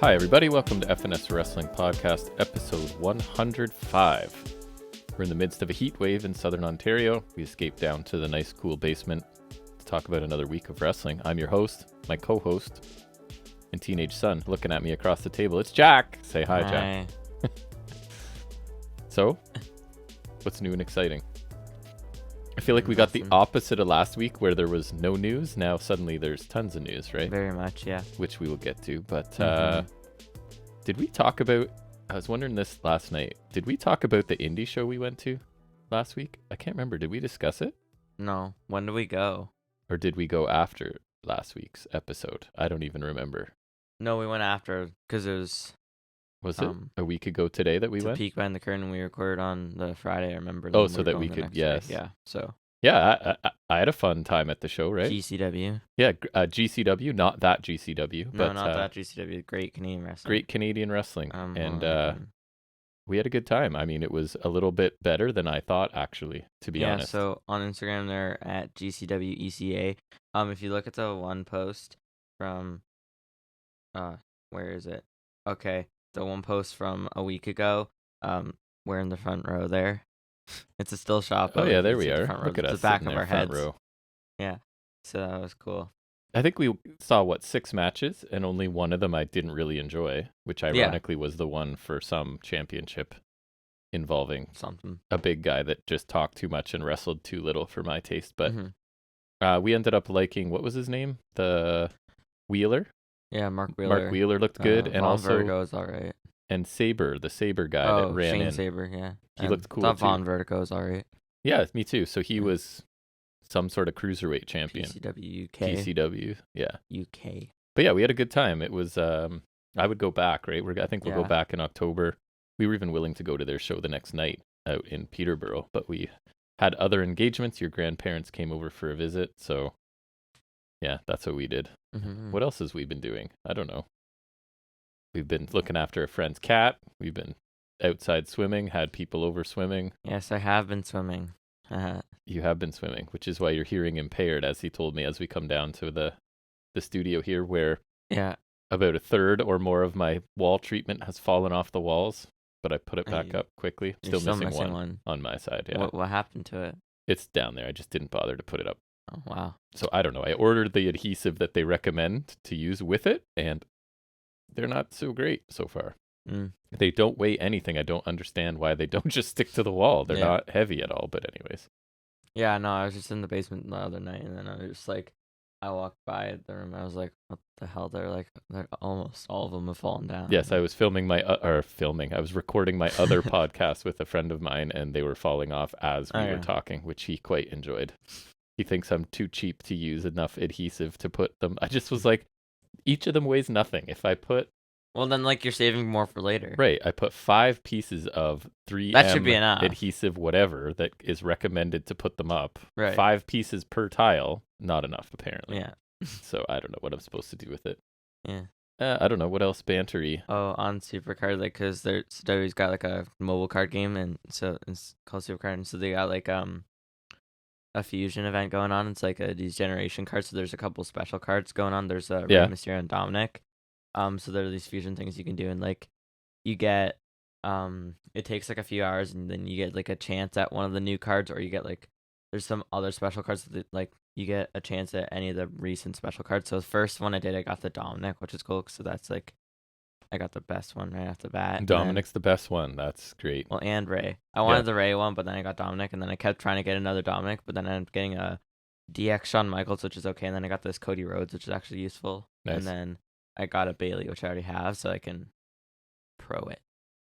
Hi, everybody. Welcome to FNS Wrestling Podcast, episode 105. We're in the midst of a heat wave in southern Ontario. We escaped down to the nice, cool basement to talk about another week of wrestling. I'm your host, my co-host, and teenage son looking at me across the table. It's Jack. Say hi, Jack. So, what's new and exciting? I feel like we got the opposite of last week where there was no news. Now suddenly there's tons of news, right? Very much, yeah. Which we will get to. But did we talk about, I was wondering this last night, did we talk about the indie show we went to last week? I can't remember. Did we discuss it? No. When did we go? Or did we go after last week's episode? I don't even remember. No, we went after because it was... Was it a week ago today that we went? Peek behind the curtain. We recorded on the Friday, I remember. Oh, so that we could, yes. Yeah, so. Yeah, I had a fun time at the show, right? GCW. Yeah, GCW, not that GCW. No, but, not that GCW. Great Canadian wrestling. Great Canadian wrestling. And we had a good time. I mean, it was a little bit better than I thought, actually, to be honest. Yeah, so on Instagram, they're at GCW ECA. If you look at the one post from, where is it? Okay. The one post from a week ago, we're in the front row there. It's a still shot. Oh, yeah, there we are. Look at us. The back of our heads. Row. Yeah, so that was cool. I think we saw, 6 matches, and only one of them I didn't really enjoy, which ironically was the one for some championship involving a big guy that just talked too much and wrestled too little for my taste. But we ended up liking, what was his name? The Wheeler? Yeah, Mark Wheeler. Mark Wheeler looked good, and Von also Vertigo is all right. And Saber, the Saber guy that ran Shane in. Saber, yeah. He looked cool thought too. Von Vertigo is all right. Yeah, me too. So he was some sort of cruiserweight champion. GCW UK. GCW, yeah. UK. But yeah, we had a good time. It was. I would go back, right? I think we'll go back in October. We were even willing to go to their show the next night out in Peterborough, but we had other engagements. Your grandparents came over for a visit, so yeah, that's what we did. What else has we been doing? I don't know. We've been looking after a friend's cat. We've been outside swimming, had people over swimming. Yes, I have been swimming. You have been swimming, which is why you're hearing impaired, as he told me as we come down to the studio here, where about a third or more of my wall treatment has fallen off the walls, but I put it back up quickly. Still missing one on my side. Yeah. What happened to it? It's down there. I just didn't bother to put it up. Oh, wow. So I don't know. I ordered the adhesive that they recommend to use with it, and they're not so great so far. They don't weigh anything. I don't understand why they don't just stick to the wall. They're not heavy at all, but anyways. Yeah, no, I was just in the basement the other night, and then I was just like, I walked by the room, I was like, what the hell? They're almost all of them have fallen down. Yes, I was I was recording my other podcast with a friend of mine, and they were falling off as we were talking, which he quite enjoyed. He thinks I'm too cheap to use enough adhesive to put them. I just was like, each of them weighs nothing. If I put... Well, then, you're saving more for later. Right. I put 5 pieces of 3M that should be enough. Adhesive whatever that is recommended to put them up. Right. 5 pieces per tile. Not enough, apparently. Yeah. So I don't know what I'm supposed to do with it. Yeah. I don't know. What else bantery? Oh, on Supercard, because WWE's got, a mobile card game, and so it's called Supercard, and so they got, a fusion event going on. It's these generation cards, so there's a couple special cards going on. There's Rey Mysterio and Dominic. So there are these fusion things you can do, and you get it takes a few hours, and then you get a chance at one of the new cards, or you get there's some other special cards that you get a chance at any of the recent special cards. So the first one I did, I got the Dominic, which is cool. So that's I got the best one right off the bat. Dominic's the best one. That's great. Well, and Ray. I wanted the Ray one, but then I got Dominic, and then I kept trying to get another Dominic, but then I ended up getting a DX Shawn Michaels, which is okay, and then I got this Cody Rhodes, which is actually useful. Nice. And then I got a Bailey, which I already have, so I can pro it.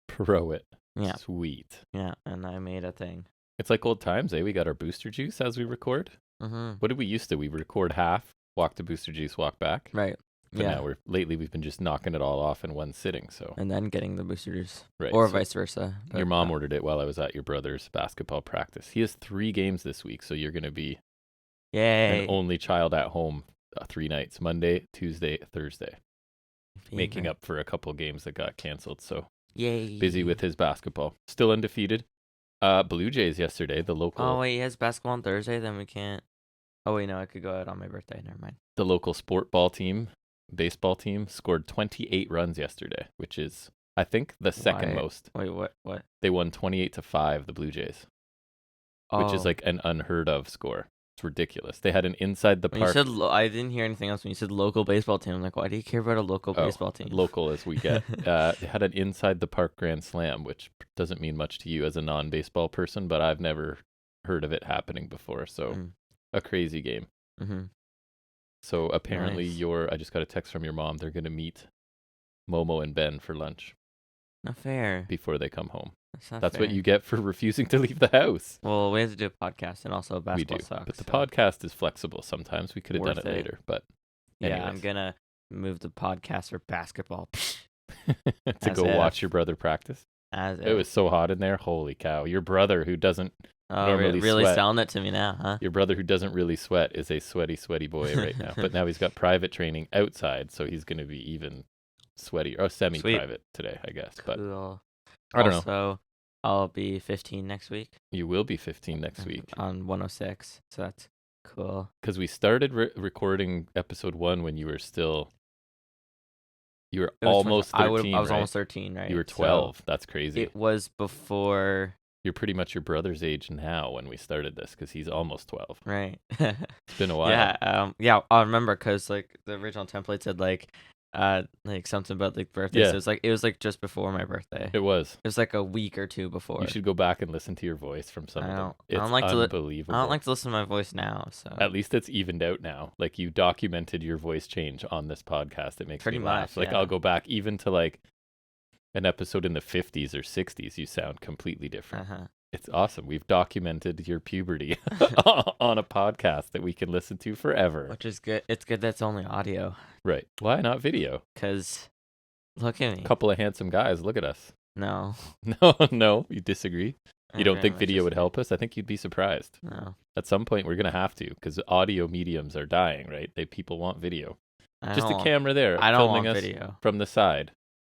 Pro it. Yeah. Sweet. Yeah, and I made a thing. It's like old times, eh? We got our booster juice as we record. What did we used to? We record half, walk to booster juice, walk back. Right. But now we've been just knocking it all off in one sitting. So and then getting the booster juice, right? Or vice versa. Your mom ordered it while I was at your brother's basketball practice. He has 3 games this week, so you're gonna be an only child at home 3 nights: Monday, Tuesday, Thursday, making up for a couple games that got canceled. So busy with his basketball. Still undefeated. Blue Jays yesterday. The local. Oh wait, he has basketball on Thursday. Then we can't. Oh wait, no, I could go out on my birthday. Never mind. The local sport ball team baseball team scored 28 runs yesterday, which is, I think, the second most. Wait, what? They won 28-5, the Blue Jays, which is like an unheard of score. It's ridiculous. They had an inside the When park. you said I didn't hear anything else when you said local baseball team. I'm like, why do you care about a local baseball team? Local as we get. They had an inside the park grand slam, which doesn't mean much to you as a non-baseball person, but I've never heard of it happening before. So a crazy game. Mm-hmm. So apparently I just got a text from your mom. They're going to meet Momo and Ben for lunch. Not fair. Before they come home. That's what you get for refusing to leave the house. Well, we have to do a podcast, and also basketball sucks. But the podcast is flexible sometimes. We could have done it later, but anyways. Yeah, I'm going to move the podcast for basketball. To go watch your brother practice? It was so hot in there. Holy cow. Your brother who doesn't normally really sweat. selling it to me now, huh? Your brother who doesn't really sweat is a sweaty boy right now. But now he's got private training outside, so he's going to be even sweaty or semi-private today, I guess. But cool. I don't know. Also, I'll be 15 next week. You will be 15 next week. On 106, so that's cool. Because we started recording episode 1 when you were almost 13, I was almost 13, right? You were 12. So that's crazy. It was before... You're pretty much your brother's age now when we started this, because he's almost 12. Right. It's been a while. Yeah, I remember, because like the original template said like something about like birthdays. Yeah. So it was like just before my birthday. It was like a week or two before. You should go back and listen to your voice from some of them. It's unbelievable. I don't like to listen to my voice now. So at least it's evened out now. Like, you documented your voice change on this podcast. It makes me laugh. Like, I'll go back even to like an episode in the 50s or 60s. You sound completely different. It's awesome. We've documented your puberty on a podcast that we can listen to forever. Which is good. It's good that's only audio. Right. Why not video? Because look at me. Couple of handsome guys. Look at us. No. No. You disagree? You don't think video would help us? I think you'd be surprised. No. At some point, we're going to have to, because audio mediums are dying, right? People want video. Just a camera there. I don't filming want us video. From the side.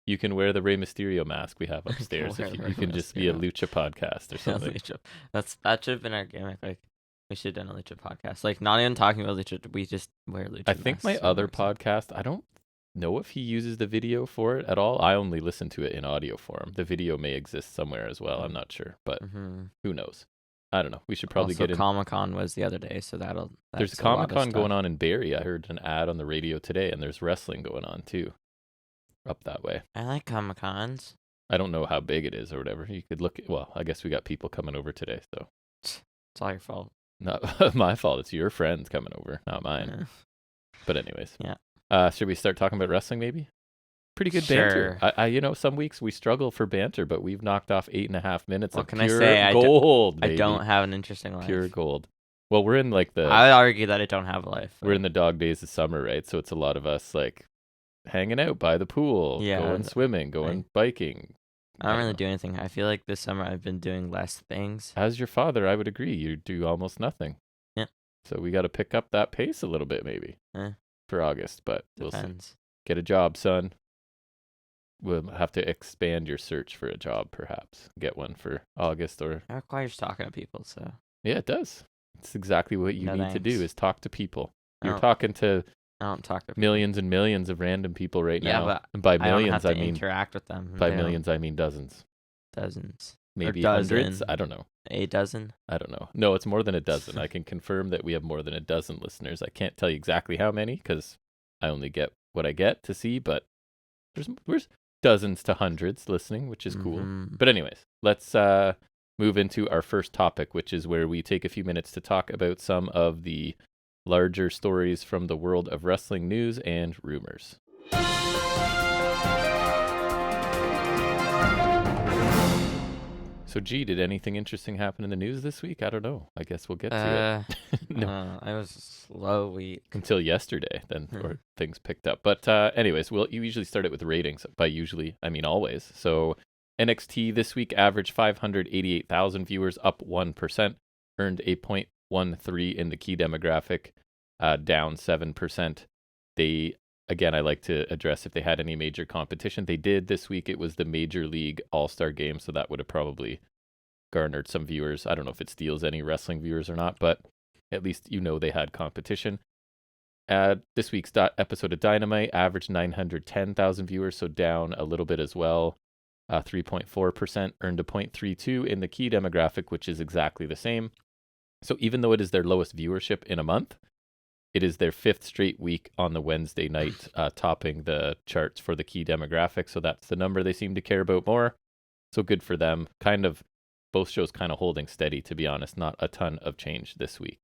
You can wear the Rey Mysterio mask we have upstairs. You can just be a lucha podcast or something. That should have been our gimmick. Like, we should have done a lucha podcast. Like, not even talking about lucha. We just wear lucha. I think my other podcast, I don't know if he uses the video for it at all. I only listen to it in audio form. The video may exist somewhere as well. I'm not sure, but who knows? I don't know. We should probably get in. Comic-Con was the other day, so there's a Comic-Con going on in Barrie. I heard an ad on the radio today, and there's wrestling going on too. Up that way. I like Comic-Cons. I don't know how big it is or whatever. You could look at, well, I guess we got people coming over today, so. It's all your fault. Not my fault. It's your friends coming over, not mine. Yeah. But anyways. Yeah. Should we start talking about wrestling maybe? Pretty good banter. I some weeks we struggle for banter, but we've knocked off 8.5 minutes of pure gold. I don't have an interesting life. Pure gold. Well, we're in like I would argue that I don't have a life. We're in the dog days of summer, right? So it's a lot of us like hanging out by the pool, going swimming, going biking. I don't really do anything. I feel like this summer I've been doing less things. As your father, I would agree. You do almost nothing. Yeah. So we got to pick up that pace a little bit maybe for August, but we'll see. Get a job, son. We'll have to expand your search for a job, perhaps. Get one for August or... It requires talking to people, so... Yeah, it does. It's exactly what you need to do is talk to people. You're talking to... I don't talk to millions and millions of random people right now. But and by millions, I mean interact with them. By millions, I mean dozens. Dozens. Maybe hundreds. I don't know. A dozen? I don't know. No, it's more than a dozen. I can confirm that we have more than a dozen listeners. I can't tell you exactly how many because I only get what I get to see, but there's dozens to hundreds listening, which is cool. But anyways, let's move into our first topic, which is where we take a few minutes to talk about some of the larger stories from the world of wrestling news and rumors. So, did anything interesting happen in the news this week? I don't know. I guess we'll get to it. No. I was a slow week. Until yesterday, then or things picked up. But anyways, you usually start it with ratings. By usually, I mean always. So, NXT this week averaged 588,000 viewers, up 1%, earned a 0.13 in the key demographic, down 7%. Again, I like to address if they had any major competition. They did this week. It was the Major League All-Star Game, so that would have probably garnered some viewers. I don't know if it steals any wrestling viewers or not, but at least they had competition. This week's episode of Dynamite averaged 910,000 viewers, so down a little bit as well. 3.4%, earned a 0.32 in the key demographic, which is exactly the same. So even though it is their lowest viewership in a month, it is their 5th straight week on the Wednesday night, topping the charts for the key demographic. So that's the number they seem to care about more. So good for them. Both shows kind of holding steady, to be honest. Not a ton of change this week.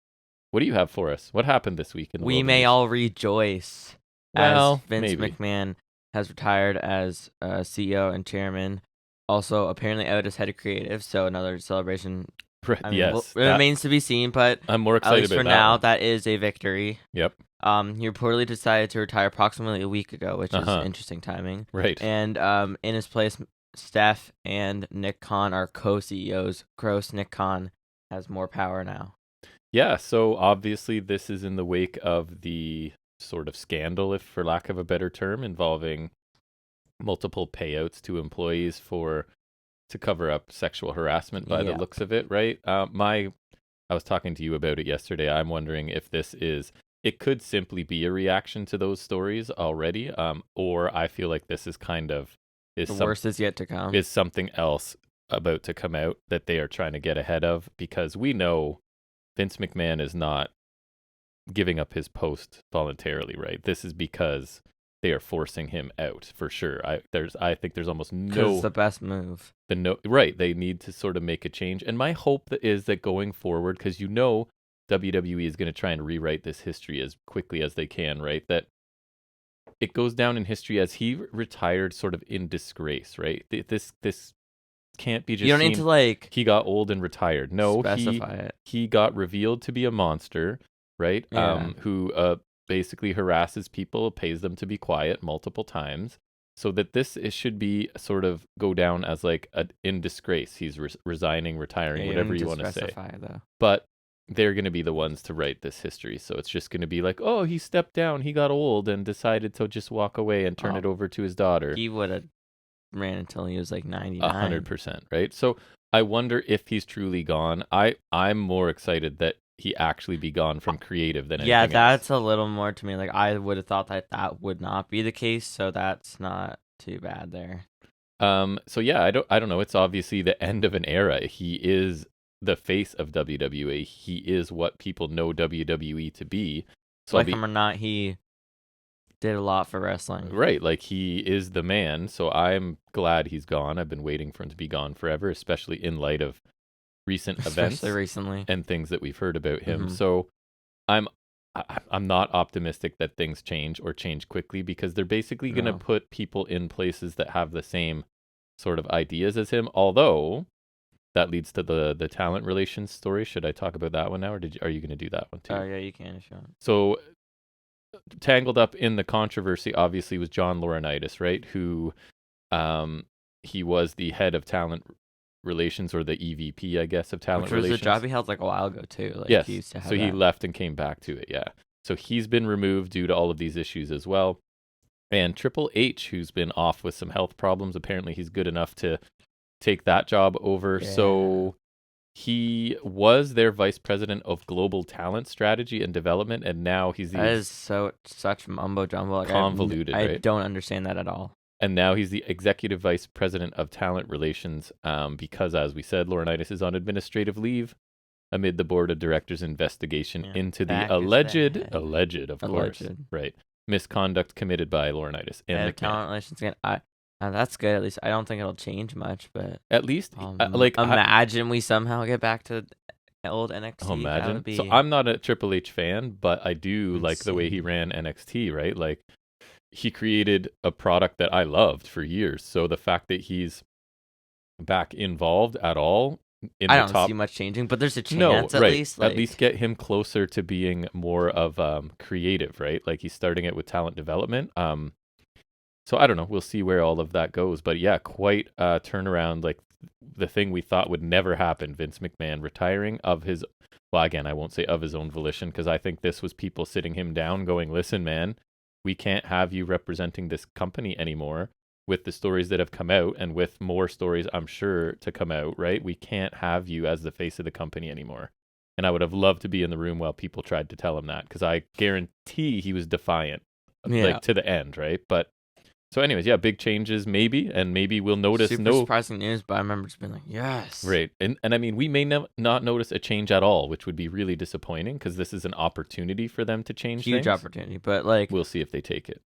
What do you have for us? What happened this week in the We world may news? all rejoice Well, as Vince maybe. McMahon has retired as CEO and chairman. Also, apparently out as head of creative, so another celebration. Right, I mean, yes. it remains to be seen, but I'm more at excited least about for that now, one. that is a victory. Yep. He reportedly decided to retire approximately a week ago, which is interesting timing. Right. And in his place, Steph and Nick Khan are co-CEOs. Gross Nick Khan has more power now. Yeah, so obviously this is in the wake of the sort of scandal, if for lack of a better term, involving multiple payouts to employees to cover up sexual harassment by the looks of it, right? I was talking to you about it yesterday. I'm wondering if it could simply be a reaction to those stories already, or I feel like this is The worst is yet to come. Is something else about to come out that they are trying to get ahead of, because we know Vince McMahon is not giving up his post voluntarily, right? This is because they are forcing him out for sure. I think there's almost no. It's the best move. Right. They need to sort of make a change, and my hope is that going forward, because WWE is going to try and rewrite this history as quickly as they can, right? That it goes down in history as he retired sort of in disgrace, right? This can't be just. You don't need to he got old and retired. No, specify it. He got revealed to be a monster, right? Yeah. Who basically harasses people, pays them to be quiet multiple times, so that it should be sort of go down as like in disgrace. He's resigning, retiring, whatever you want to say. Though. But they're going to be the ones to write this history, so it's just going to be like, oh, he stepped down, he got old, and decided to just walk away and turn it over to his daughter. He would have ran until he was like 99. 100%, right? So I wonder if he's truly gone. I'm more excited that he actually be gone from creative than anything that's else. a little more to me. Like, I would have thought that would not be the case, so that's not too bad there. So yeah, I don't know. It's obviously the end of an era. He is the face of WWE. He is what people know WWE to be. So like him or not, he did a lot for wrestling. Right, like he is the man. So I'm glad he's gone. I've been waiting for him to be gone forever, especially in light of recent events, recently, and things that we've heard about him. So I'm not optimistic that things change quickly, because they're basically going to put people in places that have the same sort of ideas as him. Although that leads to the talent relations story. Should I talk about that one now, or are you going to do that one too? Oh yeah, you can if you want. So tangled up in the controversy, obviously, was John Laurinaitis, right? Who, he was the head of talent relations, or the EVP, I guess, of talent relations. Which was a job he held like a while ago too. Like, yes. He used to have he left and came back to it. Yeah. So he's been removed due to all of these issues as well. And Triple H, who's been off with some health problems, apparently he's good enough to take that job over. Yeah. So he was their vice president of global talent strategy and development, and now he's that is such mumbo jumbo, like, convoluted. I don't understand that at all. And now he's the executive vice president of talent relations, because, as we said, Laurinaitis is on administrative leave amid the board of directors' investigation into the alleged, of course, right, misconduct committed by Laurinaitis and McMahon. Talent relations again. That's good. At least I don't think it'll change much, but at least imagine we somehow get back to old NXT. Imagine. So I'm not a Triple H fan, but I do like the way he ran NXT, right? Like, he created a product that I loved for years. So the fact that he's back involved at all in I don't see much changing, but there's a chance. No, at right. least. At least get him closer to being more of creative, right? Like, he's starting it with talent development. So I don't know. We'll see where all of that goes. But yeah, quite a turnaround. Like, the thing we thought would never happen, Vince McMahon retiring of his, well, again, I won't say of his own volition, because I think this was people sitting him down going, listen, man, we can't have you representing this company anymore with the stories that have come out, and with more stories, I'm sure, to come out, right? We can't have you as the face of the company anymore. And I would have loved to be in the room while people tried to tell him that, because I guarantee he was defiant, like to the end, right? But so anyways, yeah, big changes maybe, and maybe we'll notice Super surprising news, but I remember just being like, yes. Right. And I mean, we may not notice a change at all, which would be really disappointing, because this is an opportunity for them to change Huge things. opportunity, but like we'll see if they take it.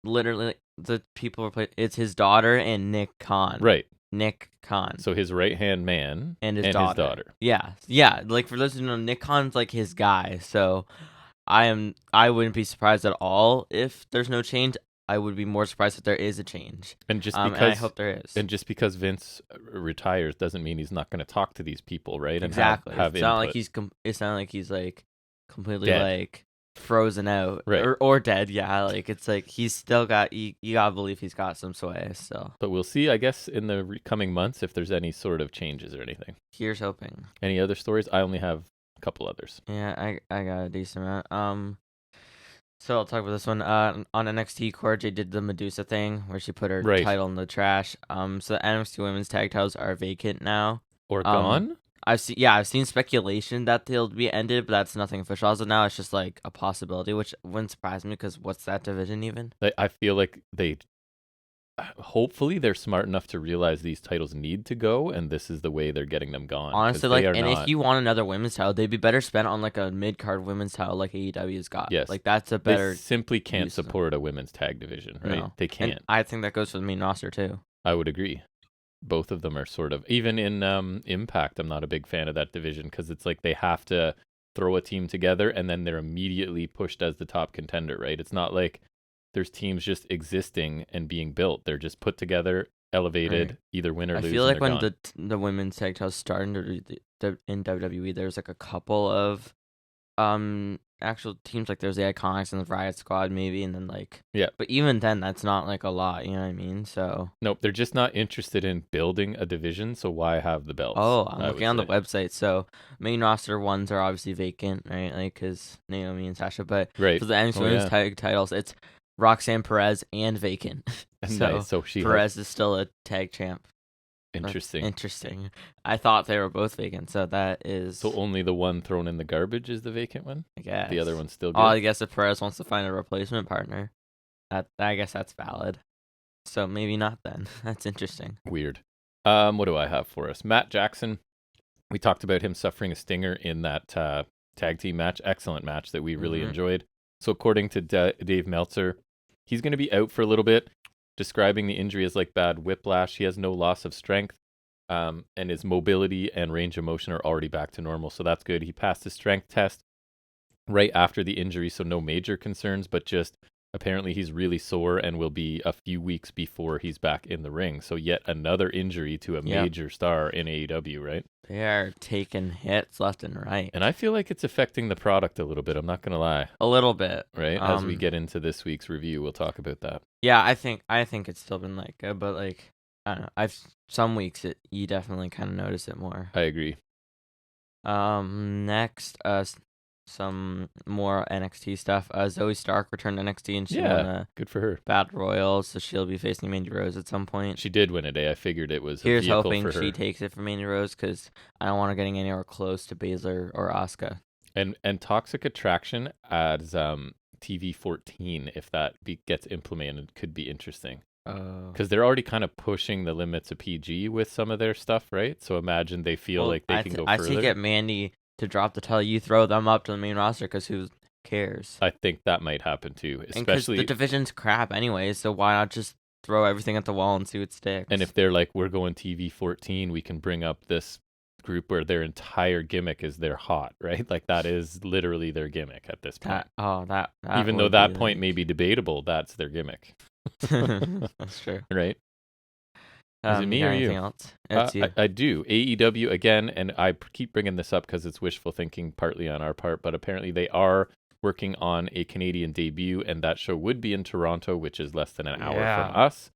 Literally, the people are playing. It's his daughter and Nick Khan. Right. Nick Khan. So his right-hand man and his daughter. Yeah. Like, for those who know, Nick Khan's like his guy. So I wouldn't be surprised at all if there's no change. I would be more surprised if there is a change. And just because, and I hope there is. And just because Vince retires doesn't mean he's not going to talk to these people, right? Exactly. And have it's input. It's not like he's like completely dead. Like frozen out, right? Or dead. Yeah, like it's like he's still got. You gotta believe he's got some sway still. But we'll see, I guess, in the coming months if there's any sort of changes or anything. Here's hoping. Any other stories? I only have a couple others. Yeah, I got a decent amount. So I'll talk about this one. On NXT, Cora Jade did the Medusa thing where she put her title in the trash. So the NXT Women's Tag Titles are vacant now. Or gone? I've seen speculation that they'll be ended, but that's nothing official. As of now, it's just like a possibility, which wouldn't surprise me because what's that division even? I feel like hopefully they're smart enough to realize these titles need to go, and this is the way they're getting them gone. Honestly, like, and if you want another women's title, they'd be better spent on like a mid-card women's title like AEW's got. Yes. Like that's a better. They simply can't support a women's tag division, right? No. They can't. And I think that goes for the main roster too. I would agree. Both of them are sort of, even in Impact, I'm not a big fan of that division, because it's like they have to throw a team together and then they're immediately pushed as the top contender, right? It's not like there's teams just existing and being built. They're just put together, elevated, either win or lose. I feel like when gone. the women's tag titles started in WWE, there's like a couple of actual teams, like there's the Iconics and the Riot Squad maybe, and then like but even then that's not like a lot, you know what I mean? So nope, they're just not interested in building a division, so why have the belts? I'm looking on the website. So main roster ones are obviously vacant, right? Like because Naomi and Sasha, but for the NXT Women's Tag Titles, it's Roxanne Perez and vacant. So Perez is still a tag champ. Interesting. I thought they were both vacant, so that is. So only the one thrown in the garbage is the vacant one? I guess. The other one's still good? Oh, I guess if Perez wants to find a replacement partner, I guess that's valid. So maybe not then. That's interesting. Weird. What do I have for us? Matt Jackson. We talked about him suffering a stinger in that tag team match. Excellent match that we really enjoyed. So according to Dave Meltzer, he's going to be out for a little bit, describing the injury as like bad whiplash. He has no loss of strength, and his mobility and range of motion are already back to normal. So that's good. He passed his strength test right after the injury, so no major concerns, but just apparently he's really sore and will be a few weeks before he's back in the ring. So yet another injury to a major star in AEW, right? They are taking hits left and right. And I feel like it's affecting the product a little bit. I'm not going to lie. A little bit. Right? As we get into this week's review, we'll talk about that. Yeah, I think it's still been like good, but like, I don't know. Some weeks you definitely kind of notice it more. I agree. Next, some more NXT stuff. Zoe Stark returned to NXT and she won a good for her Battle Royal, so she'll be facing Mandy Rose at some point. She did win a day. I figured it was. Here's hoping for her. She takes it from Mandy Rose because I don't want her getting anywhere close to Baszler or Asuka. And Toxic Attraction adds TV 14 if that gets implemented could be interesting. Because they're already kind of pushing the limits of PG with some of their stuff, right? So imagine they feel like they can go further. I think get Mandy to drop the title, you throw them up to the main roster because who cares? I think that might happen too, especially the division's crap anyway. So why not just throw everything at the wall and see what sticks? And if they're like, we're going TV 14, we can bring up this group where their entire gimmick is they're hot, right? Like that is literally their gimmick at this point. That even though that point may be debatable, that's their gimmick. That's true, right? Is it me or you? Else? It's you. I do. AEW again, and I keep bringing this up because it's wishful thinking partly on our part, but apparently they are working on a Canadian debut, and that show would be in Toronto, which is less than an hour from us.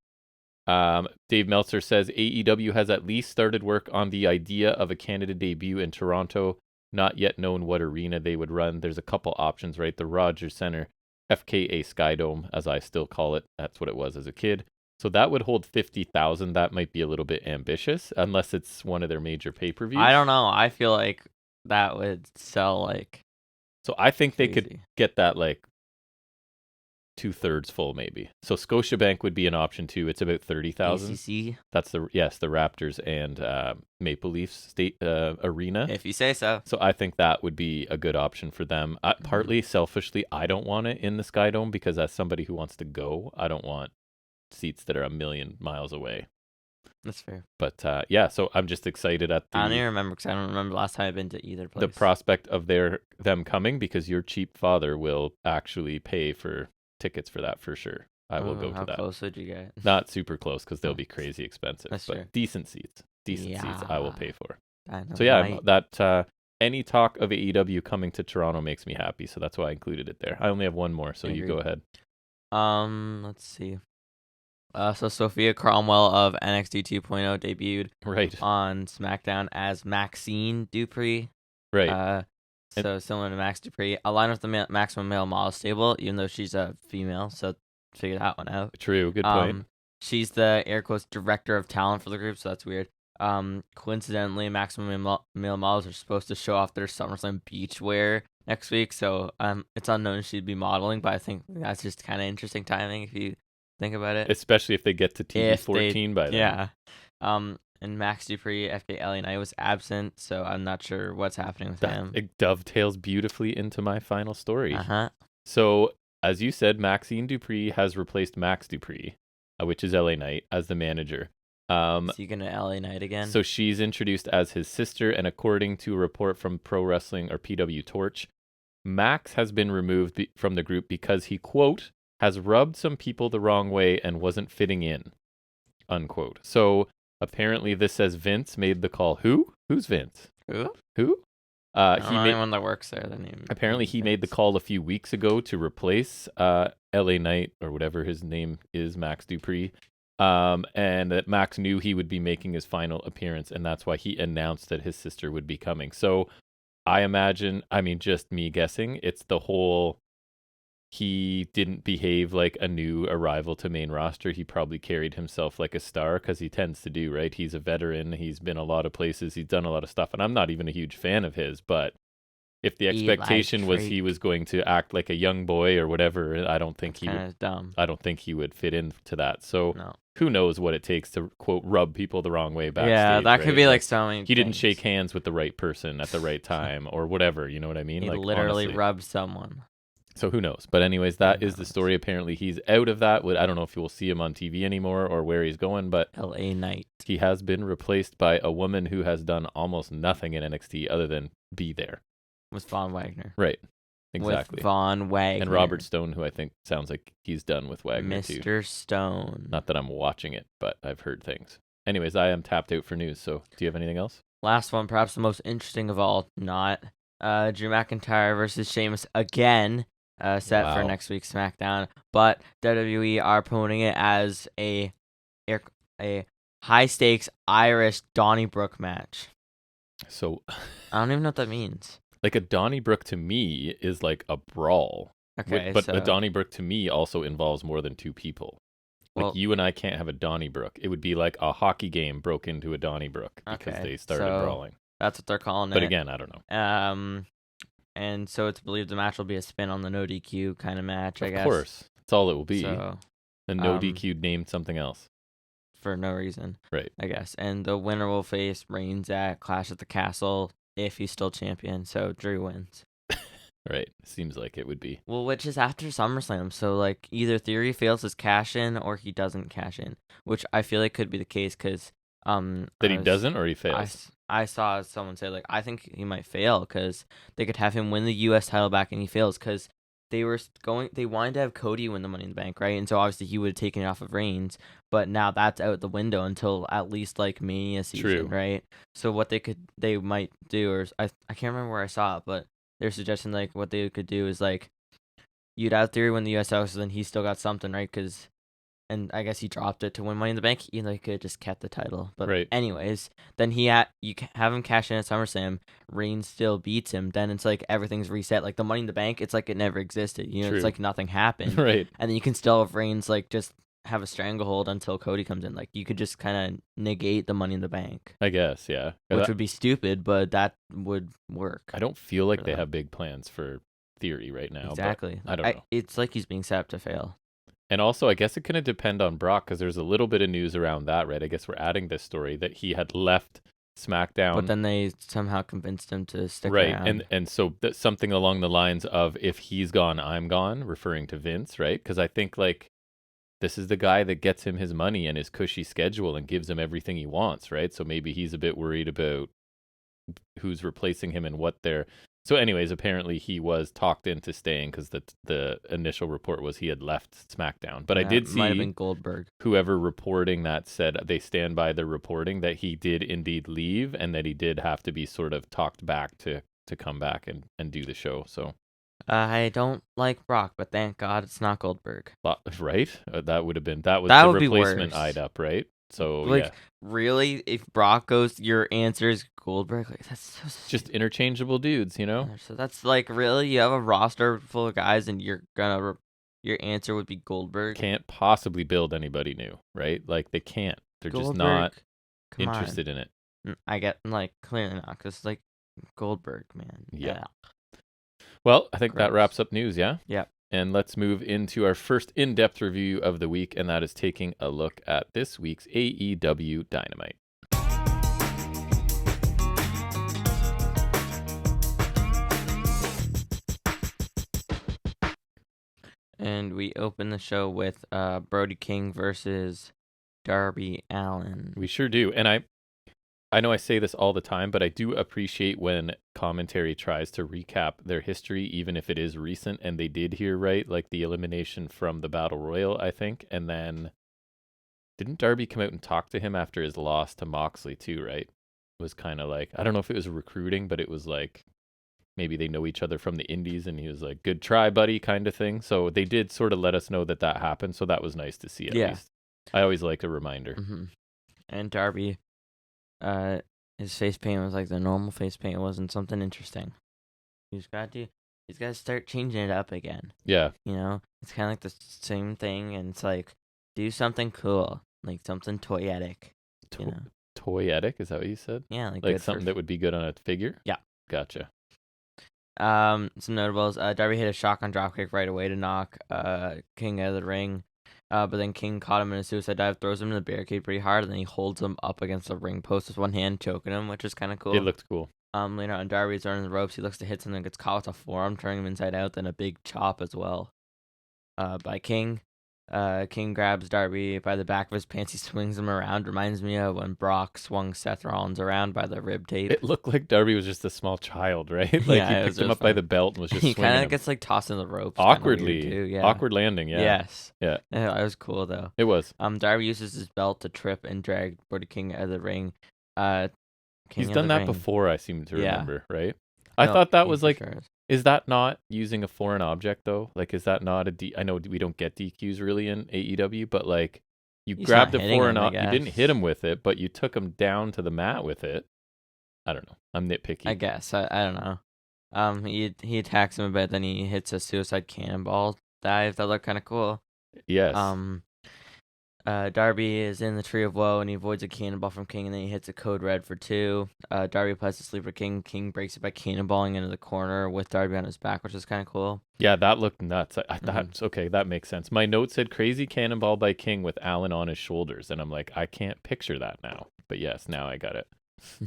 Dave Meltzer says AEW has at least started work on the idea of a Canada debut in Toronto. Not yet known what arena they would run. There's a couple options, right? The Rogers Center, FKA Skydome, as I still call it. That's what it was as a kid. So that would hold 50,000. That might be a little bit ambitious, unless it's one of their major pay-per-views. I don't know. I feel like that would sell like. So I think they could crazy. get that like 2/3 full maybe. So Scotiabank would be an option too. It's about 30,000. ACC. That's the Raptors and Maple Leafs state arena. If you say so. So I think that would be a good option for them. Partly selfishly, I don't want it in the Sky Dome because as somebody who wants to go, I don't want seats that are a million miles away. That's fair. But so I'm just excited at I don't even remember because I don't remember last time I've been to either place. The prospect of them coming because your cheap father will actually pay for tickets for that for sure. I will go to that. How close would you get? Not super close because they'll be crazy expensive. That's but true. Decent seats I will pay for. Dynamite. That any talk of AEW coming to Toronto makes me happy, so that's why I included it there. I only have one more, so you go ahead. Let's see. So Sophia Cromwell of NXT 2.0 debuted on SmackDown as Maxine Dupree. Right. So similar to Max Dupree, aligned with the maximum male model stable, even though she's a female. So figure that one out. True. Good point. She's the air quotes director of talent for the group, so that's weird. Coincidentally, maximum male models are supposed to show off their SummerSlam beachwear next week, so it's unknown she'd be modeling, but I think that's just kind of interesting timing if you think about it. Especially if they get to TV 14 by then. Yeah. And Max Dupree, FK LA Knight, was absent, so I'm not sure what's happening with him. It dovetails beautifully into my final story. Uh-huh. So, as you said, Maxine Dupree has replaced Max Dupree, which is LA Knight, as the manager. Is he going to LA Knight again? So she's introduced as his sister, and according to a report from Pro Wrestling or PW Torch, Max has been removed from the group because he, quote, has rubbed some people the wrong way and wasn't fitting in, unquote. So apparently this says Vince made the call. Who? Who's Vince? Who? Anyone that works there. The name. Apparently he made the call a few weeks ago to replace LA Knight or whatever his name is, Max Dupree. And that Max knew he would be making his final appearance, and that's why he announced that his sister would be coming. So I imagine, just me guessing, it's the whole he didn't behave like a new arrival to main roster. He probably carried himself like a star because he tends to do, right? He's a veteran. He's been a lot of places. He's done a lot of stuff. And I'm not even a huge fan of his, but if the expectation was he was going to act like a young boy or whatever, I don't think he would. Dumb. I don't think he would fit into that. So who knows what it takes to, quote, rub people the wrong way backstage. Yeah, that could be like so many He didn't shake hands with the right person at the right time or whatever. You know what I mean? He like literally honestly. rubbed someone. So who knows? But anyways, that is the story. Apparently he's out of that. I don't know if you will see him on TV anymore or where he's going, but LA Knight. He has been replaced by a woman who has done almost nothing in NXT other than be there. With Von Wagner. Right. Exactly. With Von Wagner. And Robert Stone, who I think sounds like he's done with Wagner too. Mr. Stone. Not that I'm watching it, but I've heard things. Anyways, I am tapped out for news, so do you have anything else? Last one, perhaps the most interesting of all, not. Drew McIntyre versus Sheamus again. Set for next week's SmackDown, but WWE are promoting it as a high stakes Irish Donnybrook match. So I don't even know what that means. Like a Donnybrook to me is like a brawl. Okay, but a Donnybrook to me also involves more than two people. Like you and I can't have a Donnybrook. It would be like a hockey game broke into a Donnybrook because they started brawling. That's what they're calling it. But again, I don't know. And so it's believed the match will be a spin on the no DQ kind of match, I guess. Of course. That's all it will be. So, a no DQ named something else. For no reason. Right. I guess. And the winner will face Reigns at Clash at the Castle if he's still champion. So Drew wins. Right. Seems like it would be. Well, which is after SummerSlam. So, like, either Theory fails his cash in or he doesn't cash in, which I feel like could be the case because. That he doesn't or he fails? I saw someone say, like, I think he might fail because they could have him win the U.S. title back and he fails because they wanted to have Cody win the Money in the Bank, right? And so obviously he would have taken it off of Reigns, but now that's out the window until at least like Mania season, right? So what they might do, or I can't remember where I saw it, but they're suggesting like what they could do is like you'd have Theory win the U.S. title, so then he still got something, right? And I guess he dropped it to win Money in the Bank. He could have just kept the title. But anyways, then you have him cash in at SummerSlam. Reigns still beats him. Then it's like everything's reset. Like the Money in the Bank, it's like it never existed. It's like nothing happened. Right. And then you can still have Reigns like just have a stranglehold until Cody comes in. Like, you could just kind of negate the Money in the Bank. I guess, yeah. Which would be stupid, but that would work. I don't feel like they have big plans for Theory right now. Exactly. I don't know. It's like he's being set up to fail. And also, I guess it kind of depend on Brock, because there's a little bit of news around that, right? I guess we're adding this story that he had left SmackDown. But then they somehow convinced him to stick right. around. And so something along the lines of, if he's gone, I'm gone, referring to Vince, right? Because I think, like, this is the guy that gets him his money and his cushy schedule and gives him everything he wants, right? So maybe he's a bit worried about who's replacing him and what they're... So anyways, apparently he was talked into staying, because the initial report was he had left SmackDown. But I did see might have been Goldberg. Whoever reporting that said they stand by the reporting that he did indeed leave, and that he did have to be sort of talked back to come back and do the show. So I don't like Brock, but thank God it's not Goldberg. Right? That would the would be replacement worse. eyed up, right? So Like, yeah. Really, if Brock goes, your answer is Goldberg. Like, that's so Just interchangeable dudes, you know? So that's like, really, you have a roster full of guys, and your answer would be Goldberg. Can't possibly build anybody new, right? Like, they can't. They're just not interested in it. I get, like, clearly not, because, like, Goldberg, man. Yeah. Well, I think that Gross. wraps up news, yeah? Yeah. And let's move into our first in-depth review of the week, and that is taking a look at this week's AEW Dynamite. And we open the show with Brody King versus Darby Allin. We sure do. And I know I say this all the time, but I do appreciate when commentary tries to recap their history, even if it is recent, and they did here, right? Like the elimination from the Battle Royal, I think. And then didn't Darby come out and talk to him after his loss to Moxley too, right? It was kind of like, I don't know if it was recruiting, but it was like, maybe they know each other from the indies, and he was like, good try, buddy, kind of thing. So they did sort of let us know that happened. So that was nice to see, at least. I always like a reminder. Mm-hmm. And Darby, his face paint was like the normal face paint. It wasn't something interesting. He's got to start changing it up again. Yeah. You know, it's kind of like the same thing, and it's like, do something cool, like something toyetic. Toyetic, is that what you said? Yeah, like something that would be good on a figure. Yeah. Gotcha. Some notables. Darby hit a shotgun dropkick right away to knock King out of the ring. But then King caught him in a suicide dive, throws him in the barricade pretty hard, and then he holds him up against the ring post with one hand, choking him, which is kind of cool. It looked cool. Later on, Darby's running the ropes. He looks to hit something, gets caught with a forearm, turning him inside out, then a big chop as well. By King. King grabs Darby by the back of his pants. He swings him around. Reminds me of when Brock swung Seth Rollins around by the rib tape. It looked like Darby was just a small child, right? Like he picked him up by the belt and was just he swinging him. He kind of gets like tossed in the ropes. Awkwardly. Too, yeah. Awkward landing, yeah. Yes. Yeah. It was cool, though. It was. Darby uses his belt to trip and drag Brody King out of the ring. He's done that before, I seem to remember, right? I thought that was like... Sure. Is that not using a foreign object, though? Like, is that not I know we don't get DQs really in AEW, but, like, you grabbed a foreign object. You didn't hit him with it, but you took him down to the mat with it. I don't know. I'm nitpicky. I guess. I don't know. He attacks him a bit, then he hits a suicide cannonball dive. That looked kind of cool. Yes. Darby is in the Tree of Woe, and he avoids a cannonball from King, and then he hits a code red for 2. Darby applies the sleeper King. King breaks it by cannonballing into the corner with Darby on his back, which is kind of cool. Yeah, that looked nuts. I thought, okay, that makes sense. My note said crazy cannonball by King with Allen on his shoulders, and I'm like, I can't picture that now. But yes, now I got it.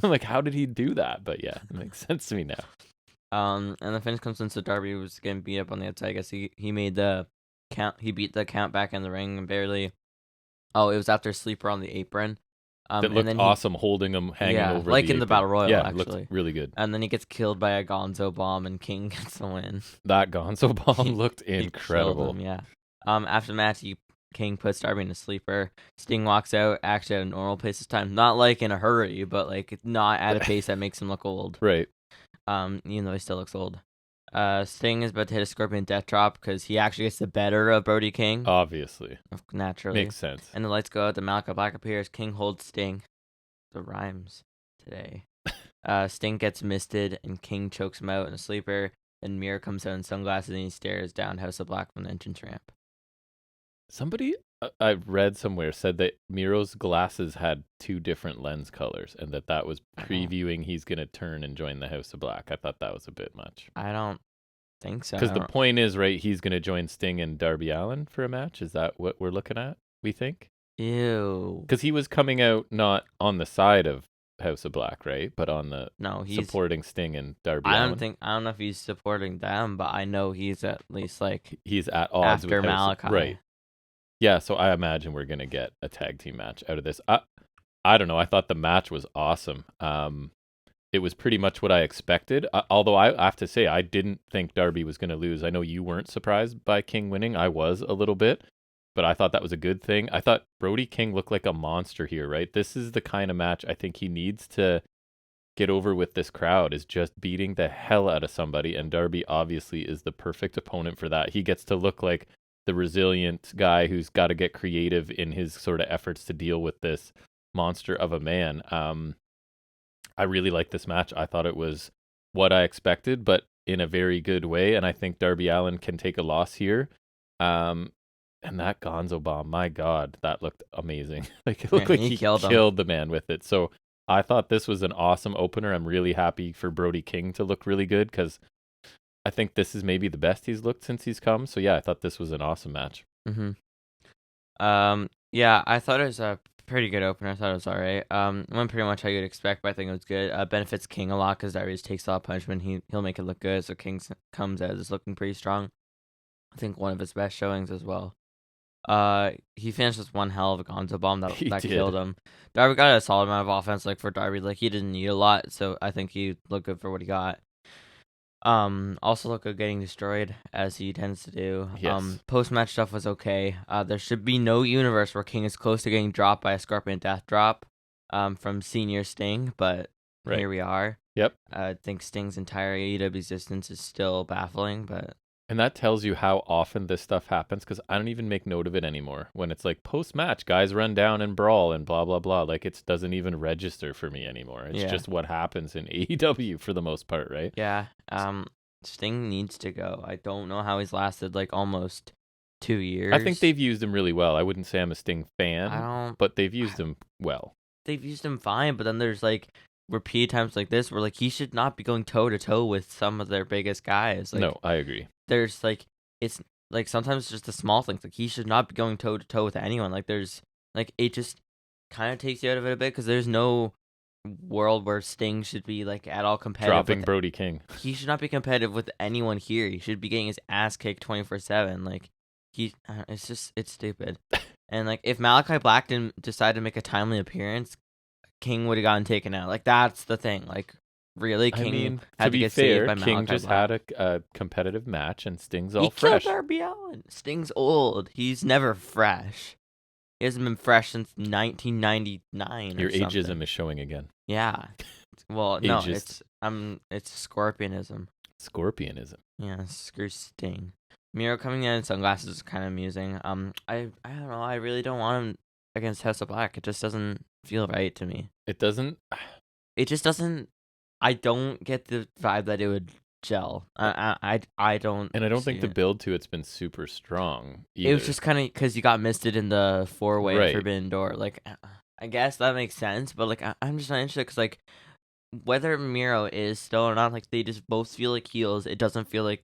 I'm like, how did he do that? But yeah, it makes sense to me now. And the finish comes in, so Darby was getting beat up on the outside. I guess he made the count. He beat the count back in the ring and barely. Oh, it was after Sleeper on the apron. That looked awesome, holding him hanging over like the in apron. the Battle Royal, yeah, actually. It looked really good. And then he gets killed by a Gonzo bomb, and King gets the win. That Gonzo bomb looked incredible. Him, yeah. After the match, King puts Darby in a sleeper. Sting walks out, actually at a normal pace this time. Not like in a hurry, but like not at a pace that makes him look old. Right. Even though he still looks old. Sting is about to hit a Scorpion Death Drop because he actually gets the better of Brody King. Obviously. Naturally. Makes sense. And the lights go out. The Malachi Black appears. King holds Sting. The rhymes today. Sting gets misted, and King chokes him out in a sleeper. Then Mirror comes out in sunglasses, and he stares down House of Black from the entrance ramp. Somebody I read somewhere said that Miro's glasses had 2 different lens colors, and that was previewing he's gonna turn and join the House of Black. I thought that was a bit much. I don't think so. Because the point is, right, he's gonna join Sting and Darby Allin for a match. Is that what we're looking at? We think. Ew. Because he was coming out not on the side of House of Black, right, but on the supporting Sting and Darby Allin. I don't know if he's supporting them, but I know he's at least like he's at odds after with Malachi. Right. Yeah, so I imagine we're gonna get a tag team match out of this. I don't know. I thought the match was awesome. It was pretty much what I expected. Although I have to say, I didn't think Darby was gonna lose. I know you weren't surprised by King winning. I was a little bit, but I thought that was a good thing. I thought Brody King looked like a monster here. Right, this is the kind of match I think he needs to get over with this crowd, is just beating the hell out of somebody, and Darby obviously is the perfect opponent for that. He gets to look like the resilient guy who's got to get creative in his sort of efforts to deal with this monster of a man. I really liked this match. I thought it was what I expected, but in a very good way, and I think Darby Allin can take a loss here. And that Gonzo bomb, my God, that looked amazing. Like it looked like he killed the man with it. So I thought this was an awesome opener. I'm really happy for Brody King to look really good, because I think this is maybe the best he's looked since he's come. So yeah, I thought this was an awesome match. Mm-hmm. Yeah, I thought it was a pretty good opener. I thought it was all right. Went pretty much how you'd expect, but I think it was good. Benefits King a lot because Darby just takes a lot of punishment. He'll make it look good. So King comes out as looking pretty strong. I think one of his best showings as well. He finished with one hell of a Gonzo bomb that killed him. Darby got a solid amount of offense. Like for Darby, like he didn't need a lot, so I think he looked good for what he got. Also looked good getting destroyed as he tends to do. Yes. Post-match stuff was okay. There should be no universe where King is close to getting dropped by a Scorpion Death Drop from Senior Sting, but here we are. Yep. I think Sting's entire AEW existence is still baffling, but... And that tells you how often this stuff happens, because I don't even make note of it anymore. When it's like post-match, guys run down and brawl and blah, blah, blah. Like it doesn't even register for me anymore. It's just what happens in AEW for the most part, right? Yeah. Sting needs to go. I don't know how he's lasted like almost 2 years. I think they've used him really well. I wouldn't say I'm a Sting fan, but they've used him well. They've used him fine, but then there's like repeated times like this where like he should not be going toe-to-toe with some of their biggest guys. Like, no, I agree. There's like, it's like sometimes it's just the small things. Like he should not be going toe to toe with anyone. Like there's like it just kind of takes you out of it a bit because there's no world where Sting should be like at all competitive. Dropping Brody King. He should not be competitive with anyone here. He should be getting his ass kicked 24/7. Like it's stupid. And like if Malachi Black didn't decide to make a timely appearance, King would have gotten taken out. Like that's the thing. Like. Really, King had to get saved by Malachi King just Black. had a competitive match, and Sting's all he fresh. Killed Darby Allin. Sting's old. He's never fresh. He hasn't been fresh since 1999. Your ageism is showing again. Yeah. Well, no, it's Scorpionism. Scorpionism. Yeah, screw Sting. Miro coming in sunglasses is kind of amusing. I don't know. I really don't want him against House of Black. It just doesn't feel right to me. It doesn't. It just doesn't. I don't get the vibe that it would gel. I don't. And I don't think the build to it's been super strong either. It was just kind of because you got misted in the 4-way Forbidden Door. Like, I guess that makes sense, but like, I'm just not interested because like, whether Miro is still or not, like they just both feel like heels. It doesn't feel like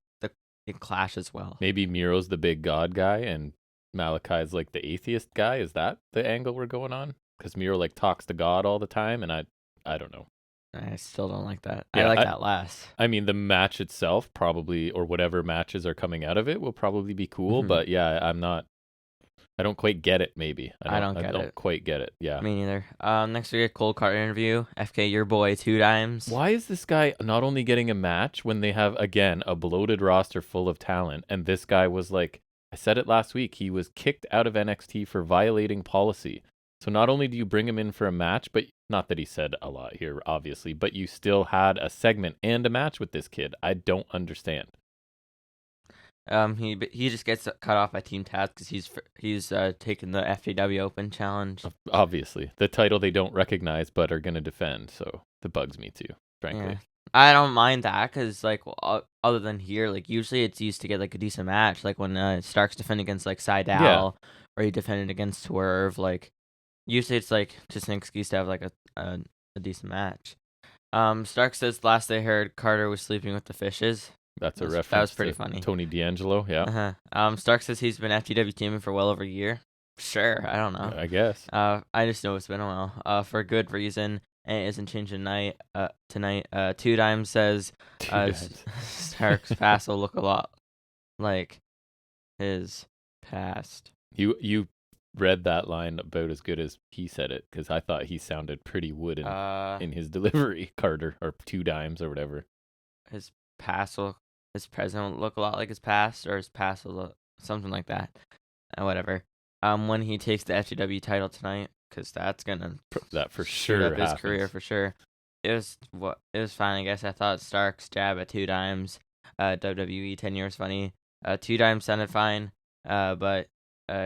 it clashes well. Maybe Miro's the big god guy and Malachi's like the atheist guy. Is that the angle we're going on? Because Miro like talks to God all the time, and I don't know. I still don't like that. Yeah, I like that last. I mean, the match itself probably, or whatever matches are coming out of it, will probably be cool. But yeah, I don't quite get it. Maybe I don't quite get it. Yeah, me neither. Next we get Cold Card interview. FK, your boy, 2 times. Why is this guy not only getting a match when they have again a bloated roster full of talent, and this guy was like, I said it last week, he was kicked out of NXT for violating policy. So not only do you bring him in for a match, but not that he said a lot here, obviously, but you still had a segment and a match with this kid. I don't understand. He just gets cut off by Team Taz because he's taken the FAW Open challenge. Obviously, the title they don't recognize but are going to defend, so that bugs me too. frankly. Yeah. I don't mind that because, like, other than here, like, usually it's used to get, like, a decent match. Like, when Starks defended against, like, Seidel or he defended against Swerve, like, usually it's, like, just an excuse to have, like, a decent match. Stark says last they heard Carter was sleeping with the fishes. That's a reference that was pretty to funny. Tony D'Angelo, yeah. Stark says he's been FTW teaming for well over a year. Sure, I don't know. I guess. I just know it's been a while. For good reason, and it isn't changing tonight. Two Dimes says Stark's past will look a lot like his past. You read that line about as good as he said it, because I thought he sounded pretty wooden in his delivery, Carter, or Two Dimes or whatever. His present will look a lot like his past, or his past will look something like that. Whatever. When he takes the FTW title tonight, because that's gonna for sure up his career for sure. It was fine, I guess. I thought Stark's jab at Two Dimes, WWE 10 years funny. Two Dimes sounded fine, but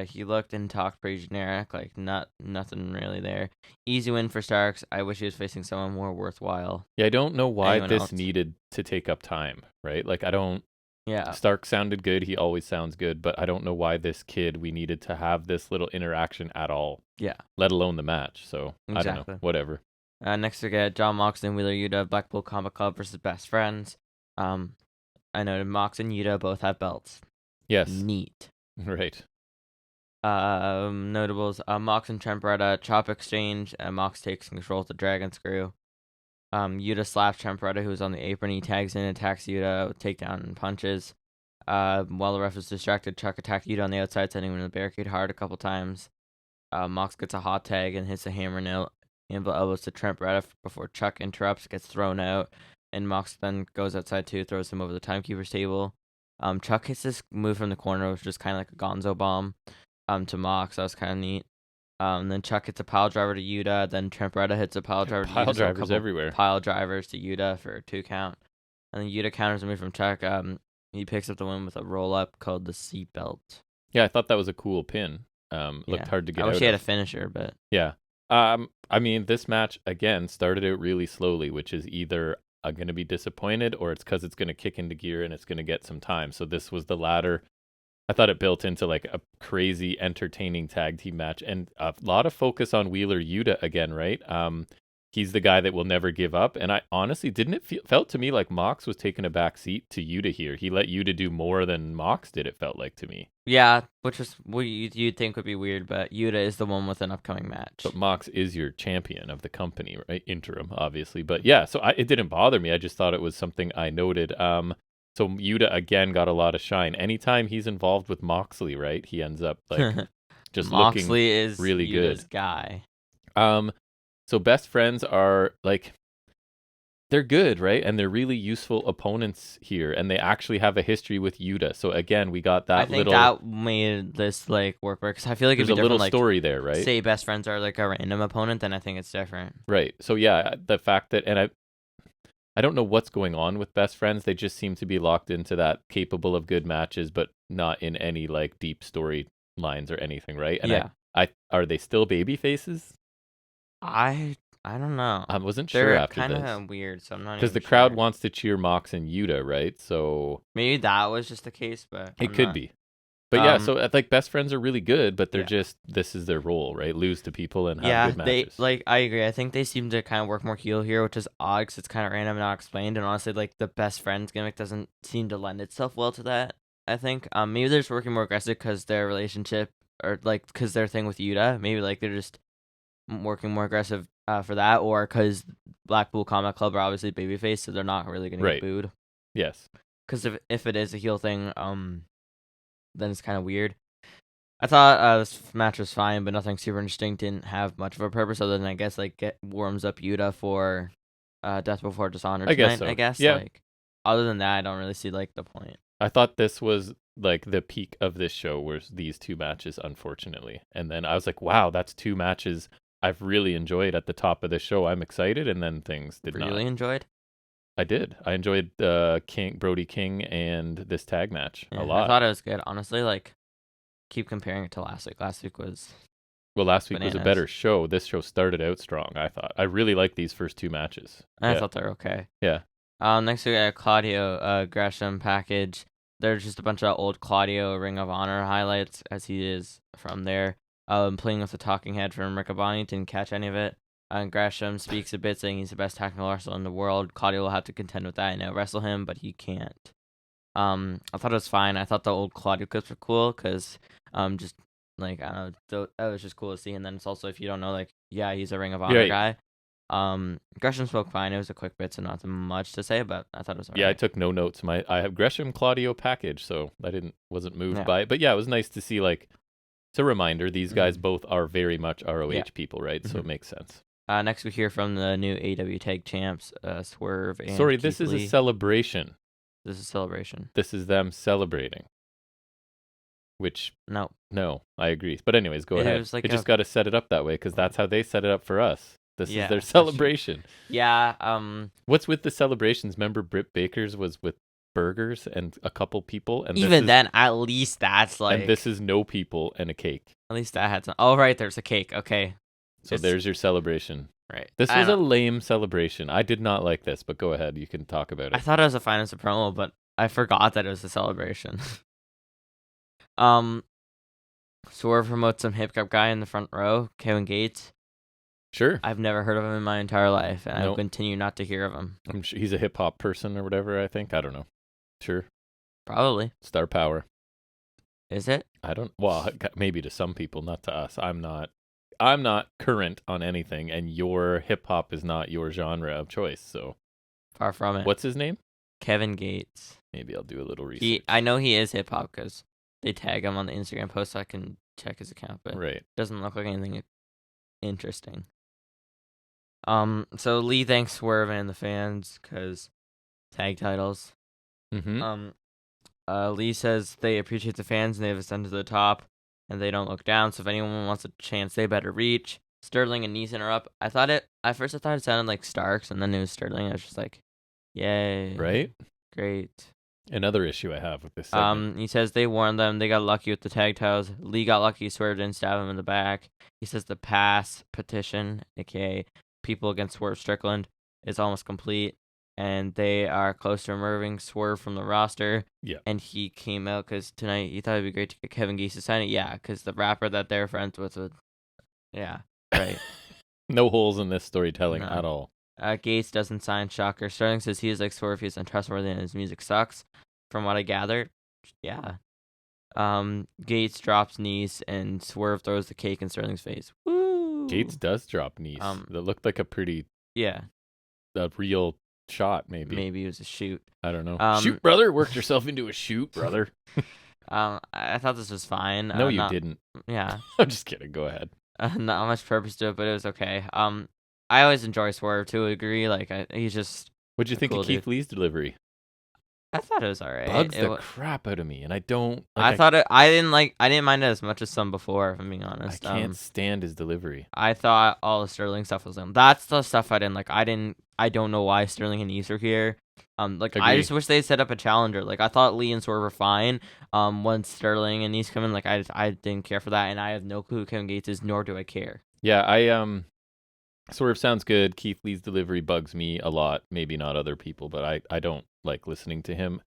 he looked and talked pretty generic, like nothing really there. Easy win for Starks. I wish he was facing someone more worthwhile. Yeah, I don't know why this needed to take up time, right? Like, I don't. Yeah. Stark sounded good. He always sounds good, but I don't know why this kid, we needed to have this little interaction at all. Yeah. Let alone the match. So, exactly. I don't know. Whatever. Next we get John Moxley and Wheeler Yuta, Blackpool Combat Club versus Best Friends. I know Mox and Yuta both have belts. Yes. Neat. Right. Notables, Mox and Trent Beretta, chop exchange, Mox takes control of the Dragon Screw. Yuta slaps Trent Beretta, who's on the apron. He tags in, attacks Yuta with takedown and punches. While the ref is distracted, Chuck attacked Yuta on the outside, sending him to the barricade hard a couple times. Mox gets a hot tag and hits a hammer nail elbows to Trent Beretta before Chuck interrupts, gets thrown out, and Mox then goes outside too, throws him over the timekeeper's table. Chuck hits this move from the corner, which was kind of like a gonzo bomb to Mox. That was kind of neat. Then Chuck hits a pile driver to Yuta. Then Trent Beretta hits a pile driver to Yuta. Pile drivers everywhere. Pile drivers to Yuta for a 2 count. And then Yuta counters a move from Chuck. He picks up the win with a roll up called the seatbelt. Yeah, I thought that was a cool pin. Looked hard to get out. I wish he had a finisher, but yeah. I mean, this match again started out really slowly, which is either I'm going to be disappointed or it's because it's going to kick into gear and it's going to get some time. So this was the latter. I thought it built into like a crazy entertaining tag team match and a lot of focus on Wheeler Yuta again, right? He's the guy that will never give up. And I honestly felt to me like Mox was taking a back seat to Yuta here. He let Yuta do more than Mox did, it felt like to me. Yeah, which is what you'd think would be weird, but Yuta is the one with an upcoming match. But Mox is your champion of the company, right? Interim, obviously. But yeah, so it didn't bother me. I just thought it was something I noted. So Yuta again got a lot of shine. Anytime he's involved with Moxley, right, he ends up like just looking is really Yuta's good. Guy. So Best Friends are like, they're good, right? And they're really useful opponents here, and they actually have a history with Yuta. So again, we got that. I think that made this like work because I feel like there's it'd be a little like, story there, right? Say Best Friends are like a random opponent, then I think it's different. Right. So yeah, the fact that, and I don't know what's going on with Best Friends. They just seem to be locked into that capable of good matches, but not in any like deep story lines or anything, right? And yeah. Are they still baby faces? I don't know. I wasn't sure after this. They're kind of weird, so I'm not. Because the crowd wants to cheer Mox and Yuta, right? So maybe that was just the case, but it could be. But yeah, so like Best Friends are really good, but they're just this is their role, right? Lose to people and have good matches. I agree. I think they seem to kind of work more heel here, which is odd because it's kind of random and not explained. And honestly, like the Best Friends gimmick doesn't seem to lend itself well to that. I think maybe they're just working more aggressive because their relationship or like because their thing with Yuta. Maybe like they're just working more aggressive for that, or because Blackpool Combat Club are obviously babyface, so they're not really going to get booed. Yes. Because if it is a heel thing, then it's kind of weird. I thought this match was fine, but nothing super interesting. Didn't have much of a purpose other than I guess like warms up Yuta for Death Before Dishonor tonight. Guess so. I guess. Yeah. Like other than that, I don't really see like the point. I thought this was like the peak of this show was these 2 matches, unfortunately. And then I was like, wow, that's 2 matches I've really enjoyed at the top of the show. I'm excited, and then things did not. Really enjoyed? I did. I enjoyed Brody King and this tag match a lot. I thought it was good. Honestly, like keep comparing it to last week. Last week was Well, last week bananas. was a better show. This show started out strong, I thought. I really liked these first 2 matches. I thought they were okay. Yeah. Next we got Claudio Gresham package. There's just a bunch of old Claudio Ring of Honor highlights as he is from there. Playing with the talking head from Riccaboni, didn't catch any of it. Gresham speaks a bit, saying he's the best technical wrestler in the world. Claudio will have to contend with that and out-wrestle him, but he can't. I thought it was fine. I thought the old Claudio clips were cool because just like I don't know, that was just cool to see. And then it's also, if you don't know, like, yeah, he's a Ring of Honor guy. Gresham spoke fine. It was a quick bit, so not much to say, but I thought it was alright. Yeah, I took no notes. I have Gresham Claudio package, so I wasn't moved by it. But yeah, it was nice to see, like, it's a reminder these guys both are very much ROH people, right? So it makes sense. Next we hear from the new AEW Tag Champs, Swerve and Sorry, Keith this is Lee. a celebration. This is a celebration. This is them celebrating. Which no, I agree. But anyways, go ahead. Like you just got to set it up that way because that's how they set it up for us. This is their celebration. Yeah. What's with the celebrations? Remember, Britt Baker's was with burgers and a couple people, and even then, at least that's like. And this is no people and a cake. At least that had some. Oh, right, there's a cake. Okay. So there's your celebration. Right. This was a lame celebration. I did not like this, but go ahead. You can talk about it. I thought it was a fine as a promo, but I forgot that it was a celebration. Swerve promotes some hip hop guy in the front row, Kevin Gates. Sure. I've never heard of him in my entire life, and I continue not to hear of him. I'm sure he's a hip hop person or whatever, I think. I don't know. Sure. Probably. Star power. Is it? I don't. Well, maybe to some people, not to us. I'm not current on anything, and your hip hop is not your genre of choice. So far from it. What's his name? Kevin Gates. Maybe I'll do a little research. I know he is hip hop because they tag him on the Instagram post, so I can check his account. But right, doesn't look like anything interesting. So Lee thanks Swerve and the fans because tag titles. Mm-hmm. Lee says they appreciate the fans and they've ascended to the top and they don't look down. So if anyone wants a chance, they better reach. Sterling and Neeson are up. At first I thought it sounded like Starks, and then it was Sterling. I was just like, yay! Right? Great. Another issue I have with this segment. He says they warned them. They got lucky with the tag titles. Lee got lucky. Swerve didn't stab him in the back. He says the pass petition, aka people against Swerve Strickland, is almost complete, and they are close to removing Swerve from the roster. Yeah. And he came out because tonight he thought it'd be great to get Kevin Gates to sign it. Yeah, because the rapper that they're friends with would. Yeah, right. No holes in this storytelling at all. Gates doesn't sign. Shocker. Sterling says he is like Swerve. He's untrustworthy and his music sucks. From what I gather, yeah. Gates drops knees and Swerve throws the cake in Sterling's face. Woo! Gates does drop knees. That looked like a pretty a real shot. Maybe it was a shoot. I don't know. Shoot, brother. Worked yourself into a shoot, brother. I thought this was fine. No, you didn't. Yeah. I'm just kidding. Go ahead. Not much purpose to it, but it was okay. I always enjoy Swerve to a degree. Like he's just. What'd you think of Keith Lee's delivery? I thought it was alright. Bugs the crap out of me, and I don't. Like, I didn't mind it as much as some before. If I'm being honest, I can't stand his delivery. I thought all the Sterling stuff was him. That's the stuff I didn't like. I don't know why Sterling and East are here. Agree. I just wish they set up a challenger. Like I thought Lee and Swerve were fine. Once Sterling and East come in, like I didn't care for that, and I have no clue who Kevin Gates is, nor do I care. Yeah, Swerve sounds good. Keith Lee's delivery bugs me a lot. Maybe not other people, but I don't like listening to him.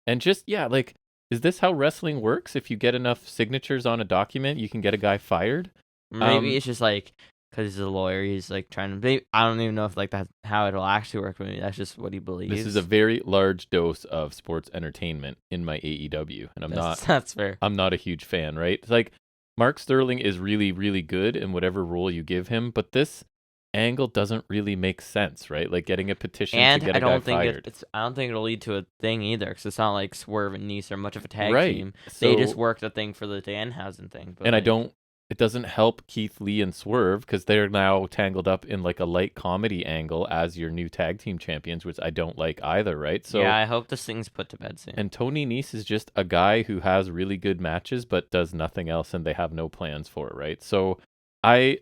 And just, like, is this how wrestling works? If you get enough signatures on a document, you can get a guy fired? Maybe it's just like, because he's a lawyer, he's like trying to, I don't even know if like that's how it'll actually work, but maybe that's just what he believes. This is a very large dose of sports entertainment in my AEW, and that's fair. I'm not a huge fan, right? It's like, Mark Sterling is really, really good in whatever role you give him, but this angle doesn't really make sense, right? Like getting a petition to get a guy fired. I don't think it'll lead to a thing either, because it's not like Swerve and Nice are much of a tag team. So, they just worked a thing for the Danhausen thing. But and it doesn't help Keith Lee and Swerve because they're now tangled up in like a light comedy angle as your new tag team champions, which I don't like either, right? So yeah, I hope this thing's put to bed soon. And Tony Nese is just a guy who has really good matches but does nothing else, and they have no plans for it, right? So I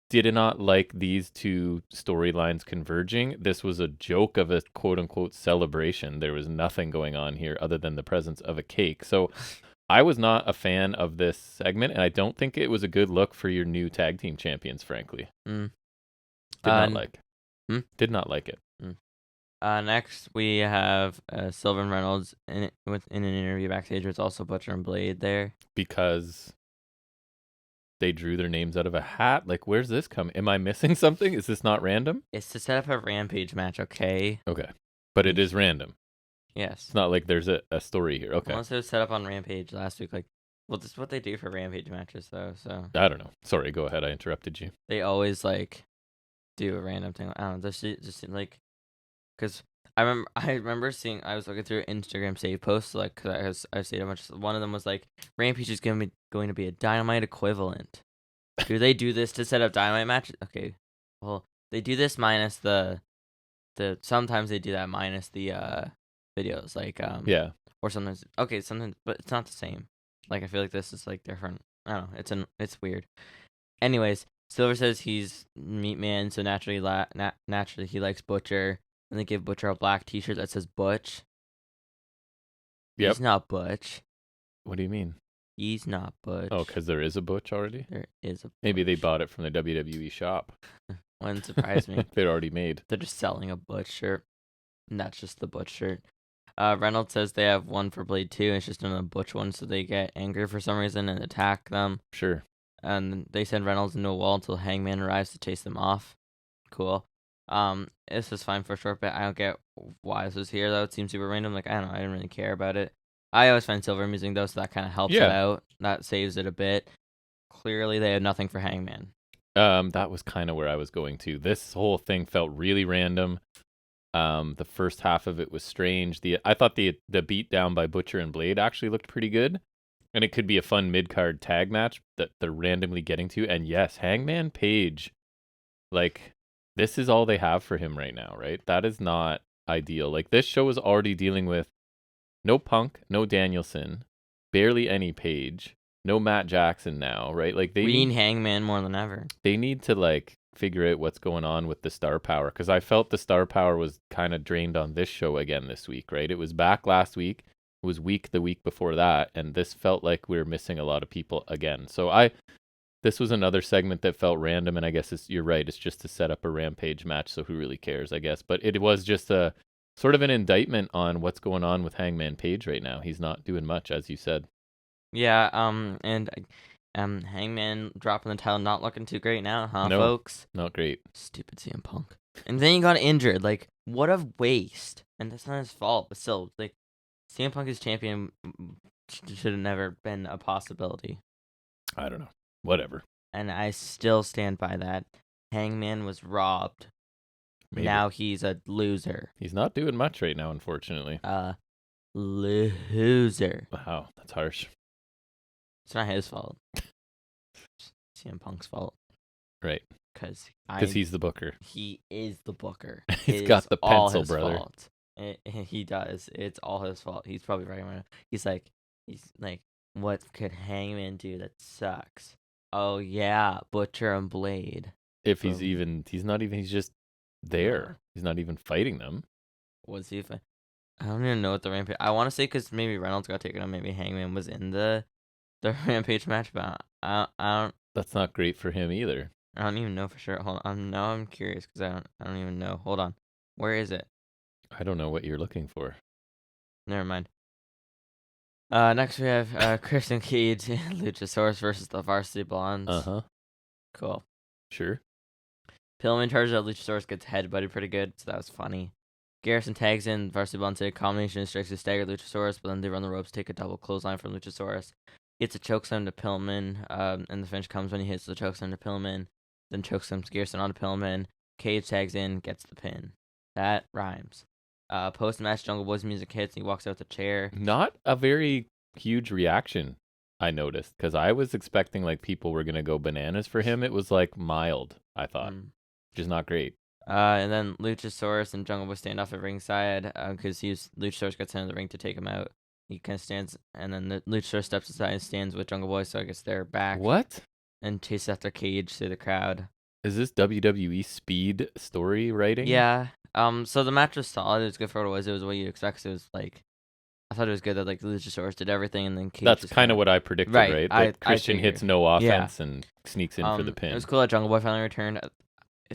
did not like these two storylines converging. This was a joke of a quote-unquote celebration. There was nothing going on here other than the presence of a cake. So I was not a fan of this segment, and I don't think it was a good look for your new tag team champions, frankly. Mm. Did not like. Did not like it. Next, we have Silver and Reynolds in an interview backstage. It's also Butcher and Blade there. Because they drew their names out of a hat? Like, where's this coming? Am I missing something? Is this not random? It's to set up a Rampage match, okay? Okay. But it is random. Yes. It's not like there's a story here. Okay. Unless it was set up on Rampage last week. Like, well, this is what they do for Rampage matches, though. So I don't know. Sorry, go ahead. I interrupted you. They always, like, do a random thing. I don't know. This just seemed like... Because I remember seeing... I was looking through Instagram save posts, like, because I've seen a bunch. One of them was, like, Rampage is going to be a Dynamite equivalent. Do they do this to set up Dynamite matches? Okay. Well, they do this minus the sometimes they do that minus the videos, like yeah, or sometimes but it's not the same. Like I feel like this is like different. I don't know. It's weird. Anyways, Silver says he's meat man, so naturally he likes Butcher, and they give Butcher a black T-shirt that says Butch. Yep. He's not Butch. What do you mean? He's not Butch. Oh, because there is a Butch already? There is a Butch. Maybe they bought it from the WWE shop. Wouldn't surprise me. They're already made. They're just selling a Butch shirt. And that's just the Butch shirt. Reynolds says they have one for Blade 2, and it's just another Butch one, so they get angry for some reason and attack them. Sure. And they send Reynolds into a wall until Hangman arrives to chase them off. Cool. This was fine for a short bit. I don't get why this was here, though. It seems super random. Like, I don't know. I didn't really care about it. I always find Silver amusing, though, so that kind of helps it out. That saves it a bit. Clearly, they had nothing for Hangman. That was kind of where I was going to. This whole thing felt really random. The first half of it was strange. I thought the beat down by Butcher and Blade actually looked pretty good, and it could be a fun mid-card tag match that they're randomly getting to. And yes, Hangman Page, like, this is all they have for him right now, right? That is not ideal. Like, this show is already dealing with no Punk, no Danielson, barely any Page, no Matt Jackson now, right? Like, we need Hangman more than ever. They need to, like, figure out what's going on with the star power, because I felt the star power was kind of drained on this show again this week, right? It was back last week. It was weak the week before that, and this felt like we were missing a lot of people again. So this was another segment that felt random, and I guess you're right. It's just to set up a Rampage match, so who really cares, I guess. But it was just a sort of an indictment on what's going on with Hangman Page right now. He's not doing much, as you said. Yeah, and Hangman dropping the title, not looking too great now, huh, folks? Not great. Stupid CM Punk. And then he got injured. Like, what a waste. And that's not his fault, but still, like, CM Punk as champion should have never been a possibility. I don't know. Whatever. And I still stand by that. Hangman was robbed. Maybe. Now he's a loser. He's not doing much right now, unfortunately. Loser. Wow, that's harsh. It's not his fault. It's CM Punk's fault. Right. Because he's the booker. He is the booker. He's got the pencil, brother. Fault. He does. It's all his fault. He's probably right. He's like, what could Hangman do that sucks? Oh yeah, Butcher and Blade. If he's just there. He's not even fighting them. Was he? I don't even know what the Rampage. I want to say because maybe Reynolds got taken out. Maybe Hangman was in the Rampage match, but I don't. That's not great for him either. I don't even know for sure. Hold on. I'm curious because I don't even know. Hold on. Where is it? I don't know what you're looking for. Never mind. Next we have Christian Cage and Luchasaurus versus the Varsity Blondes. Uh-huh. Cool. Sure. Pillman charges out Luchasaurus, gets headbutted pretty good, so that was funny. Garrison tags in Varsity Blondes, take a combination and strikes a stagger Luchasaurus, but then they run the ropes, take a double clothesline from Luchasaurus. Gets a chokeslam to Pillman, and the finish comes when he hits the chokeslam to Pillman, then chokeslams Garrison onto Pillman. Cage tags in, gets the pin. That rhymes. Post-match, Jungle Boy's music hits, and he walks out the chair. Not a very huge reaction, I noticed, because I was expecting like people were going to go bananas for him. It was like mild, I thought, which is not great. And then Luchasaurus and Jungle Boy stand off at ringside because Luchasaurus got sent to the ring to take him out. He kind of stands, and then the Luchasaurus steps aside and stands with Jungle Boy, so I guess they're back. What? And chases after Cage through the crowd. Is this WWE speed story writing? Yeah. So the match was solid. It was good for what it was. It was what you expect. It was like I thought it was good that like Luchasaurus did everything and then Cage. That's kind of what I predicted, right? Like Christian hits no offense and sneaks in for the pin. It was cool that Jungle Boy finally returned.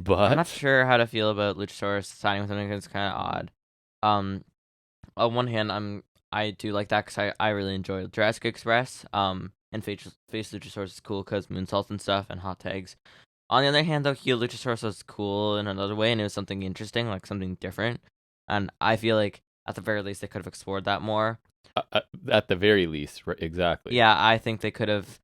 But I'm not sure how to feel about Luchasaurus signing with him because it's kind of odd. On one hand, I do like that because I really enjoy Jurassic Express. And face Luchasaurus is cool because moonsaults and stuff and hot tags. On the other hand, though, heel Luchasaurus was cool in another way, and it was something interesting, like something different. And I feel like at the very least they could have explored that more. At the very least, right, exactly. Yeah, I think they could have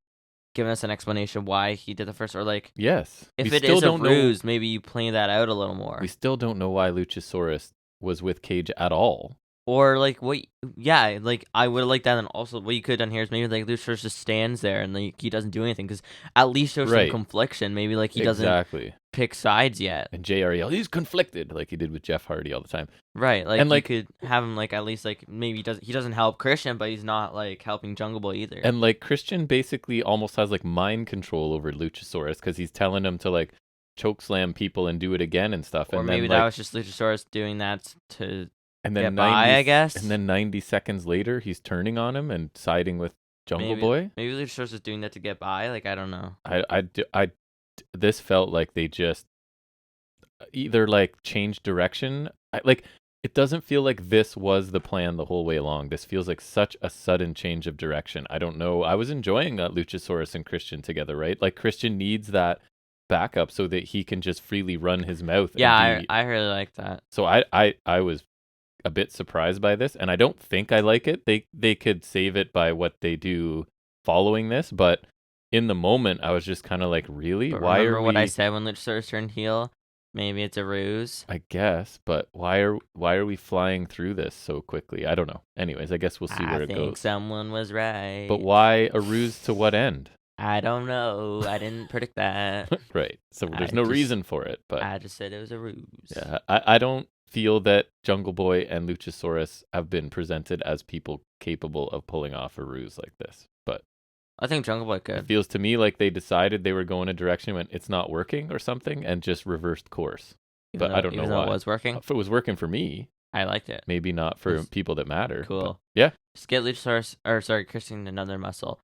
given us an explanation why he did the first, or like, yes, if it is a ruse, maybe you play that out a little more. We still don't know why Luchasaurus was with Cage at all. Or like what? Yeah, like I would have liked that. And also, what you could have done here is maybe like Luchasaurus just stands there and like he doesn't do anything because at least there's some confliction. Maybe like he doesn't pick sides yet. And JR, he's conflicted like he did with Jeff Hardy all the time. Right, like and you could have him like at least like maybe he doesn't help Christian, but he's not like helping Jungle Boy either. And like Christian basically almost has like mind control over Luchasaurus because he's telling him to like chokeslam people and do it again and stuff. Or and maybe then, that was just Luchasaurus doing that to. And then I guess. And then 90 seconds later, he's turning on him and siding with Jungle Boy. Maybe Luchasaurus was doing that to get by. Like I don't know. This felt like they just either like changed direction. It doesn't feel like this was the plan the whole way along. This feels like such a sudden change of direction. I don't know. I was enjoying that Luchasaurus and Christian together, right? Like Christian needs that backup so that he can just freely run his mouth. Yeah, I really like that. So I was a bit surprised by this, and I don't think I like it. They could save it by what they do following this, but in the moment I was just kind of like, really? But remember what I said when Luchasaurus turned heel? Maybe it's a ruse. I guess, but why are we flying through this so quickly? I don't know. Anyways, I guess we'll see where it goes. I think someone was right. But why a ruse to what end? I don't know. I didn't predict that. Right. So there's no reason for it, but I just said it was a ruse. Yeah, I don't feel that Jungle Boy and Luchasaurus have been presented as people capable of pulling off a ruse like this. But I think Jungle Boy could. It feels to me like they decided they were going a direction when it's not working or something and just reversed course. But I don't know why. It was working? If it was working for me, I liked it. Maybe not for people that matter. Cool. But yeah. Just get Christian another muscle.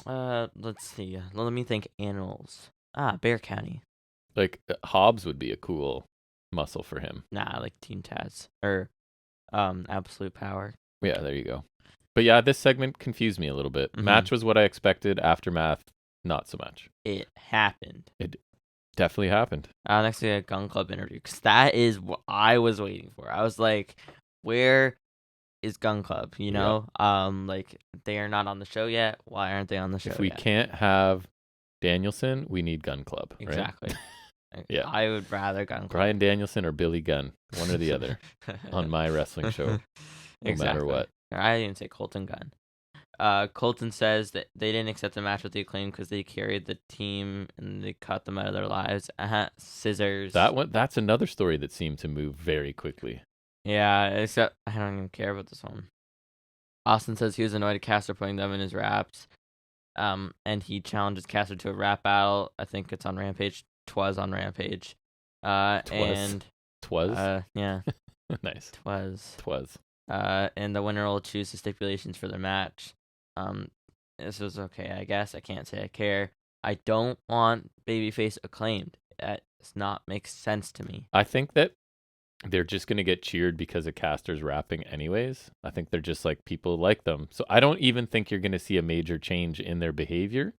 Let's see. Let me think. Animals. Bear County. Like Hobbs would be a cool muscle for him. Nah, like Team Taz or Absolute Power. Yeah, there you go. But yeah, this segment confused me a little bit. Mm-hmm. Match was what I expected. Aftermath, not so much. It happened. It definitely happened. Next we had Gun Club interview because that is what I was waiting for. I was like, where is Gun Club? You know, like they are not on the show yet. Why aren't they on the show? If we can't have Danielson, we need Gun Club. Right? Exactly. Yeah, I would rather Gun Club. Bryan Danielson or Billy Gunn, one or the other, on my wrestling show, no matter what. I didn't say Colton Gunn. Colton says that they didn't accept the match with the Acclaim because they carried the team and they cut them out of their lives. Scissors. That's another story that seemed to move very quickly. Yeah, except I don't even care about this one. Austin says he was annoyed at Caster putting them in his raps. And he challenges Caster to a rap battle. I think it's on Rampage. Twas on Rampage. Twas? Yeah. Nice. Twas. And the winner will choose the stipulations for their match. This was okay, I guess. I can't say I care. I don't want babyface Acclaimed. That does not make sense to me. I think that they're just going to get cheered because of Caster's rapping anyways. I think they're just like people like them. So I don't even think you're going to see a major change in their behavior.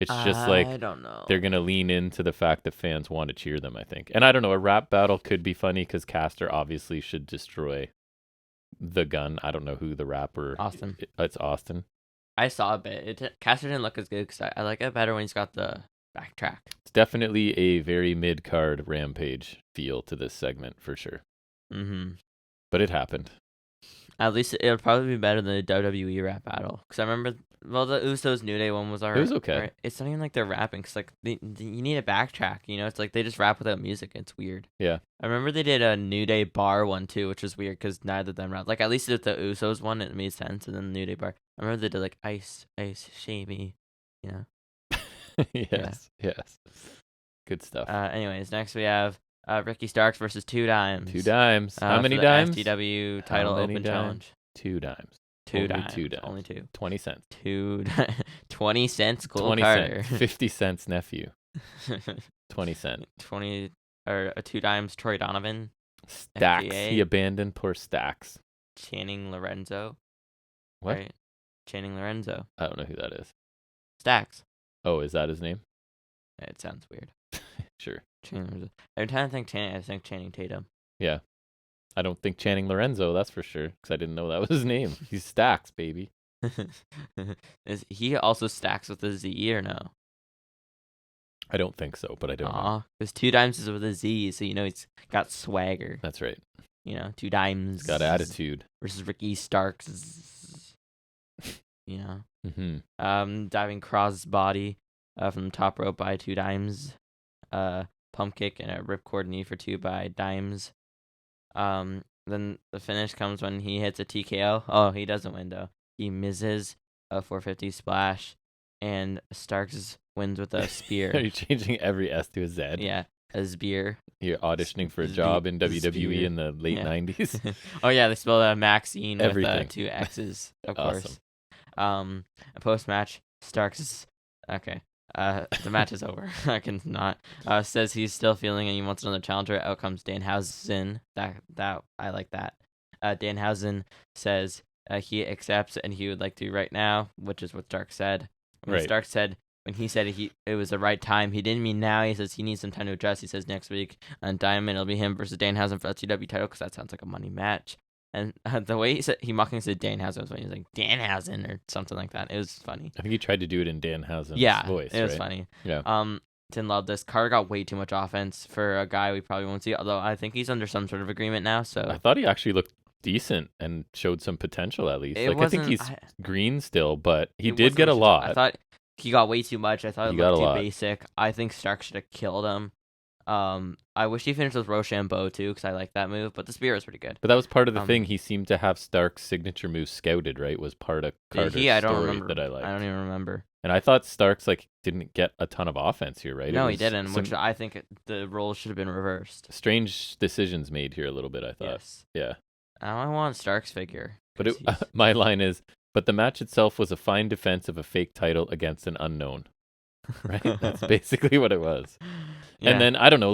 It's just like I don't know. They're going to lean into the fact that fans want to cheer them, I think. And I don't know, a rap battle could be funny because Caster obviously should destroy the Gun. I don't know who the rapper. Austin. It's Austin. I saw a bit. Caster didn't look as good because I like it better when he's got the backtrack. It's definitely a very mid-card Rampage feel to this segment for sure. Mm-hmm. But it happened. At least it'll probably be better than the WWE rap battle. Because I remember, the Usos New Day one was alright. It was okay. Right? It's not even like they're rapping. Because like, you need a backtrack, you know? It's like they just rap without music. It's weird. Yeah. I remember they did a New Day bar one too, which was weird because neither of them rap. Like, at least with the Usos one, it made sense. And then the New Day bar. I remember they did like Ice, Shamey, you know? Yes. Good stuff. Anyways, next we have Ricky Starks versus 2 Dimes. 2 Dimes. How many dimes? FTW title open challenge. 2 dimes. Two Only dimes. 2 dimes. Only 2. 20 cents. 20 cents, Cole 20 Carter. cents. 50 cents, nephew. 20 cents. 20 or 2 dimes, Troy Donovan. Stacks. FKA. He abandoned poor Stacks. Channing Lorenzo. What? Right? Channing Lorenzo. I don't know who that is. Stacks. Oh, is that his name? It sounds weird. Sure. Channing Lorenzo. Every time I think Channing, I think Channing Tatum. Yeah. I don't think Channing Lorenzo, that's for sure, because I didn't know that was his name. He's Stacks, baby. Is he also Stacks with a Z or no? I don't think so, but I don't know. Because 2 dimes is with a Z, so he's got swagger. That's right. 2 dimes. He's got attitude. Versus Ricky Starks. Mm-hmm. Diving crossbody from the top rope by 2 dimes. Pump kick and a ripcord knee for 2 by dimes. Then the finish comes when he hits a TKO. Oh, he doesn't win though. He misses a 450 splash, and Starks wins with a spear. Are you changing every S to a Z? Yeah, a spear. You're auditioning for a job in WWE in the late 90s? Oh yeah, they spelled Maxine Everything. with 2 X's, of Awesome. course. Post-match, Starks okay. The match is over. I can not. Says he's still feeling and he wants another challenger. Out comes Danhausen. That I like that. Danhausen says he accepts and he would like to right now, which is what Stark said. When Stark said when he said it was the right time, he didn't mean now. He says he needs some time to adjust. He says next week on Diamond it'll be him versus Danhausen for the TW title because that sounds like a money match. And the way he mockingly said Danhausen was funny. He was like, Danhausen or something like that. It was funny. I think he tried to do it in Danhausen's voice, it was right? funny. Yeah. Didn't love this. Carter got way too much offense for a guy we probably won't see, although I think he's under some sort of agreement now. So I thought he actually looked decent and showed some potential at least. I think he's green still, but he did get a lot. I thought he got way too much. I thought it looked too basic. I think Stark should have killed him. I wish he finished with Rochambeau too, because I like that move. But the spear was pretty good. But that was part of the thing. He seemed to have Stark's signature move scouted, right? Was part of Carter's story that I liked. I don't even remember. And I thought Starks didn't get a ton of offense here, right? No, he didn't. Which I think the role should have been reversed. Strange decisions made here a little bit. I thought. Yes. Yeah. I want Stark's figure. But my line is, but the match itself was a fine defense of a fake title against an unknown. Right? That's basically what it was. Yeah. And then, I don't know,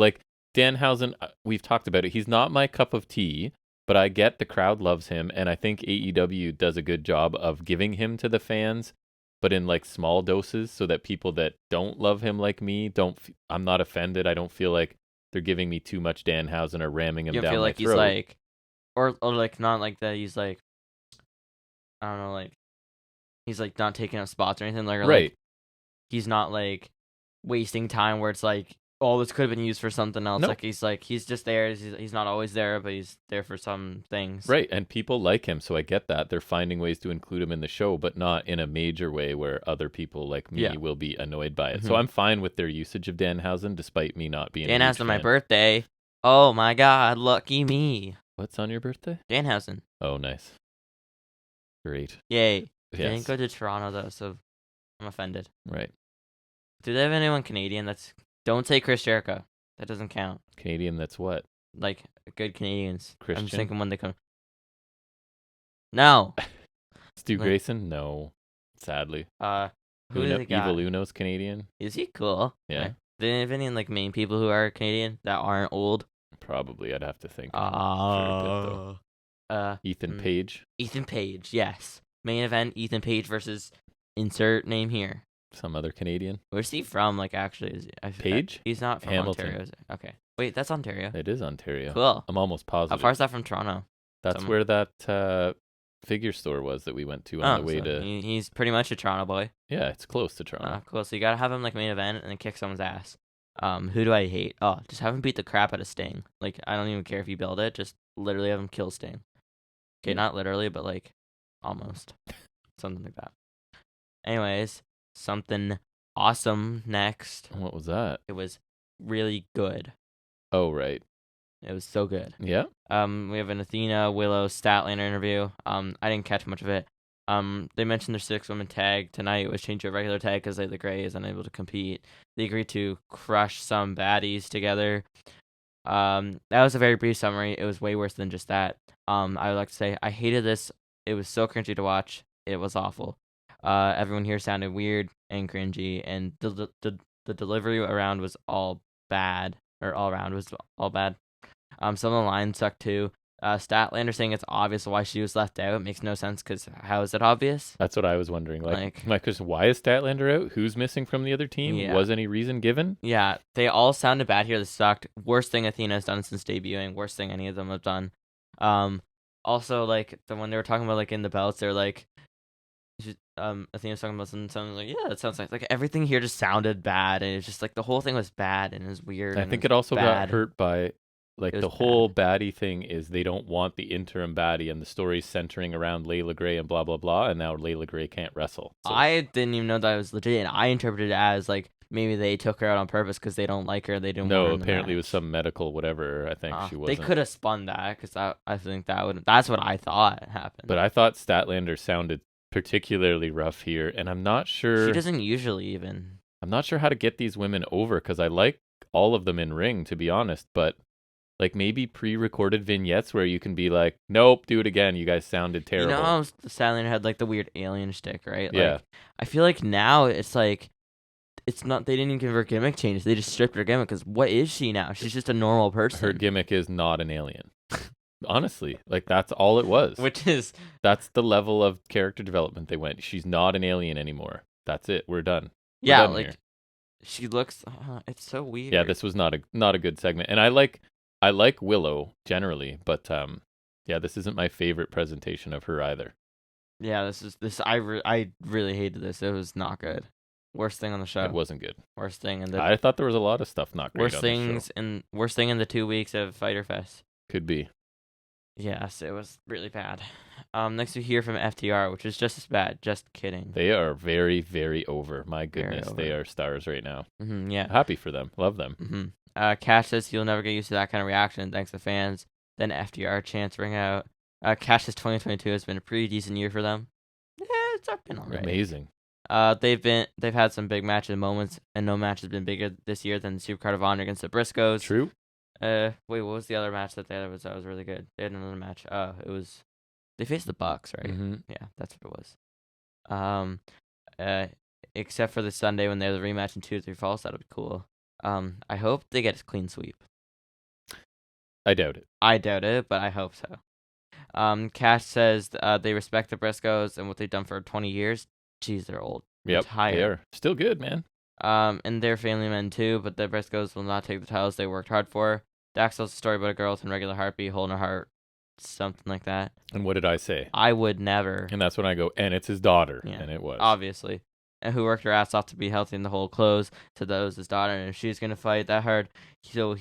Danhausen, we've talked about it. He's not my cup of tea, but I get the crowd loves him. And I think AEW does a good job of giving him to the fans, but in small doses so that people that don't love him like me I'm not offended. I don't feel like they're giving me too much Danhausen or ramming him down my throat. You feel like he's or not like that. He's I don't know, he's not taking up spots or anything right. He's not wasting time where it's this could have been used for something else. Nope. He's just there. He's not always there, but he's there for some things. Right, and people like him, so I get that. They're finding ways to include him in the show, but not in a major way where other people like me will be annoyed by it. Mm-hmm. So I'm fine with their usage of Danhausen, despite me not being Danhausen, my birthday. Oh my god, lucky me. What's on your birthday? Danhausen. Oh, nice. Great. Yay. Yes. I didn't go to Toronto, though, so I'm offended. Right. Do they have anyone Canadian that's... Don't say Chris Jericho. That doesn't count. Canadian that's what? Good Canadians. Christian? I'm just thinking when they come... No. Stu Grayson? No. Sadly. Who do they got? Evil Uno's Canadian. Is he cool? Yeah. Okay. Do they have any main people who are Canadian that aren't old? Probably. I'd have to think. Ethan Page. Ethan Page, yes. Main event, Ethan Page versus insert name here. Some other Canadian. Where's he from, actually? Page? He's not from Hamilton. Ontario, is it? Okay. Wait, that's Ontario. It is Ontario. Cool. I'm almost positive. How far is that from Toronto? That's where that figure store was that we went to on the way to... He's pretty much a Toronto boy. Yeah, it's close to Toronto. Cool. So you gotta have him main event and then kick someone's ass. Who do I hate? Oh, just have him beat the crap out of Sting. I don't even care if you build it. Just literally have him kill Sting. Okay, not literally, but almost. Something like that. Anyways, something awesome next. What was that? It was really good. Oh, right. It was so good. Yeah? We have an Athena Willow Statlander interview. I didn't catch much of it. They mentioned their 6-woman tag tonight was changed to a regular tag because the Gray is unable to compete. They agreed to crush some baddies together. That was a very brief summary. It was way worse than just that. I would like to say I hated this It was so cringy to watch. It was awful. Everyone here sounded weird and cringy, and the delivery around was all bad, or all around was all bad. Some of the lines sucked too. Statlander saying it's obvious why she was left out makes no sense, because how is it obvious? That's what I was wondering. Like my question, why is Statlander out? Who's missing from the other team? Yeah. Was any reason given? Yeah, they all sounded bad here. They sucked. Worst thing Athena has done since debuting. Worst thing any of them have done. Also, like, when they were talking about, like, in the belts, they're like, Athena's talking about something like, yeah, it sounds like everything here just sounded bad, and it's just, like, the whole thing was bad, and it was weird. I think it also got hurt by, like, the whole baddie thing is they don't want the interim baddie, and the story's centering around Layla Gray and blah, blah, blah, and now Layla Gray can't wrestle. So. I didn't even know that was legit, and I interpreted it as, like, maybe they took her out on purpose because they don't like her. They didn't want her in the apparently match. It was some medical whatever. I think she wasn't. They could have spun that, because I think that's what I thought happened. But I thought Statlander sounded particularly rough here, and I'm not sure. She doesn't usually even. I'm not sure how to get these women over, because I like all of them in ring, to be honest. But like maybe pre-recorded vignettes where you can be like, nope, do it again. You guys sounded terrible. You know how Statlander had like the weird alien shtick, right? Yeah. Like, I feel like now it's like. It's not. They didn't even give her gimmick changes. They just stripped her gimmick. Because what is she now? She's just a normal person. Her gimmick is not an alien. Honestly, like that's all it was. That's the level of character development they went. She's not an alien anymore. That's it. We're done. We're done like here. She looks. It's so weird. Yeah, this was not a good segment. And I like Willow generally, but yeah, this isn't my favorite presentation of her either. Yeah, I really hated this. It was not good. Worst thing on the show. It wasn't good. Worst thing in I thought there was a lot of stuff not great. Worst thing in the 2 weeks of Fyter Fest. Could be. Yes, it was really bad. Next we hear from FTR, which is just as bad. Just kidding. They are very, very over. My goodness, they are stars right now. Mm-hmm, yeah. Happy for them. Love them. Mm-hmm. Cash says he'll never get used to that kind of reaction. Thanks to fans. Then FTR chants ring out. Cash says 2022 has been a pretty decent year for them. Yeah, it's been alright. Amazing. They've had some big matches moments, and no match has been bigger this year than the Supercard of Honor against the Briscoes. True. Wait, what was the other match that was really good? They had another match. They faced the Bucks, right? Mm-hmm. Yeah, that's what it was. Except for the Sunday when they have the rematch in 2 or 3 Falls, that'll be cool. I hope they get a clean sweep. I doubt it, but I hope so. Cash says they respect the Briscoes and what they've done for 20 years. Jeez, they're old. Yep, they are. Still good, man. And they're family men too, but the Briscoes will not take the titles they worked hard for. Dax tells a story about a girl with a regular heartbeat, holding her heart, something like that. And what did I say? I would never. And that's when I go, and it's his daughter. Yeah, and it was. Obviously. And who worked her ass off to be healthy in the whole close, said that was his daughter, and if she's going to fight that hard, he'll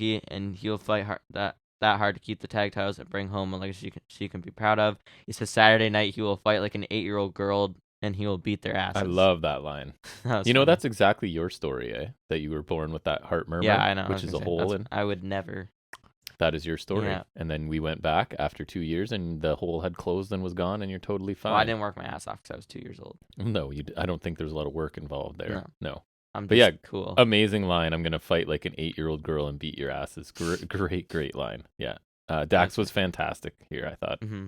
fight hard, that hard to keep the tag titles and bring home a legacy she can be proud of. He says Saturday night he will fight like an 8-year-old girl, and he will beat their asses. I love that line. That's exactly your story, eh? That you were born with that heart murmur. Yeah, I know. Which is a hole in. I would never. That is your story. Yeah. And then we went back after 2 years, and the hole had closed and was gone, and you're totally fine. Well, I didn't work my ass off because I was 2 years old. No, I don't think there's a lot of work involved there. No. But yeah, cool. Amazing line. I'm going to fight like an 8-year-old girl and beat your asses. Great line. Yeah. Dax was fantastic here, I thought. Mm-hmm.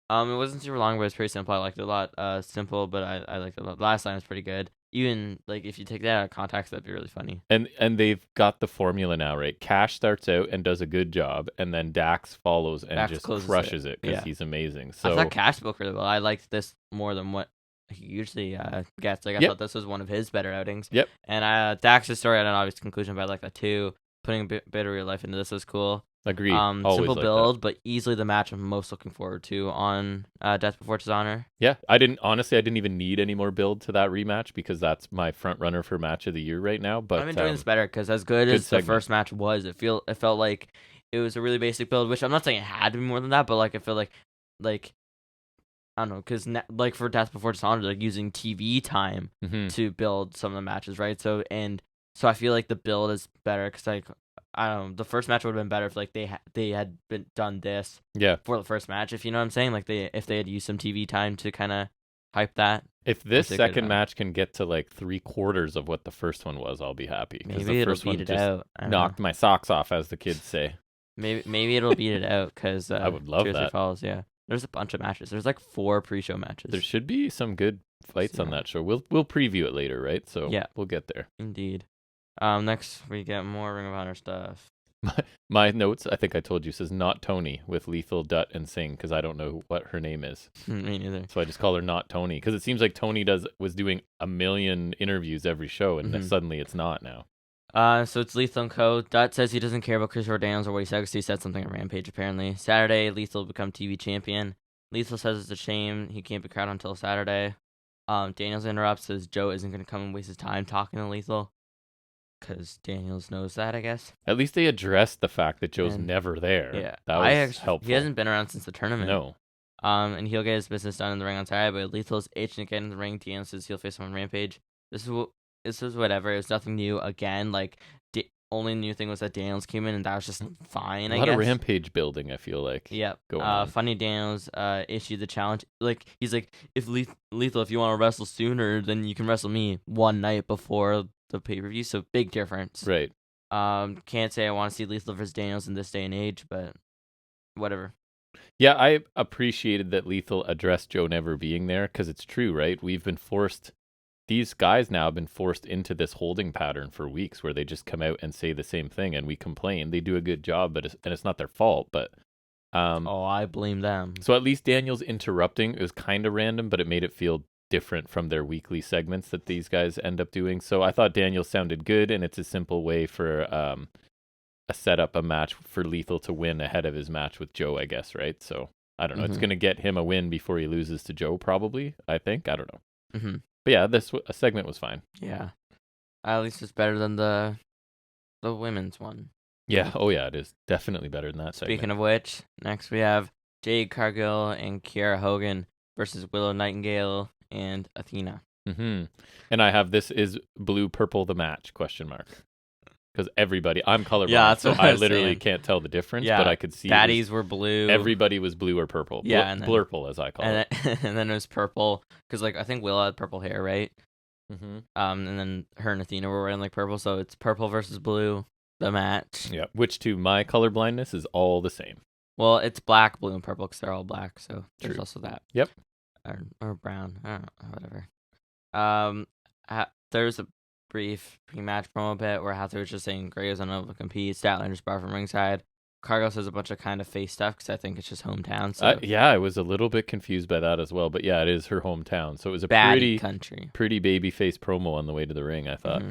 It wasn't super long, but it's pretty simple. I liked it a lot. Simple, but I liked it a lot. The last line was pretty good. Even like if you take that out of context, that'd be really funny. And they've got the formula now, right? Cash starts out and does a good job, and then Dax follows and just crushes it because he's amazing. So I thought Cash spoke really well. I liked this more than what he usually gets. Like I thought this was one of his better outings. Yep. And Dax's story had an obvious conclusion, but I like that too. Putting a bit of real life into this was cool. Agreed. Simple build, but easily the match I'm most looking forward to on Death Before Dishonor. Yeah, I didn't even need any more build to that rematch because that's my front runner for match of the year right now. But I'm enjoying this better because as good as the first match was, it felt like it was a really basic build. Which I'm not saying it had to be more than that, but like I feel like I don't know, because like for Death Before Dishonor, like using TV time to build some of the matches, right? So I feel like the build is better because like. I don't know. The first match would have been better if like they had been done this for the first match. If you know what I'm saying, like if they had used some TV time to kind of hype that. If this second match can get to like 3/4 of what the first one was, I'll be happy. Maybe the first it'll beat it out. Knocked my socks off, as the kids say. Maybe it'll beat it out because I would love that. Falls, yeah. There's a bunch of matches. There's like 4 pre-show matches. There should be some good fights on that show. We'll preview it later, right? So yeah, we'll get there. Indeed. Next we get more Ring of Honor stuff. My notes, I think I told you, says not Tony with Lethal, Dutt, and Singh because I don't know what her name is. Me neither. So I just call her not Tony because it seems like Tony was doing a million interviews every show, and then suddenly it's not now. So it's Lethal and Co. Dutt says he doesn't care about Christopher Daniels or what he said because he said something on Rampage, apparently. Saturday, Lethal will become TV champion. Lethal says it's a shame he can't be crowned until Saturday. Daniels interrupts, says Joe isn't going to come and waste his time talking to Lethal because Daniels knows that, I guess. At least they addressed the fact that Joe's never there. Yeah. That was helpful. He hasn't been around since the tournament. No. And he'll get his business done in the ring on Saturday, but Lethal's itching to get in the ring. Daniels says he'll face him on Rampage. This is whatever. It was nothing new. Again, like, only new thing was that Daniels came in, and that was just fine, I guess. A lot of Rampage building, I feel like. Yep. Go on. Funny Daniels issued the challenge. Like, he's like, if Lethal, if you want to wrestle sooner, then you can wrestle me one night before the pay-per-view. So, big difference. Right. Can't say I want to see Lethal versus Daniels in this day and age, but whatever. Yeah, I appreciated that Lethal addressed Joe never being there, because it's true, right? These guys now have been forced into this holding pattern for weeks where they just come out and say the same thing and we complain. They do a good job, and it's not their fault, but I blame them. So at least Daniels interrupting is kind of random, but it made it feel different from their weekly segments that these guys end up doing. So I thought Daniels sounded good, and it's a simple way for a setup a match for Lethal to win ahead of his match with Joe, I guess, right? So I don't know. It's going to get him a win before he loses to Joe, probably, I think. I don't know. But yeah, this segment was fine. Yeah. At least it's better than the women's one. Yeah. Oh, yeah, it is definitely better than that segment. Speaking of which, next we have Jade Cargill and Kiera Hogan versus Willow Nightingale and Athena. And I have this is blue-purple the match, ? Because everybody, I'm colorblind, so I literally can't tell the difference, but I could see baddies were blue. Everybody was blue or purple. Yeah, blurple, as I call it. And then it was purple, because like I think Willow had purple hair, right? And then her and Athena were wearing like purple, so it's purple versus blue, the match. Yeah, which to my colorblindness is all the same. Well, it's black, blue, and purple because they're all black, so there's also that. Yep. Or brown, I don't know, whatever. There's a brief pre-match promo bit where Hathaway was just saying Gray is unable to compete. Statlander's bar from ringside. Cargill says a bunch of kind of face stuff because I think it's just hometown. So yeah, I was a little bit confused by that as well. But yeah, it is her hometown, so it was a pretty babyface promo on the way to the ring, I thought.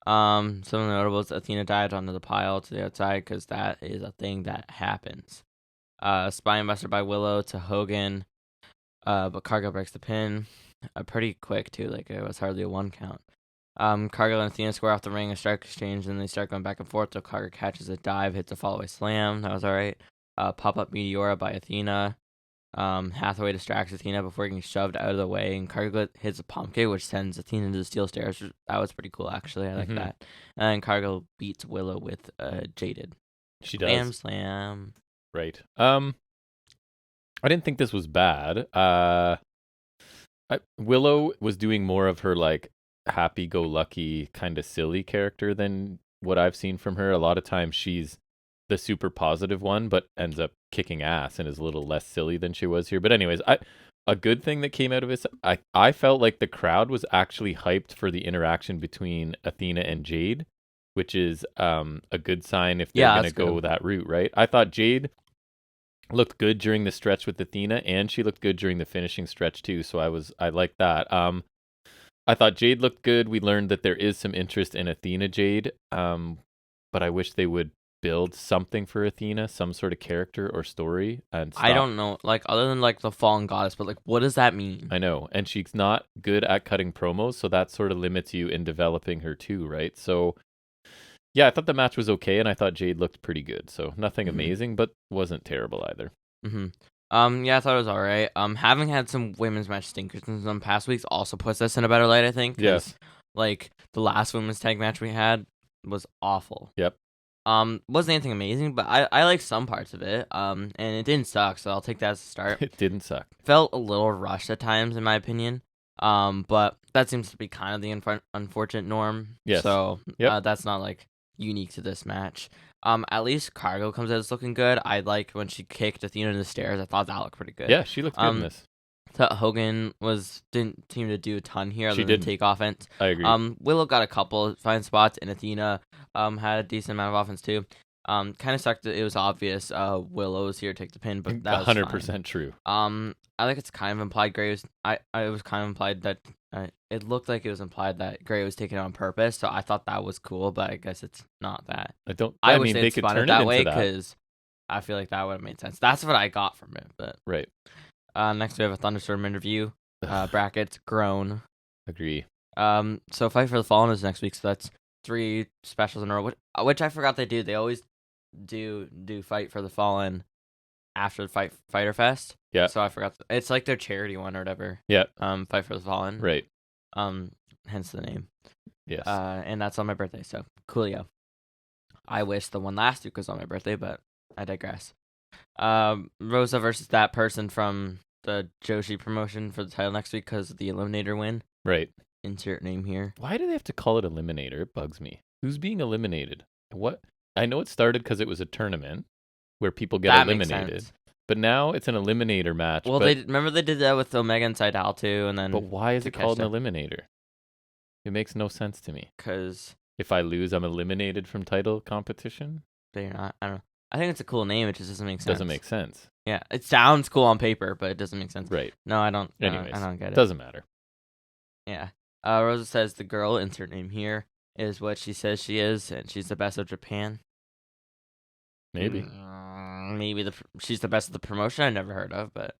Some of the notables: Athena dived onto the pile to the outside because that is a thing that happens. Spinebuster by Willow to Hogan, but Cargill breaks the pin. Pretty quick too, like it was hardly a 1 count. Cargill and Athena square off the ring, a strike exchange, and they start going back and forth till Cargill catches a dive, hits a follow-away slam. That was alright. Pop-up Meteora by Athena. Hathaway distracts Athena before getting shoved out of the way, and Cargill hits a pump kick, which sends Athena into the steel stairs. That was pretty cool, actually. I like that. And then Cargill beats Willow with Jaded. She does. Slam. Right. I didn't think this was bad. Willow was doing more of her like happy-go-lucky kind of silly character than what I've seen from her. A lot of times she's the super positive one, but ends up kicking ass and is a little less silly than she was here. But anyways, a good thing that came out of this, I felt like the crowd was actually hyped for the interaction between Athena and Jade, which is a good sign if they're going to go that route, right? I thought Jade looked good during the stretch with Athena, and she looked good during the finishing stretch too, so I liked that. I thought Jade looked good. We learned that there is some interest in Athena Jade, but I wish they would build something for Athena, some sort of character or story. And stop. I don't know, like other than like the fallen goddess, but like what does that mean? I know, and she's not good at cutting promos, so that sort of limits you in developing her too, right? So yeah, I thought the match was okay, and I thought Jade looked pretty good. So nothing amazing, but wasn't terrible either. Yeah, I thought it was all right. Having had some women's match stinkers in some past weeks also puts us in a better light, I think. Yes. Like, the last women's tag match we had was awful. Yep. Wasn't anything amazing, but I liked some parts of it. And it didn't suck, so I'll take that as a start. It didn't suck. Felt a little rushed at times, in my opinion. But that seems to be kind of the unfortunate norm. Yes. So, that's not like, unique to this match. At least Cargo comes out as looking good. I like when she kicked Athena to the stairs. I thought that looked pretty good. Yeah, she looked good in this. Thought Hogan didn't seem to do a ton here other than take offense. I agree. Willow got a couple fine spots, and Athena had a decent amount of offense too. Kind of sucked that it was obvious Willow was here to take the pin, but that was 100% true. I think it's kind of implied Gray was. It was kind of implied that it looked like it was implied that Gray was taking it on purpose. So I thought that was cool, but I guess it's not that. I wish mean, they could turn it that into way that because I feel like that would have made sense. That's what I got from it. But right. Next we have a Thunderstorm interview. Brackets grown. Agree. So Fight for the Fallen is next week. So that's 3 specials in a row, which I forgot they do. They always do Fight for the Fallen after the Fighter Fest. Yeah. So I forgot. It's like their charity one or whatever. Yeah. Fight for the Fallen. Right. Hence the name. Yes. And that's on my birthday. So coolio. I wish the one last week was on my birthday, but I digress. Rosa versus that person from the Joshi promotion for the title next week because of the Eliminator win. Right. Insert name here. Why do they have to call it Eliminator? It bugs me. Who's being eliminated? What? I know it started because it was a tournament where people get eliminated. But now it's an Eliminator match. Well, remember they did that with Omega and Seidel too, and then. But why is it called an Eliminator? It makes no sense to me. Because if I lose, I'm eliminated from title competition. But you're not. I don't know. I think it's a cool name. It just doesn't make sense. Doesn't make sense. Yeah, it sounds cool on paper, but it doesn't make sense. Right. No, I don't. Anyways, I don't get it. Doesn't matter. Yeah. Rosa says the girl, insert name here, is what she says she is, and she's the best of Japan. Maybe. Maybe she's the best of the promotion. I never heard of, but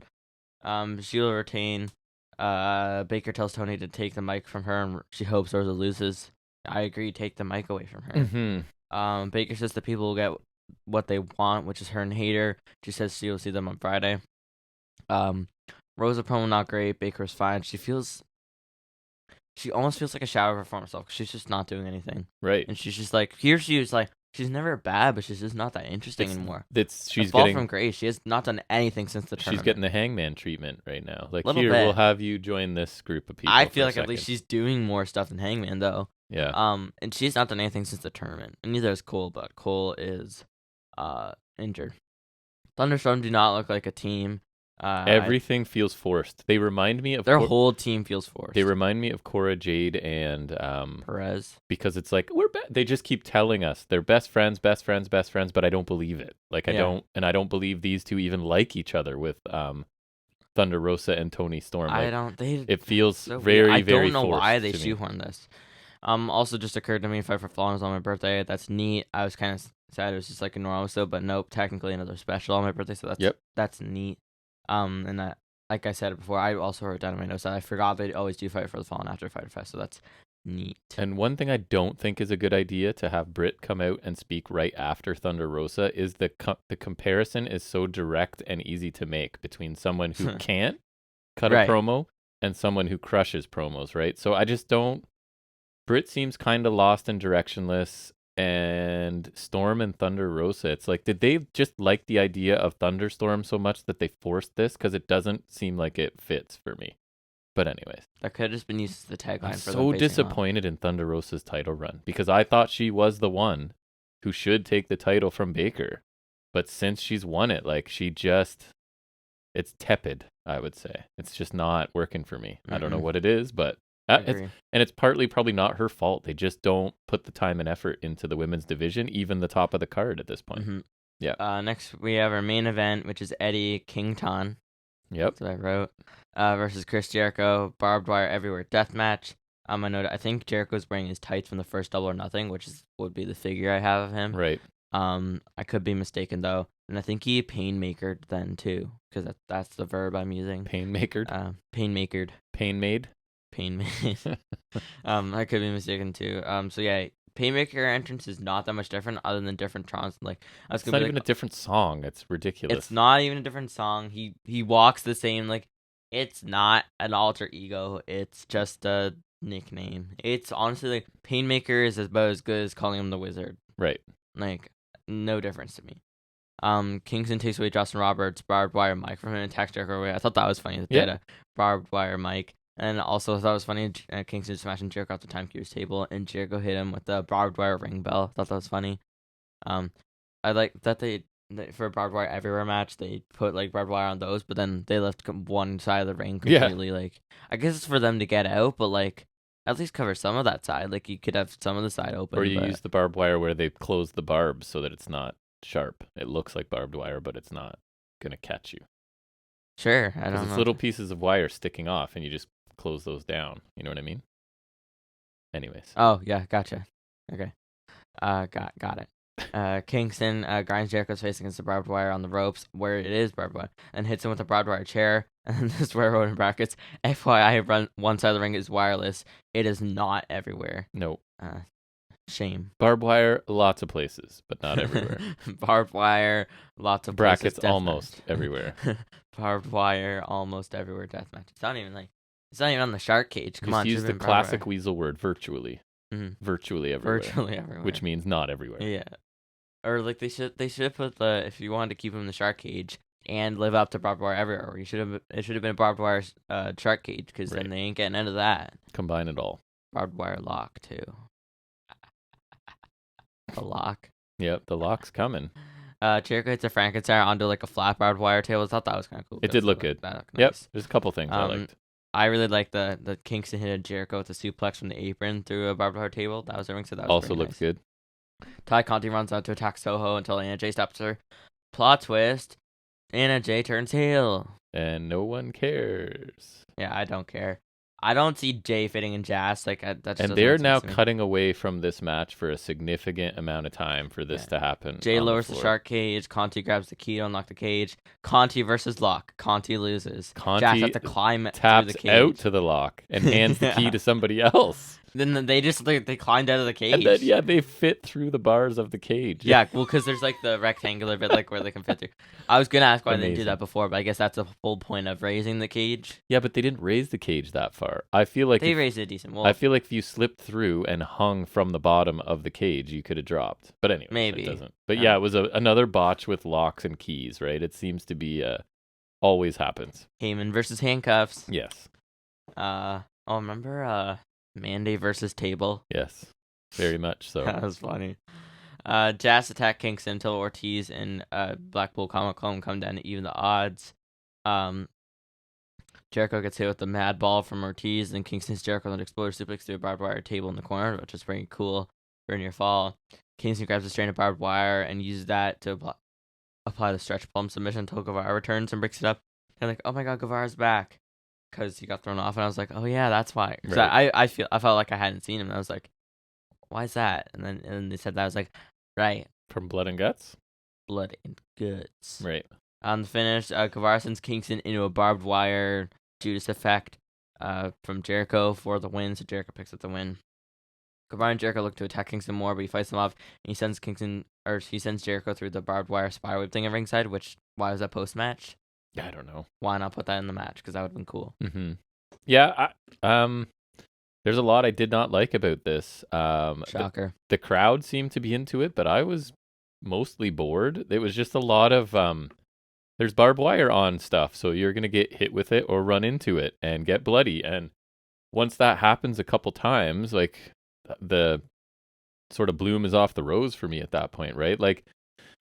she'll retain. Baker tells Tony to take the mic from her, and she hopes Rosa loses. I agree. Take the mic away from her. Mm-hmm. Baker says the people will get what they want, which is her and Hater. She says she will see them on Friday. Rosa promo not great. Baker's fine. She almost feels like a shadow of her former self because she's just not doing anything. Right. And she's just like, here she is like, she's never bad, but she's just not that interesting anymore. She's getting from grace. She has not done anything since the tournament. She's getting the Hangman treatment right now. Like, here, we'll have you join this group of people. I feel like at least she's doing more stuff than Hangman, though. Yeah. And she's not done anything since the tournament. And neither is Cole, but Cole is injured. Thunderstorm do not look like a team. Everything feels forced. They remind me of their whole team feels forced. They remind me of Cora Jade and Perez, because it's like they just keep telling us they're best friends, but I don't believe it. Like I don't believe these two even like each other with Thunder Rosa and Tony Storm. Like, it feels so very, very. I don't know why they shoehorn this. Also just occurred to me Fight for Fallen was on my birthday. That's neat. I was kind of sad it was just like a normal episode, but nope, technically another special on my birthday, so that's neat. And that, like I said before, I also wrote down in my notes that I forgot they always do Fight for the Fallen after Fighter Fest, so that's neat. And one thing I don't think is a good idea to have Britt come out and speak right after Thunder Rosa is the comparison is so direct and easy to make between someone who can't cut a promo and someone who crushes promos, right? So I just don't. Britt seems kind of lost and directionless. And Storm and Thunder Rosa, it's like, did they just like the idea of Thunderstorm so much that they forced this? Because it doesn't seem like it fits for me. But anyways. That could have just been used as the tagline I'm for so disappointed in Thunder Rosa's title run. Because I thought she was the one who should take the title from Baker. But since she's won it, like, it's tepid, I would say. It's just not working for me. I don't know what it is, but... It's partly probably not her fault. They just don't put the time and effort into the women's division, even the top of the card at this point. Mm-hmm. Yeah. Next, we have our main event, which is Eddie Kingston. Yep. That's what I wrote. Versus Chris Jericho, barbed wire everywhere death match. I think Jericho's wearing his tights from the first Double or Nothing, which would be the figure I have of him. Right. I could be mistaken though, and I think he painmakered then too, because that's the verb I'm using. Painmakered. Painmakered. Painmade. Painmade. I could be mistaken too. So yeah, Painmaker entrance is not that much different, other than different trons. Like, it's not even a different song. It's ridiculous. It's not even a different song. He walks the same. Like, it's not an alter ego. It's just a nickname. It's honestly like Painmaker is about as good as calling him the Wizard. Right. Like, no difference to me. Kingston takes away Justin Roberts' barbed wire mic from him and attacks Jericho away. I thought that was funny that they had a barbed wire mic. And also, I thought it was funny, Kingston smashing Jericho off the timekeeper's table, and Jericho hit him with the barbed wire ring bell. I thought that was funny. I like that for a barbed wire everywhere match, they put like barbed wire on those, but then they left one side of the ring completely. Yeah. Like, I guess it's for them to get out, but like at least cover some of that side. Like you could have some of the side open. Or you use the barbed wire where they close the barbs so that it's not sharp. It looks like barbed wire, but it's not gonna catch you. Sure, I don't know. It's little pieces of wire sticking off, and you just close those down. You know what I mean? Anyways. Oh yeah, gotcha. Okay, got it. Kingston grinds Jericho's face against the barbed wire on the ropes where it is barbed wire and hits him with a barbed wire chair. And this where I wrote in brackets, FYI, one side of the ring is wireless. It is not everywhere. No. Shame. Barbed wire, lots of places, but not everywhere. Barbed wire, lots of brackets, places, almost everywhere. Barbed wire, almost everywhere. Deathmatch. It's not even on the shark cage. Come on, use the classic weasel word, virtually. Mm-hmm. Virtually everywhere. Virtually everywhere. Which means not everywhere. Yeah. Or like they should put the, if you wanted to keep him in the shark cage and live up to barbed wire everywhere, it should have been a barbed wire shark cage, because then they ain't getting into that. Combine it all. Barbed wire lock too. The lock. Yep, the lock's coming. Jericho hits a Frankenstein onto like a flat barbed wire table. I thought that was kind of cool. It did look good. Nice. Yep, there's a couple things I liked. I really liked the Kingston hit Jericho with a suplex from the apron through a barbed wire table. That was a ring, so that was also looks nice. Good. Ty Conti runs out to attack Soho until Anna Jay stops her. Plot twist: Anna Jay turns heel, and no one cares. Yeah, I don't care. I don't see Jay fitting in Jazz. Like that's. And they're now cutting away from this match for a significant amount of time for this to happen. Jay lowers the shark cage. Conti grabs the key to unlock the cage. Conti versus Lock. Conti loses. Jazz has to climb taps through the cage. Out to the lock and hands the key to somebody else. Then they just they climbed out of the cage. And then they fit through the bars of the cage. Yeah, well, because there's like the rectangular bit like where they can fit through. I was gonna ask why they didn't do that before, but I guess that's the whole point of raising the cage. Yeah, but they didn't raise the cage that far. I feel like they raised it decent. Well, I feel like if you slipped through and hung from the bottom of the cage, you could have dropped. But anyway, maybe it doesn't. But yeah, it was another botch with locks and keys. Right? It seems to be always happens. Heyman versus handcuffs. Yes. Remember Mandy versus Table? Yes, very much so. That was funny. Jazz attack Kingston until Ortiz and Blackpool Comic Con come down to even the odds. Jericho gets hit with the mad ball from Ortiz, and Kingston hits Jericho with an exploder suplex through a barbed wire table in the corner, which is pretty cool for a near fall. Kingston grabs a strand of barbed wire and uses that to apply the stretch plum submission until Guevara returns and breaks it up. And like, oh my god, Guevara's back. Because he got thrown off, and I was like, "Oh yeah, that's why." Right. So I felt like I hadn't seen him, and I was like, "Why is that?" And then they said that, I was like, "Right." From Blood and Guts. Blood and Guts. Right. On the finish, Guevara sends Kingston into a barbed wire Judas effect from Jericho for the win. So Jericho picks up the win. Guevara and Jericho look to attack Kingston more, but he fights them off, and he sends Jericho through the barbed wire spiderweb thing at ringside. Which, why was that post match? I don't know. Why not put that in the match? Because that would have been cool. Mm-hmm. Yeah, there's a lot I did not like about this. Shocker. The crowd seemed to be into it, but I was mostly bored. It was just a lot of there's barbed wire on stuff, so you're going to get hit with it or run into it and get bloody. And once that happens a couple times, like the sort of bloom is off the rose for me at that point, right? Like,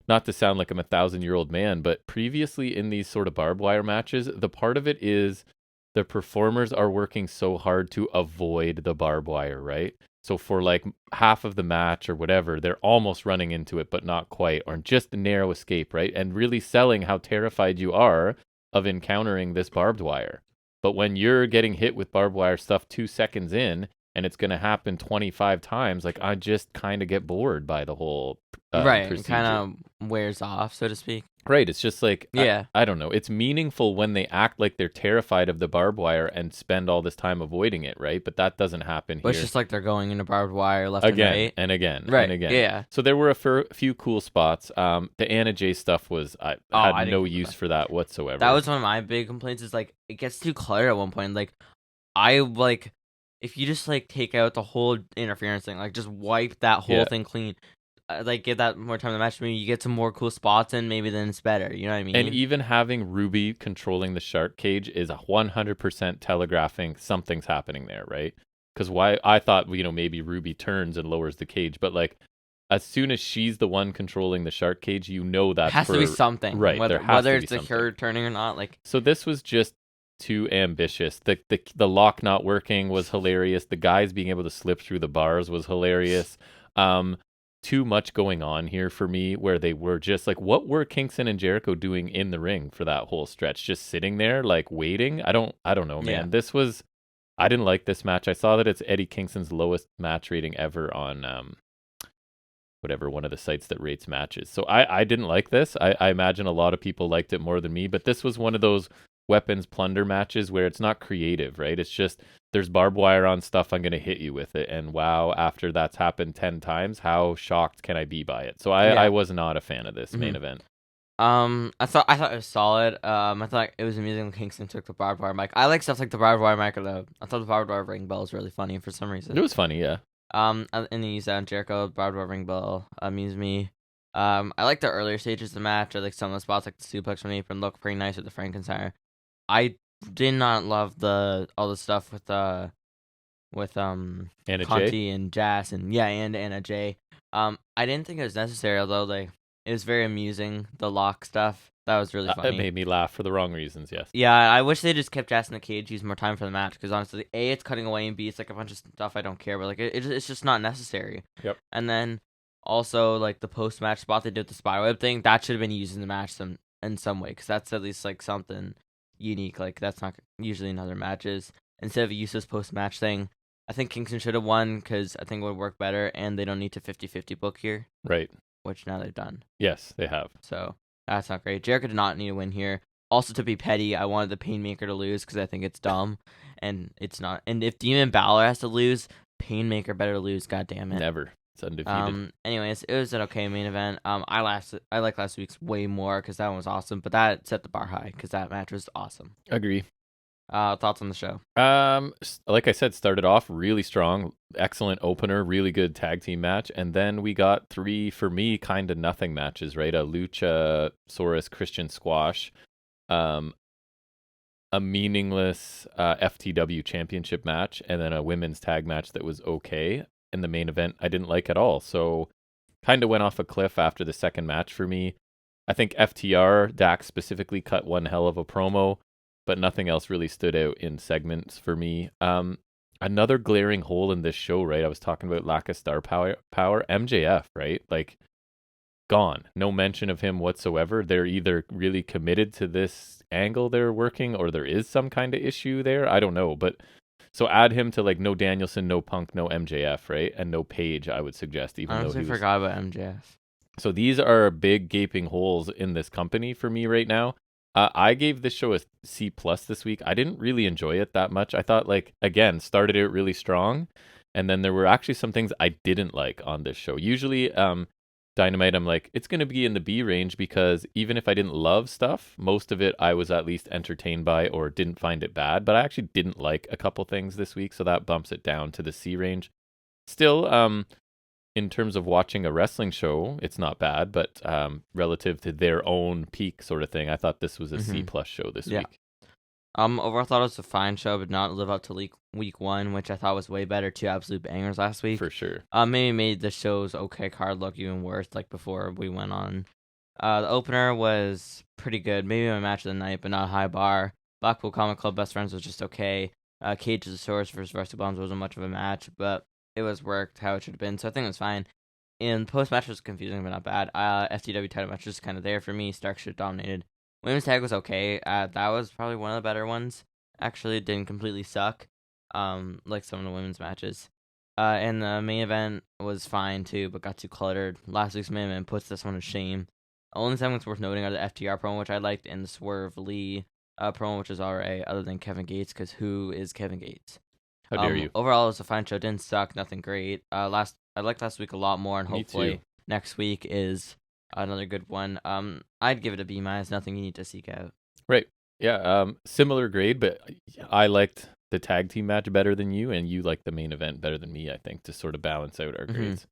not to sound like I'm a 1,000-year-old man, but previously in these sort of barbed wire matches, the part of it is the performers are working so hard to avoid the barbed wire, right? So for like half of the match or whatever, they're almost running into it, but not quite, or just a narrow escape, right? And really selling how terrified you are of encountering this barbed wire. But when you're getting hit with barbed wire stuff 2 seconds in, and it's going to happen 25 times, like I just kind of get bored by the whole right, it kind of wears off, so to speak. Right, it's just like, yeah. I don't know. It's meaningful when they act like they're terrified of the barbed wire and spend all this time avoiding it, right? But that doesn't happen here. It's just like they're going into barbed wire left again, and right. And again, right. and again. Yeah. So there were a few cool spots. The Anna Jay stuff was, I had no use for that whatsoever. That was one of my big complaints, is like, it gets too cluttered at one point. Like, if you just like take out the whole interference thing, like just wipe that whole thing clean. like give that more time in the match. Maybe you get some more cool spots in, maybe then it's better. You know what I mean? And even having Ruby controlling the shark cage is 100% telegraphing something's happening there, right? Because why I thought maybe Ruby turns and lowers the cage, but like as soon as she's the one controlling the shark cage, that's it has to be something, right? Whether it's her turning or not. Like, so this was just too ambitious. The lock not working was hilarious. The guys being able to slip through the bars was hilarious. Too much going on here for me, where they were just like, what were Kingston and Jericho doing in the ring for that whole stretch? Just sitting there, like waiting. I don't know, man. Yeah. I didn't like this match. I saw that it's Eddie Kingston's lowest match rating ever on whatever one of the sites that rates matches. So I didn't like this. I imagine a lot of people liked it more than me, but this was one of those weapons plunder matches where it's not creative, right? It's just there's barbed wire on stuff, I'm going to hit you with it. And wow, after that's happened 10 times, how shocked can I be by it? So I was not a fan of this main event. I thought it was solid. I thought it was amusing when Kingston took the barbed wire mic. I like stuff like the barbed wire mic. I thought the barbed wire ring bell was really funny for some reason. It was funny, yeah. And then you said Jericho, barbed wire ring bell amused me. I like the earlier stages of the match. I like some of the spots, like the suplex from Apron looked pretty nice with the Frankenstein. I did not love all the stuff with Anna Conti Jay? and Jazz and Anna Jay. I didn't think it was necessary, although it was very amusing, the lock stuff. That was really funny. It made me laugh for the wrong reasons, yes. Yeah, I wish they just kept Jazz in the cage, used more time for the match, because honestly, A, it's cutting away, and B, it's like a bunch of stuff I don't care, but like it's just not necessary. Yep. And then also like the post-match spot they did with the spiderweb thing, that should have been used in the match in some way, because that's at least like something unique. Like that's not usually in other matches. Instead of a useless post-match thing, I think Kingston should have won because I think it would work better, and they don't need to 50-50 book here. Right. Which now they've done. Yes, they have. So that's not great. Jericho did not need a win here. Also, to be petty, I wanted the Painmaker to lose because I think it's dumb, and it's not. And if Demon Balor has to lose, Painmaker better lose. God damn it. Never. It's undefeated. Anyways, it was an okay main event. I like last week's way more because that one was awesome, but that set the bar high because that match was awesome. Agree. Thoughts on the show? Like I said, started off really strong, excellent opener, really good tag team match, and then we got 3 for me kind of nothing matches, right? A Luchasaurus Christian squash, a meaningless FTW championship match, and then a women's tag match that was okay. In the main event, I didn't like at all. So kind of went off a cliff after the second match for me. I think FTR, Dax specifically, cut one hell of a promo, but nothing else really stood out in segments for me. Another glaring hole in this show, right? I was talking about lack of star power. MJF, right? Like, gone. No mention of him whatsoever. They're either really committed to this angle they're working, or there is some kind of issue there. I don't know, but so add him to like no Danielson, no Punk, no MJF, right? And no Page, I would suggest, even though he forgot about MJF. So these are big gaping holes in this company for me right now. I gave this show a C+ this week. I didn't really enjoy it that much. I thought, like, again, started out really strong, and then there were actually some things I didn't like on this show. Usually, Dynamite, I'm like, it's going to be in the B range because even if I didn't love stuff, most of it I was at least entertained by or didn't find it bad. But I actually didn't like a couple things this week, so that bumps it down to the C range. Still, in terms of watching a wrestling show, it's not bad, but relative to their own peak sort of thing, I thought this was a C+ show this week. Overall, I thought it was a fine show, but not live up to week 1, which I thought was way better. 2 absolute bangers last week. For sure. Maybe made the show's okay card look even worse, like before we went on. The opener was pretty good. Maybe my match of the night, but not a high bar. Blackpool Comic Club Best Friends was just okay. Cageosaurus versus Rusty Bombs wasn't much of a match, but it was worked how it should have been, so I think it was fine. And post-match was confusing, but not bad. FTW title match was kind of there for me. Stark should have dominated. Women's tag was okay. That was probably one of the better ones. Actually, it didn't completely suck, like some of the women's matches. And the main event was fine too, but got too cluttered. Last week's main event puts this one to shame. Only segments worth noting are the FTR promo, which I liked, and the Swerve Lee promo, which is alright, other than Kevin Gates, because who is Kevin Gates? How dare you? Overall, it was a fine show. It didn't suck. Nothing great. I liked last week a lot more, and hopefully next week is another good one. I'd give it a B-. Nothing you need to seek out. Right. Yeah. Similar grade, but I liked the tag team match better than you, and you liked the main event better than me, I think, to sort of balance out our grades.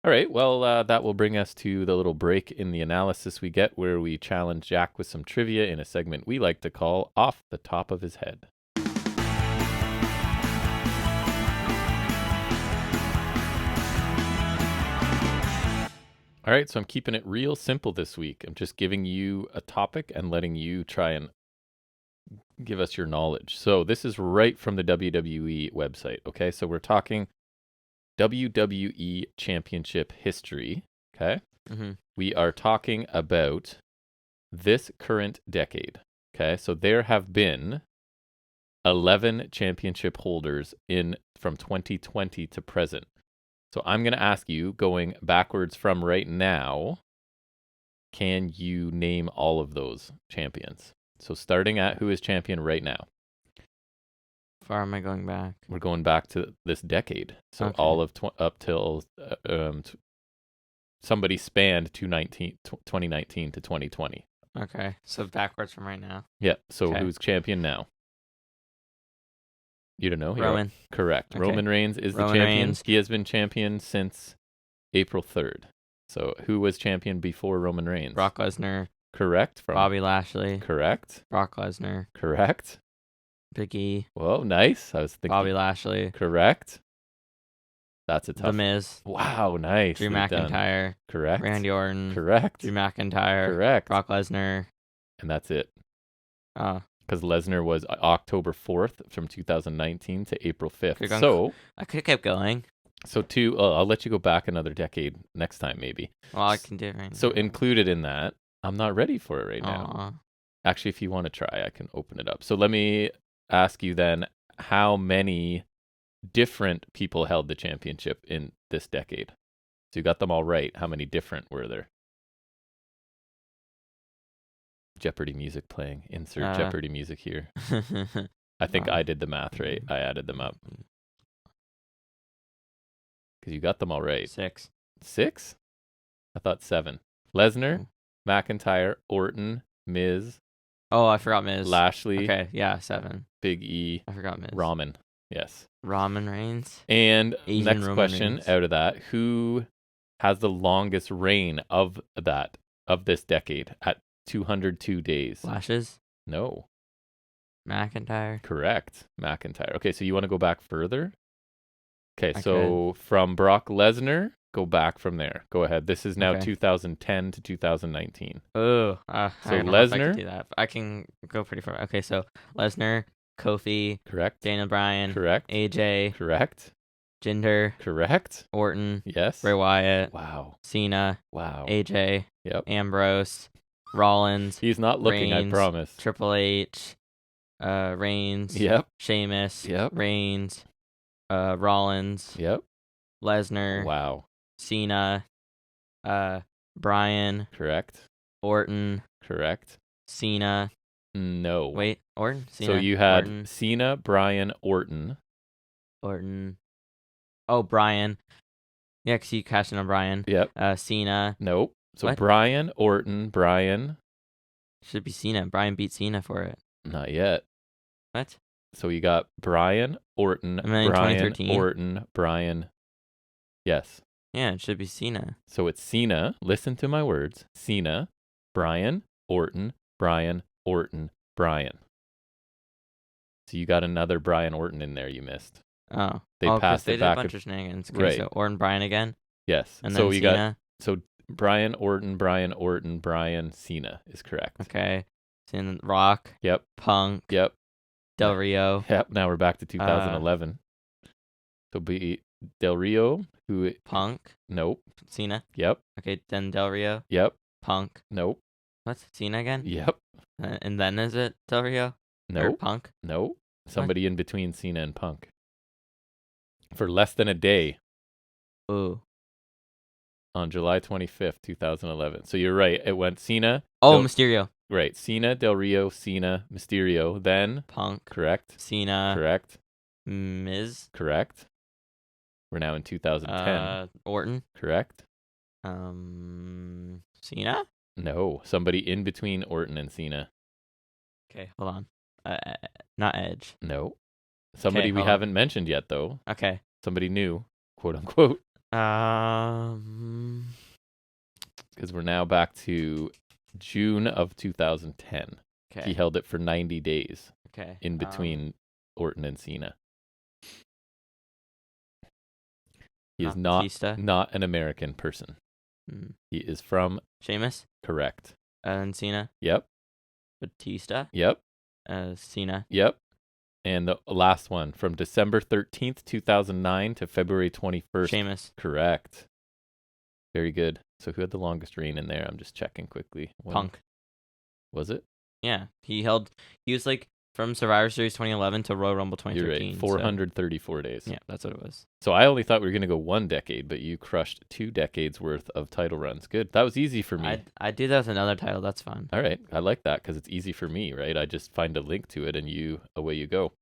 All right, well, that will bring us to the little break in the analysis we get where we challenge Jack with some trivia in a segment we like to call Off the Top of His Head. All right, so I'm keeping it real simple this week. I'm just giving you a topic and letting you try and give us your knowledge. So this is right from the WWE website, okay? So we're talking WWE Championship history, okay? Mm-hmm. We are talking about this current decade, okay? So there have been 11 championship holders from 2020 to present. So I'm going to ask you, going backwards from right now, can you name all of those champions? So starting at who is champion right now? Far am I going back? We're going back to this decade. So Okay. all of up till somebody spanned 2019 to 2020. Okay, so backwards from right now. Yeah. So Okay. who's champion now? You don't know? Roman. Correct. Okay. Roman Reigns is Roman the champion. Reigns. He has been champion since April 3rd. So who was champion before Roman Reigns? Brock Lesnar. Correct. Bobby Lashley. Correct. Brock Lesnar. Correct. Big E. Whoa, nice. I was thinking. Bobby Lashley. Correct. That's a tough. The Miz. Wow, nice. Drew McIntyre. Correct. Randy Orton. Correct. Drew McIntyre. Correct. Brock Lesnar. And that's it. Oh, Because Lesnar was October 4th from 2019 to April 5th. Could've gone- So, I could have kept going. I'll let you go back another decade next time, maybe. Well, I can do it right now. So included in that, I'm not ready for it right now. Aw. Actually, if you want to try, I can open it up. So let me ask you then, how many different people held the championship in this decade? So you got them all right. How many different were there? Jeopardy music playing. Insert Jeopardy music here. I think I did the math right. I added them up. Because you got them all right. 6. 6? I thought 7. Lesnar, McIntyre, Orton, Miz, Oh, I forgot Miz. Lashley, Okay, yeah, 7. Big E, I forgot Miz. Ramen. Yes. Ramen Reigns. And Asian next Roman question Reigns. out of that, who has the longest reign of this decade at 202 days? Lashes. No. McIntyre. Correct. McIntyre. Okay, so you want to go back further? Okay, I so from Brock Lesnar, go back from there. Go ahead. This is now Okay. 2010 to 2019. Oh, So I don't know if I Lesnar? can do that. I can go pretty far. Okay, so Lesnar, Kofi, Correct. Daniel Bryan, Correct. AJ, Correct. Jinder, Correct. Orton, Yes. Bray Wyatt, Wow. Cena, Wow. AJ, Yep. Ambrose, Rollins, He's not looking, I Reigns, promise. Triple H, Reigns, Yep. Sheamus, Yep. Reigns, Rollins, Yep. Lesnar, Wow. Cena, Bryan, Correct. Orton, Correct. Cena. No. Wait, Orton, Cena. So you had Orton, Cena, Bryan, Orton. Orton. Oh, Bryan. Yeah, because you cashed in on Bryan. Yep. Cena. Nope. So What? Bryan, Orton, Bryan. Should be Cena. Bryan beat Cena for it. Not yet. What? So you got Bryan, Orton, Am I in Bryan, 2013? Orton, Bryan. Yes. Yeah, it should be Cena. So it's Cena. Listen to my words. Cena, Bryan, Orton, Bryan, Orton, Bryan. So you got another Bryan Orton in there you missed. Oh. They 'cause passed they it did back. a bunch of shenanigans. Okay, Right. so Orton, Bryan again. Yes. And so then you Cena. got Bryan Orton, Bryan Orton, Bryan Cena is correct. Okay. Then Rock. Yep. Punk. Yep. Del Rio. Yep. Now we're back to 2011. So be Del Rio, who Punk. nope. Cena. Yep. Okay, then Del Rio. Yep. Punk. Nope. What? Cena again? Yep. And then is it Del Rio? Or Nope. Punk? Nope. Somebody in between Cena and Punk. For less than a day Ooh. on July 25th, 2011. So you're right. It went Cena. Oh, Del- Mysterio. Right. Cena, Del Rio, Cena, Mysterio. Then, Punk. correct. Cena. Correct. Miz. Correct. We're now in 2010. Orton. Correct. Cena? No. Somebody in between Orton and Cena. Okay, hold on. Not Edge. No. Somebody we hold on. haven't mentioned yet, though. Okay. Somebody new, quote unquote. Because we're now back to June of 2010. Okay. He held it for 90 days. Okay. In between Orton and Cena. He is not an American person. He is from Sheamus. Correct. And Cena. Yep. Batista. Yep. Cena. Yep. And the last one from December 13th, 2009 to February 21st. Sheamus. Correct. Very good. So who had the longest reign in there? I'm just checking quickly. Punk. Was it? Yeah. He was like from Survivor Series 2011 to Royal Rumble 2013. You're right. 434 days. Yeah, that's what it was. So I only thought we were going to go 1 decade, but you crushed 2 decades worth of title runs. Good. That was easy for me. I do that with another title. That's fun. All right. I like that because it's easy for me, right? I just find a link to it and away you go.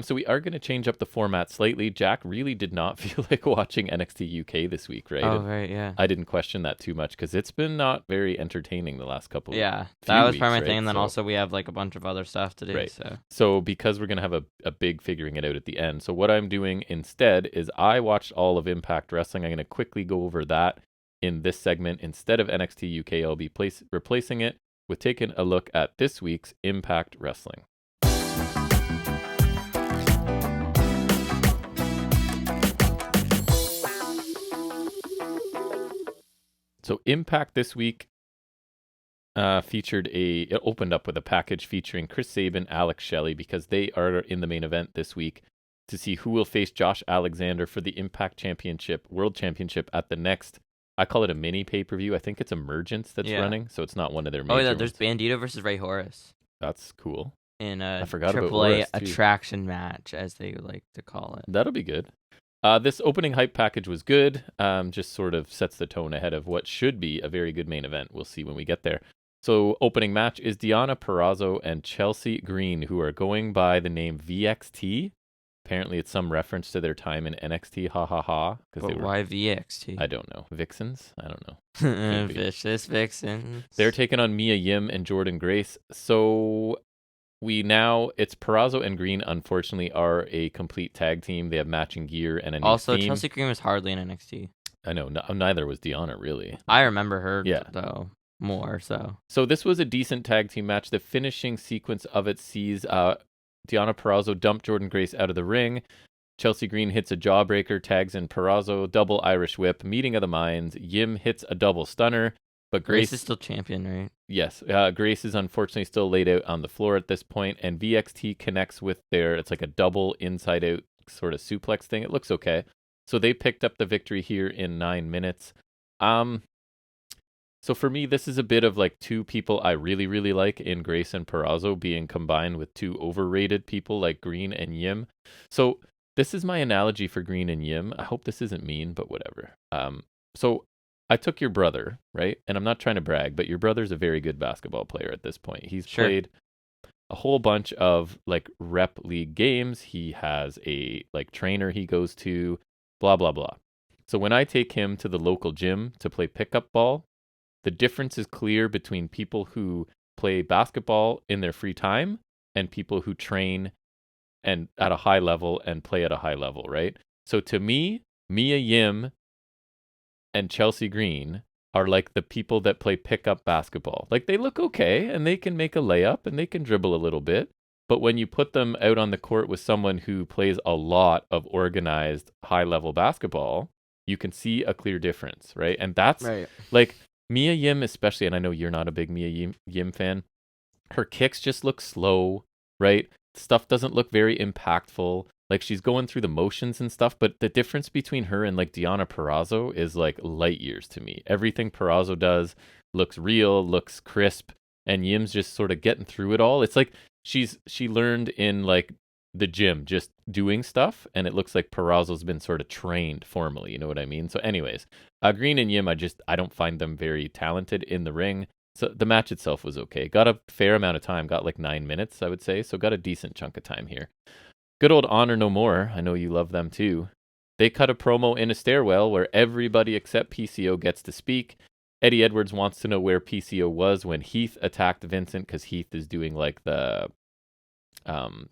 So we are going to change up the format slightly. Jack really did not feel like watching NXT UK this week, right? Oh, right, yeah. I didn't question that too much because it's been not very entertaining the last couple of weeks. Yeah, that was part of my thing. And then also we have like a bunch of other stuff to do. Right. So because we're going to have a big figuring it out at the end. So what I'm doing instead is I watched all of Impact Wrestling. I'm going to quickly go over that in this segment. Instead of NXT UK, I'll be replacing it with taking a look at this week's Impact Wrestling. So Impact this week it opened up with a package featuring Chris Sabin, Alex Shelley, because they are in the main event this week to see who will face Josh Alexander for the Impact Championship, World Championship at the next, I call it a mini pay-per-view. I think it's Emergence that's running, so it's not one of their major ones. There's Bandito versus Ray Horace. That's cool. In a AAA Horace attraction match, as they like to call it. That'll be good. This opening hype package was good. Just sort of sets the tone ahead of what should be a very good main event. We'll see when we get there. So opening match is Deonna Purrazzo and Chelsea Green, who are going by the name VXT. Apparently it's some reference to their time in NXT. Ha ha ha. Why VXT? I don't know. Vixens? I don't know. Vicious Vixens. They're taking on Mia Yim and Jordan Grace. So it's Purrazzo and Green, unfortunately, are a complete tag team. They have matching gear and a new theme. Chelsea Green was hardly in NXT. I know. Neither was Deonna, really. I remember her, though, more so. So this was a decent tag team match. The finishing sequence of it sees Deonna Purrazzo dump Jordan Grace out of the ring. Chelsea Green hits a jawbreaker, tags in Purrazzo, double Irish whip, meeting of the minds. Yim hits a double stunner. But Grace is still champion, right? Yes. Grace is unfortunately still laid out on the floor at this point, and VXT connects with it's like a double inside-out sort of suplex thing. It looks okay. So they picked up the victory here in 9 minutes. So for me, this is a bit of like two people I really, really like in Grace and Purrazzo being combined with two overrated people like Green and Yim. So this is my analogy for Green and Yim. I hope this isn't mean, but whatever. So I took your brother, right? And I'm not trying to brag, but your brother's a very good basketball player at this point. He's played a whole bunch of like rep league games. He has a like trainer he goes to, blah, blah, blah. So when I take him to the local gym to play pickup ball, the difference is clear between people who play basketball in their free time and people who train and at a high level and play at a high level, right? So to me, Mia Yim and Chelsea Green are like the people that play pickup basketball. Like they look okay and they can make a layup and they can dribble a little bit. But when you put them out on the court with someone who plays a lot of organized high level basketball, you can see a clear difference, right? And that's like Mia Yim especially, and I know you're not a big Mia Yim fan, her kicks just look slow, right? Stuff doesn't look very impactful. Like she's going through the motions and stuff, but the difference between her and like Deonna Purrazzo is like light years to me. Everything Purrazzo does looks real, looks crisp, and Yim's just sort of getting through it all. It's like she learned in like the gym just doing stuff, and it looks like Purrazzo's been sort of trained formally, you know what I mean? So anyways, Green and Yim, I don't find them very talented in the ring. So the match itself was okay. Got a fair amount of time, got like 9 minutes, I would say. So got a decent chunk of time here. Good old Honor No More. I know you love them too. They cut a promo in a stairwell where everybody except PCO gets to speak. Eddie Edwards wants to know where PCO was when Heath attacked Vincent because Heath is doing like the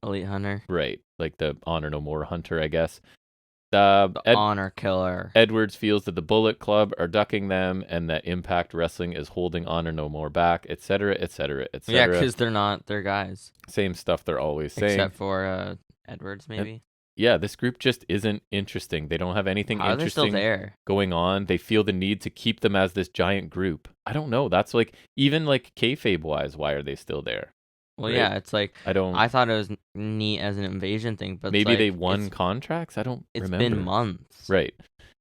Elite Hunter. Right. Like the Honor No More Hunter, I guess. Honor killer. Edwards feels that the Bullet Club are ducking them and that Impact Wrestling is holding Honor No More back, etc., etc., etc. Yeah, because they're not their guys. Same stuff they're always saying. Except for Edwards, maybe. Yeah, this group just isn't interesting. They don't have anything How interesting are they still there? going on. They feel the need to keep them as this giant group. I don't know. That's like, even like kayfabe-wise, why are they still there? Well, right? yeah, it's like, I thought it was neat as an invasion thing, but maybe like, they won contracts? I don't remember. It's been months. Right.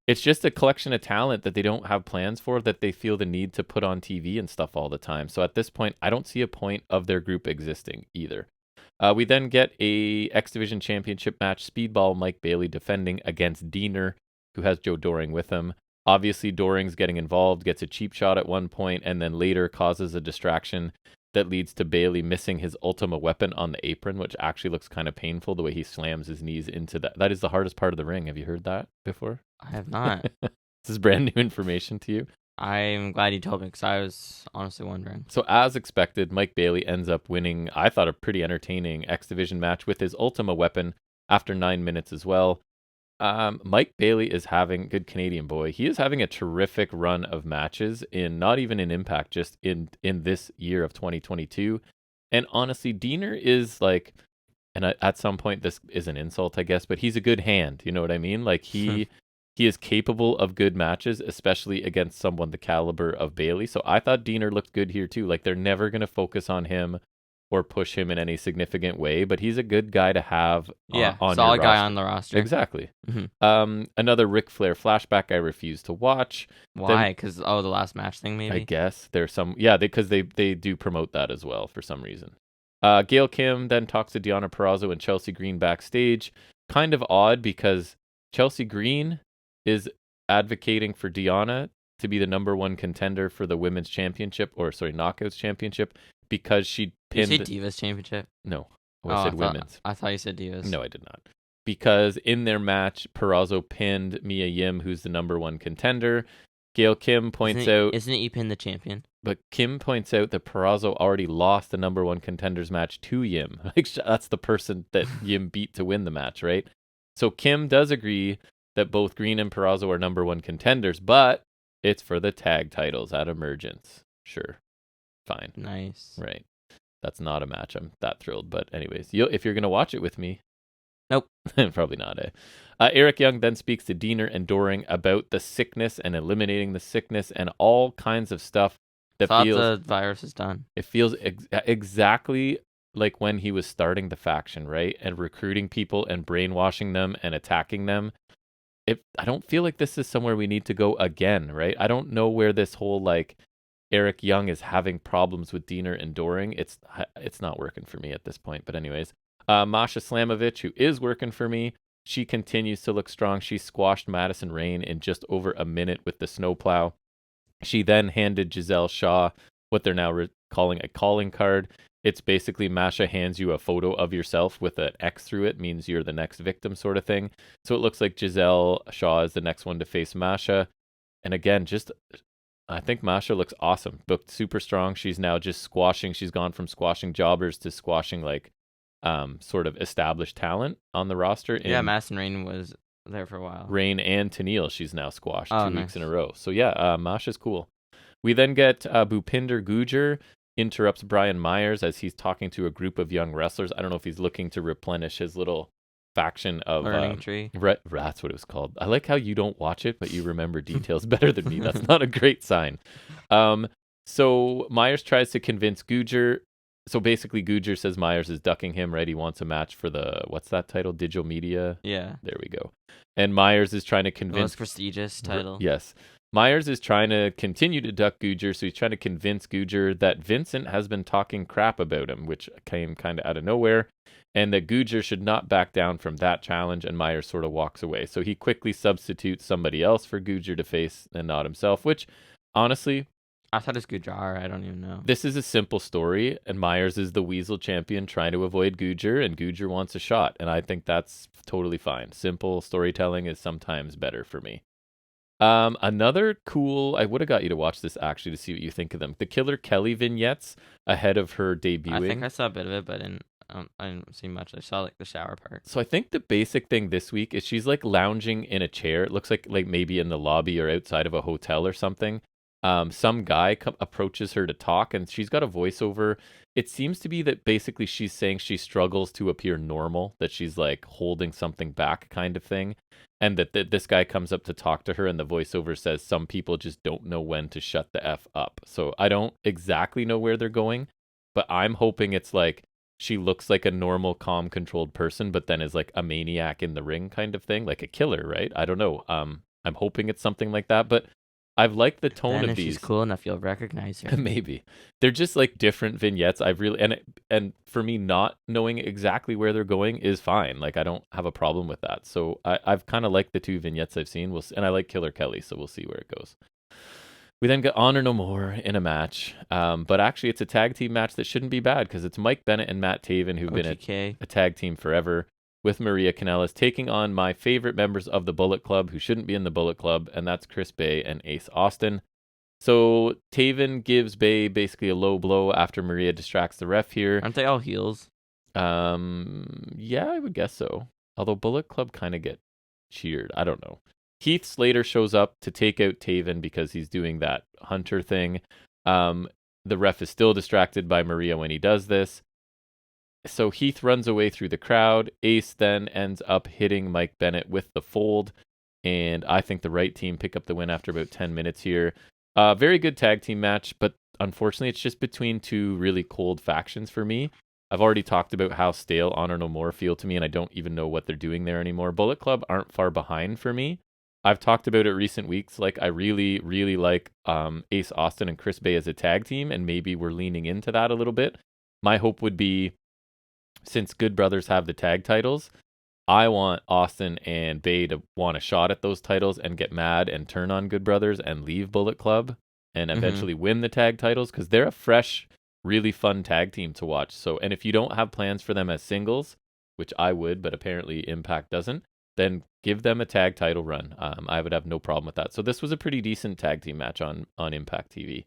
It's just a collection of talent that they don't have plans for, that they feel the need to put on TV and stuff all the time. So at this point, I don't see a point of their group existing either. We then get a X Division Championship match. Speedball Mike Bailey defending against Diener, who has Joe Doring with him. Obviously, Doring's getting involved, gets a cheap shot at one point, and then later causes a distraction that leads to Bailey missing his Ultima weapon on the apron, which actually looks kind of painful, the way he slams his knees into that. That is the hardest part of the ring. Have you heard that before? I have not. This is brand new information to you. I'm glad you told me, because I was honestly wondering. So as expected, Mike Bailey ends up winning, I thought, a pretty entertaining X Division match with his Ultima weapon after 9 minutes as well. Mike Bailey is having, good Canadian boy, he is having a terrific run of matches, in not even in Impact, just in this year of 2022. And honestly, Diener is like, and at some point this is an insult, I guess, but he's a good hand. You know what I mean? Like he is capable of good matches, especially against someone the caliber of Bailey. So I thought Diener looked good here too. Like, they're never going to focus on him or push him in any significant way, but he's a good guy to have on solid your guy roster. on the roster. Exactly. Mm-hmm. Another Ric Flair flashback I refuse to watch. Why? Because, the last match thing, maybe? I guess. There's some, because they do promote that as well for some reason. Gail Kim then talks to Deonna Purrazzo and Chelsea Green backstage. Kind of odd, because Chelsea Green is advocating for Deonna to be the number one contender for the women's championship, Knockouts championship, because she pinned... Did you say Divas championship? No. I said women's. I thought you said Divas. No, I did not. Because in their match, Purrazzo pinned Mia Yim, who's the number one contender. Gail Kim points out... Isn't it you pinned the champion? But Kim points out that Purrazzo already lost the number one contenders match to Yim. Like, that's the person that Yim beat to win the match, right? So Kim does agree that both Green and Purrazzo are number one contenders, but it's for the tag titles at Emergence. Sure. Fine. Nice. Right. That's not a match I'm that thrilled. But anyways, if you're going to watch it with me. Nope. Probably not, Eric Young then speaks to Diener and Doring about the sickness and eliminating the sickness and all kinds of stuff that feels... the virus is done. It feels exactly like when he was starting the faction, right? And recruiting people and brainwashing them and attacking them. I don't feel like this is somewhere we need to go again, right? I don't know where this whole, like, Eric Young is having problems with Diener and Doring. It's not working for me at this point. But anyways, Masha Slamovich, who is working for me, she continues to look strong. She squashed Madison Rayne in just over a minute with the snowplow. She then handed Giselle Shaw what they're now calling a calling card. It's basically Masha hands you a photo of yourself with an X through it, means you're the next victim sort of thing. So it looks like Giselle Shaw is the next one to face Masha. And again, I think Masha looks awesome. Booked super strong. She's now just squashing. She's gone from squashing jobbers to squashing like sort of established talent on the roster. Yeah, Madison Rayne was there for a while. Rayne and Tennille, she's now squashed 2 weeks in a row. So yeah, Masha's cool. We then get Bhupinder Gujar interrupts Brian Myers as he's talking to a group of young wrestlers. I don't know if he's looking to replenish his little faction of Learning Tree. That's what it was called. I like how you don't watch it, but you remember details better than me. That's not a great sign. So Myers tries to convince Gujar. So basically, Gujar says Myers is ducking him, right? He wants a match for the, what's that title? Digital Media? Yeah. There we go. And Myers is trying to convince... The most prestigious title. Yes. Myers is trying to continue to duck Gujar, so he's trying to convince Gujar that Vincent has been talking crap about him, which came kind of out of nowhere, and that Gujar should not back down from that challenge, and Myers sort of walks away. So he quickly substitutes somebody else for Gujar to face and not himself, which, honestly... I thought it was Gujar. I don't even know. This is a simple story, and Myers is the Weasel champion trying to avoid Gujar, and Gujar wants a shot, and I think that's totally fine. Simple storytelling is sometimes better for me. Another cool, I would have got you to watch this actually to see what you think of them. The Killer Kelly vignettes ahead of her debuting. I think I saw a bit of it, but I didn't see much. I saw like the shower part. So I think the basic thing this week is she's like lounging in a chair. It looks like maybe in the lobby or outside of a hotel or something. Some guy approaches her to talk, and she's got a voiceover. It seems to be that basically she's saying she struggles to appear normal, that she's like holding something back kind of thing. And that this guy comes up to talk to her, and the voiceover says some people just don't know when to shut the F up. So I don't exactly know where they're going, but I'm hoping it's like she looks like a normal, calm, controlled person, but then is like a maniac in the ring kind of thing, like a killer, right? I don't know. I'm hoping it's something like that, but I've liked the tone Then of if she's these. cool enough, you'll recognize her. Maybe they're just like different vignettes. I've really and for me, not knowing exactly where they're going is fine. Like I don't have a problem with that. So I've kind of liked the 2 vignettes I've seen. And I like Killer Kelly, so we'll see where it goes. We then get Honor No More in a match, but actually it's a tag team match that shouldn't be bad because it's Mike Bennett and Matt Taven who've been a tag team forever, with Maria Kanellis taking on my favorite members of the Bullet Club who shouldn't be in the Bullet Club, and that's Chris Bay and Ace Austin. So Taven gives Bay basically a low blow after Maria distracts the ref here. Aren't they all heels? Yeah, I would guess so. Although Bullet Club kind of get cheered. I don't know. Heath Slater shows up to take out Taven because he's doing that Hunter thing. The ref is still distracted by Maria when he does this. So Heath runs away through the crowd. Ace then ends up hitting Mike Bennett with the fold. And I think the right team pick up the win after about 10 minutes here. Very good tag team match, but unfortunately it's just between 2 really cold factions for me. I've already talked about how stale Honor No More feel to me, and I don't even know what they're doing there anymore. Bullet Club aren't far behind for me. I've talked about it recent weeks. Like I really, really like Ace Austin and Chris Bay as a tag team, and maybe we're leaning into that a little bit. My hope would be, since Good Brothers have the tag titles, I want Austin and Bay to want a shot at those titles and get mad and turn on Good Brothers and leave Bullet Club and eventually win the tag titles, because they're a fresh, really fun tag team to watch. So, and if you don't have plans for them as singles, which I would, but apparently Impact doesn't, then give them a tag title run. I would have no problem with that. So this was a pretty decent tag team match on Impact TV.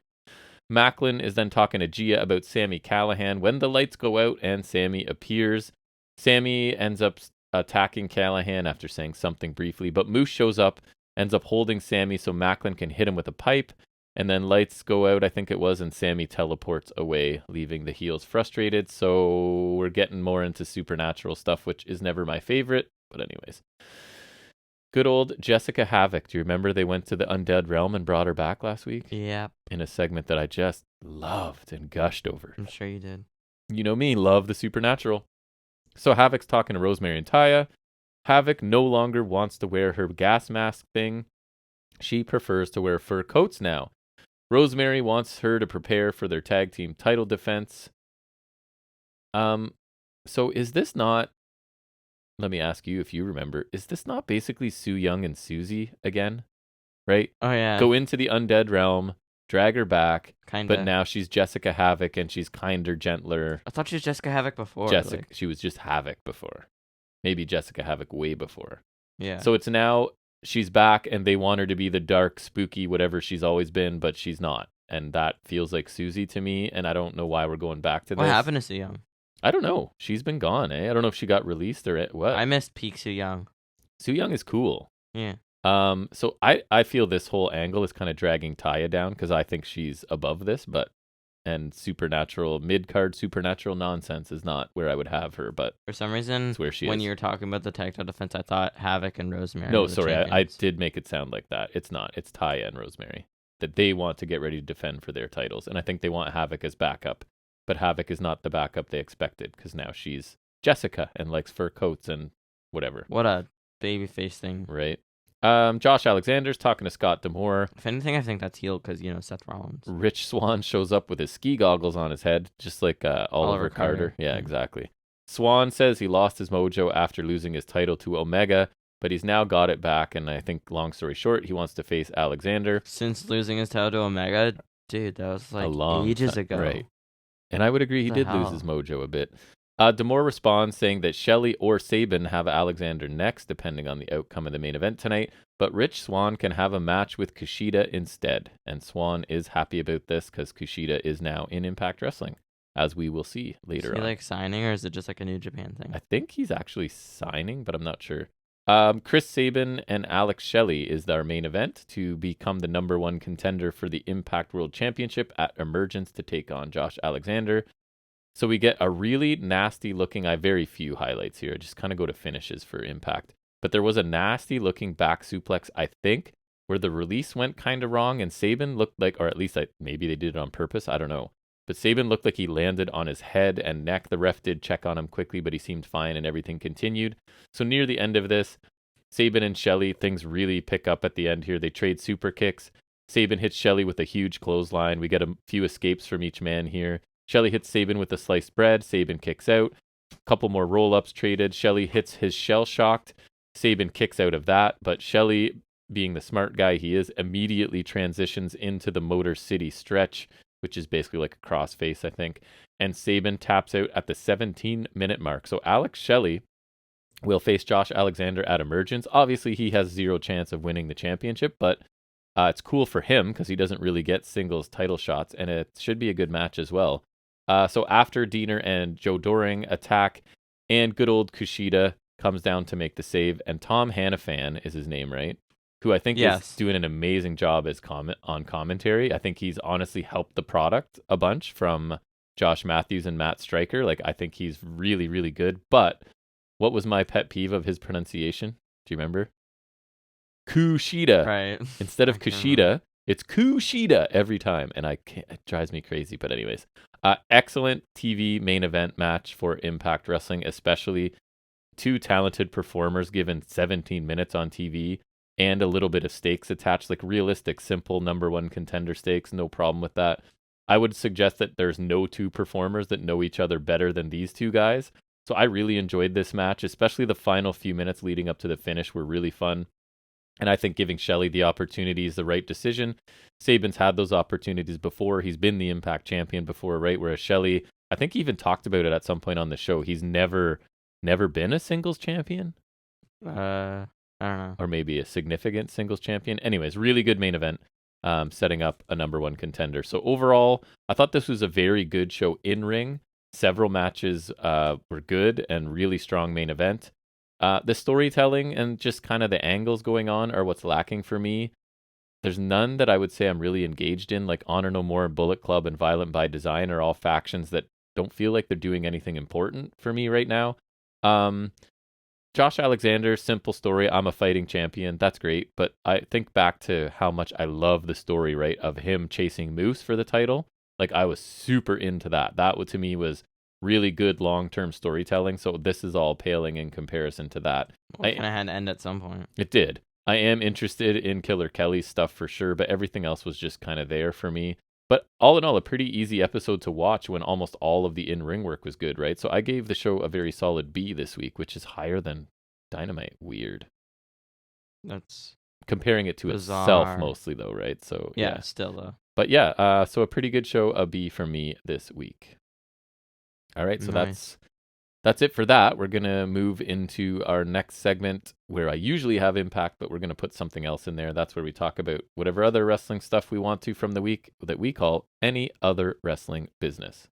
Macklin is then talking to Gia about Sami Callihan when the lights go out and Sami appears. Sami ends up attacking Callihan after saying something briefly, but Moose shows up, ends up holding Sami so Macklin can hit him with a pipe, and then lights go out, I think it was, and Sami teleports away, leaving the heels frustrated. So we're getting more into supernatural stuff, which is never my favorite, but anyways. Good old Jessica Havoc. Do you remember they went to the Undead Realm and brought her back last week? Yeah. In a segment that I just loved and gushed over. I'm sure you did. You know me, love the supernatural. So Havoc's talking to Rosemary and Taya. Havoc no longer wants to wear her gas mask thing. She prefers to wear fur coats now. Rosemary wants her to prepare for their tag team title defense. So is this not, let me ask you if you remember, is this not basically Su Yung and Susie again? Right? Oh, yeah. Go into the Undead Realm, drag her back, Kinda. but now she's Jessica Havoc and she's kinder, gentler. I thought she was Jessica Havoc before. She was just Havoc before. Maybe Jessica Havoc way before. Yeah. So it's now she's back and they want her to be the dark, spooky, whatever she's always been, but she's not. And that feels like Susie to me, and I don't know why we're going back to this. What happened to Su Yung? I don't know. She's been gone, eh? I don't know if she got released or what. I missed peak Su Yung. Su Yung is cool. Yeah. So I feel this whole angle is kind of dragging Taya down because I think she's above this, and supernatural, mid-card supernatural nonsense is not where I would have her, but for some reason, where she when is. you were talking about the tag title defense, I thought Havoc and Rosemary. No, sorry, I did make it sound like that. It's not. It's Taya and Rosemary that they want to get ready to defend for their titles, and I think they want Havoc as backup, but Havoc is not the backup they expected because now she's Jessica and likes fur coats and whatever. What a babyface thing, right? Josh Alexander's talking to Scott D'Amore. If anything, I think that's heel because Seth Rollins. Rich Swann shows up with his ski goggles on his head, just like Oliver Carter. Yeah, exactly. Swann says he lost his mojo after losing his title to Omega, but he's now got it back, and I think, long story short, he wants to face Alexander. Since losing his title to Omega, dude, that was like ages ago. Right. And I would agree he did lose his mojo a bit. D'Amore responds saying that Shelley or Sabin have Alexander next, depending on the outcome of the main event tonight, but Rich Swann can have a match with Kushida instead. And Swann is happy about this because Kushida is now in Impact Wrestling. as we will see later Is he on. like signing, or is it just like a New Japan thing? I think he's actually signing, but I'm not sure. Chris Sabin and Alex Shelley is our main event to become the number 1 contender for the Impact World Championship at Emergence to take on Josh Alexander. So we get a really nasty looking, I have very few highlights here. I just kind of go to finishes for Impact. But there was a nasty looking back suplex, I think, where the release went kind of wrong and Sabin looked like, or at least maybe they did it on purpose, I don't know. But Sabin looked like he landed on his head and neck. The ref did check on him quickly, but he seemed fine and everything continued. So near the end of this, Sabin and Shelley, things really pick up at the end here. They trade super kicks. Sabin hits Shelley with a huge clothesline. We get a few escapes from each man here. Shelley hits Sabin with a sliced bread. Sabin kicks out. A couple more roll-ups traded. Shelley hits his shell-shocked. Sabin kicks out of that, but Shelley, being the smart guy he is, immediately transitions into the Motor City stretch, which is basically like a crossface, I think. And Sabin taps out at the 17-minute mark. So Alex Shelley will face Josh Alexander at Emergence. Obviously, he has zero chance of winning the championship, but it's cool for him because he doesn't really get singles title shots, and it should be a good match as well. So after Diener and Joe Doring attack, and good old Kushida comes down to make the save, and Tom Hannafan is his name, right? Who I think is doing an amazing job as on commentary. I think he's honestly helped the product a bunch from Josh Matthews and Matt Stryker. Like, I think he's really, really good. But what was my pet peeve of his pronunciation? Do you remember? Kushida. Right. Instead of Kushida, it's Kushida every time. And it drives me crazy. But anyways, excellent TV main event match for Impact Wrestling, especially 2 talented performers given 17 minutes on TV. And a little bit of stakes attached, like realistic, simple number 1 contender stakes. No problem with that. I would suggest that there's no 2 performers that know each other better than these 2 guys. So I really enjoyed this match, especially the final few minutes leading up to the finish were really fun. And I think giving Shelley the opportunity is the right decision. Sabin's had those opportunities before. He's been the Impact champion before, right? Whereas Shelley, I think he even talked about it at some point on the show. He's never been a singles champion. I don't know. Or maybe a significant singles champion. Anyways, really good main event, setting up a number 1 contender. So overall, I thought this was a very good show in ring. Several matches were good and really strong main event. The storytelling and just kind of the angles going on are what's lacking for me. There's none that I would say I'm really engaged in, like Honor No More, Bullet Club, and Violent by Design are all factions that don't feel like they're doing anything important for me right now. Josh Alexander, simple story. I'm a fighting champion. That's great. But I think back to how much I love the story, right, of him chasing Moose for the title. Like, I was super into that. That, to me, was really good long-term storytelling. So this is all paling in comparison to that. Well, it kind of had to end at some point. It did. I am interested in Killer Kelly's stuff for sure, but everything else was just kind of there for me. But all in all, a pretty easy episode to watch when almost all of the in-ring work was good, right? So I gave the show a very solid B this week, which is higher than Dynamite. Weird. That's comparing it to bizarre. Itself mostly, though, right? So yeah, still though. But yeah, so a pretty good show, a B from me this week. All right, so Nice. that's it for that. We're going to move into our next segment where I usually have Impact, but we're going to put something else in there. That's where we talk about whatever other wrestling stuff we want to from the week that we call any other wrestling business.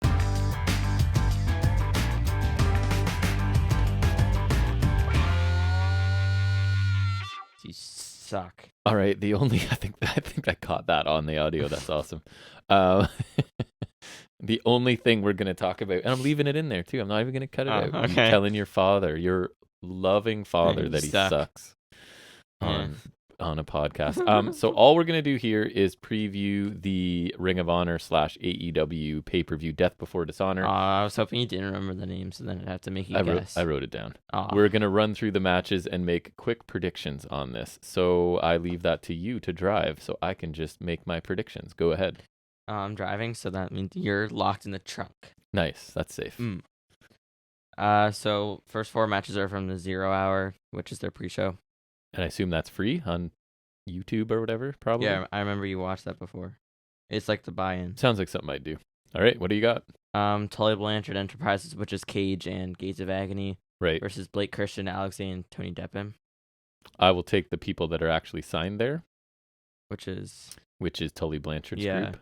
You suck. All right, I think I caught that on the audio. That's awesome. The only thing we're going to talk about, and I'm leaving it in there too. I'm not even going to cut it out. Okay. You're telling your father, your loving father, that he sucks on a podcast. So all we're going to do here is preview the Ring of Honor / AEW pay-per-view Death Before Dishonor. I was hoping you didn't remember the name, so then I'd have to make you guess. I wrote it down. We're going to run through the matches and make quick predictions on this. So I leave that to you to drive so I can just make my predictions. Go ahead. I'm driving, so that means you're locked in the trunk. Nice. That's safe. So first 4 matches are from the 0 hour, which is their pre-show. And I assume that's free on YouTube or whatever, probably? Yeah, I remember you watched that before. It's like the buy-in. Sounds like something I'd do. All right, what do you got? Tully Blanchard Enterprises, which is Cage and Gates of Agony. Right. Versus Blake Christian, Alex Zane, and Tony Deppen. I will take the people that are actually signed there. Which is Tully Blanchard's group.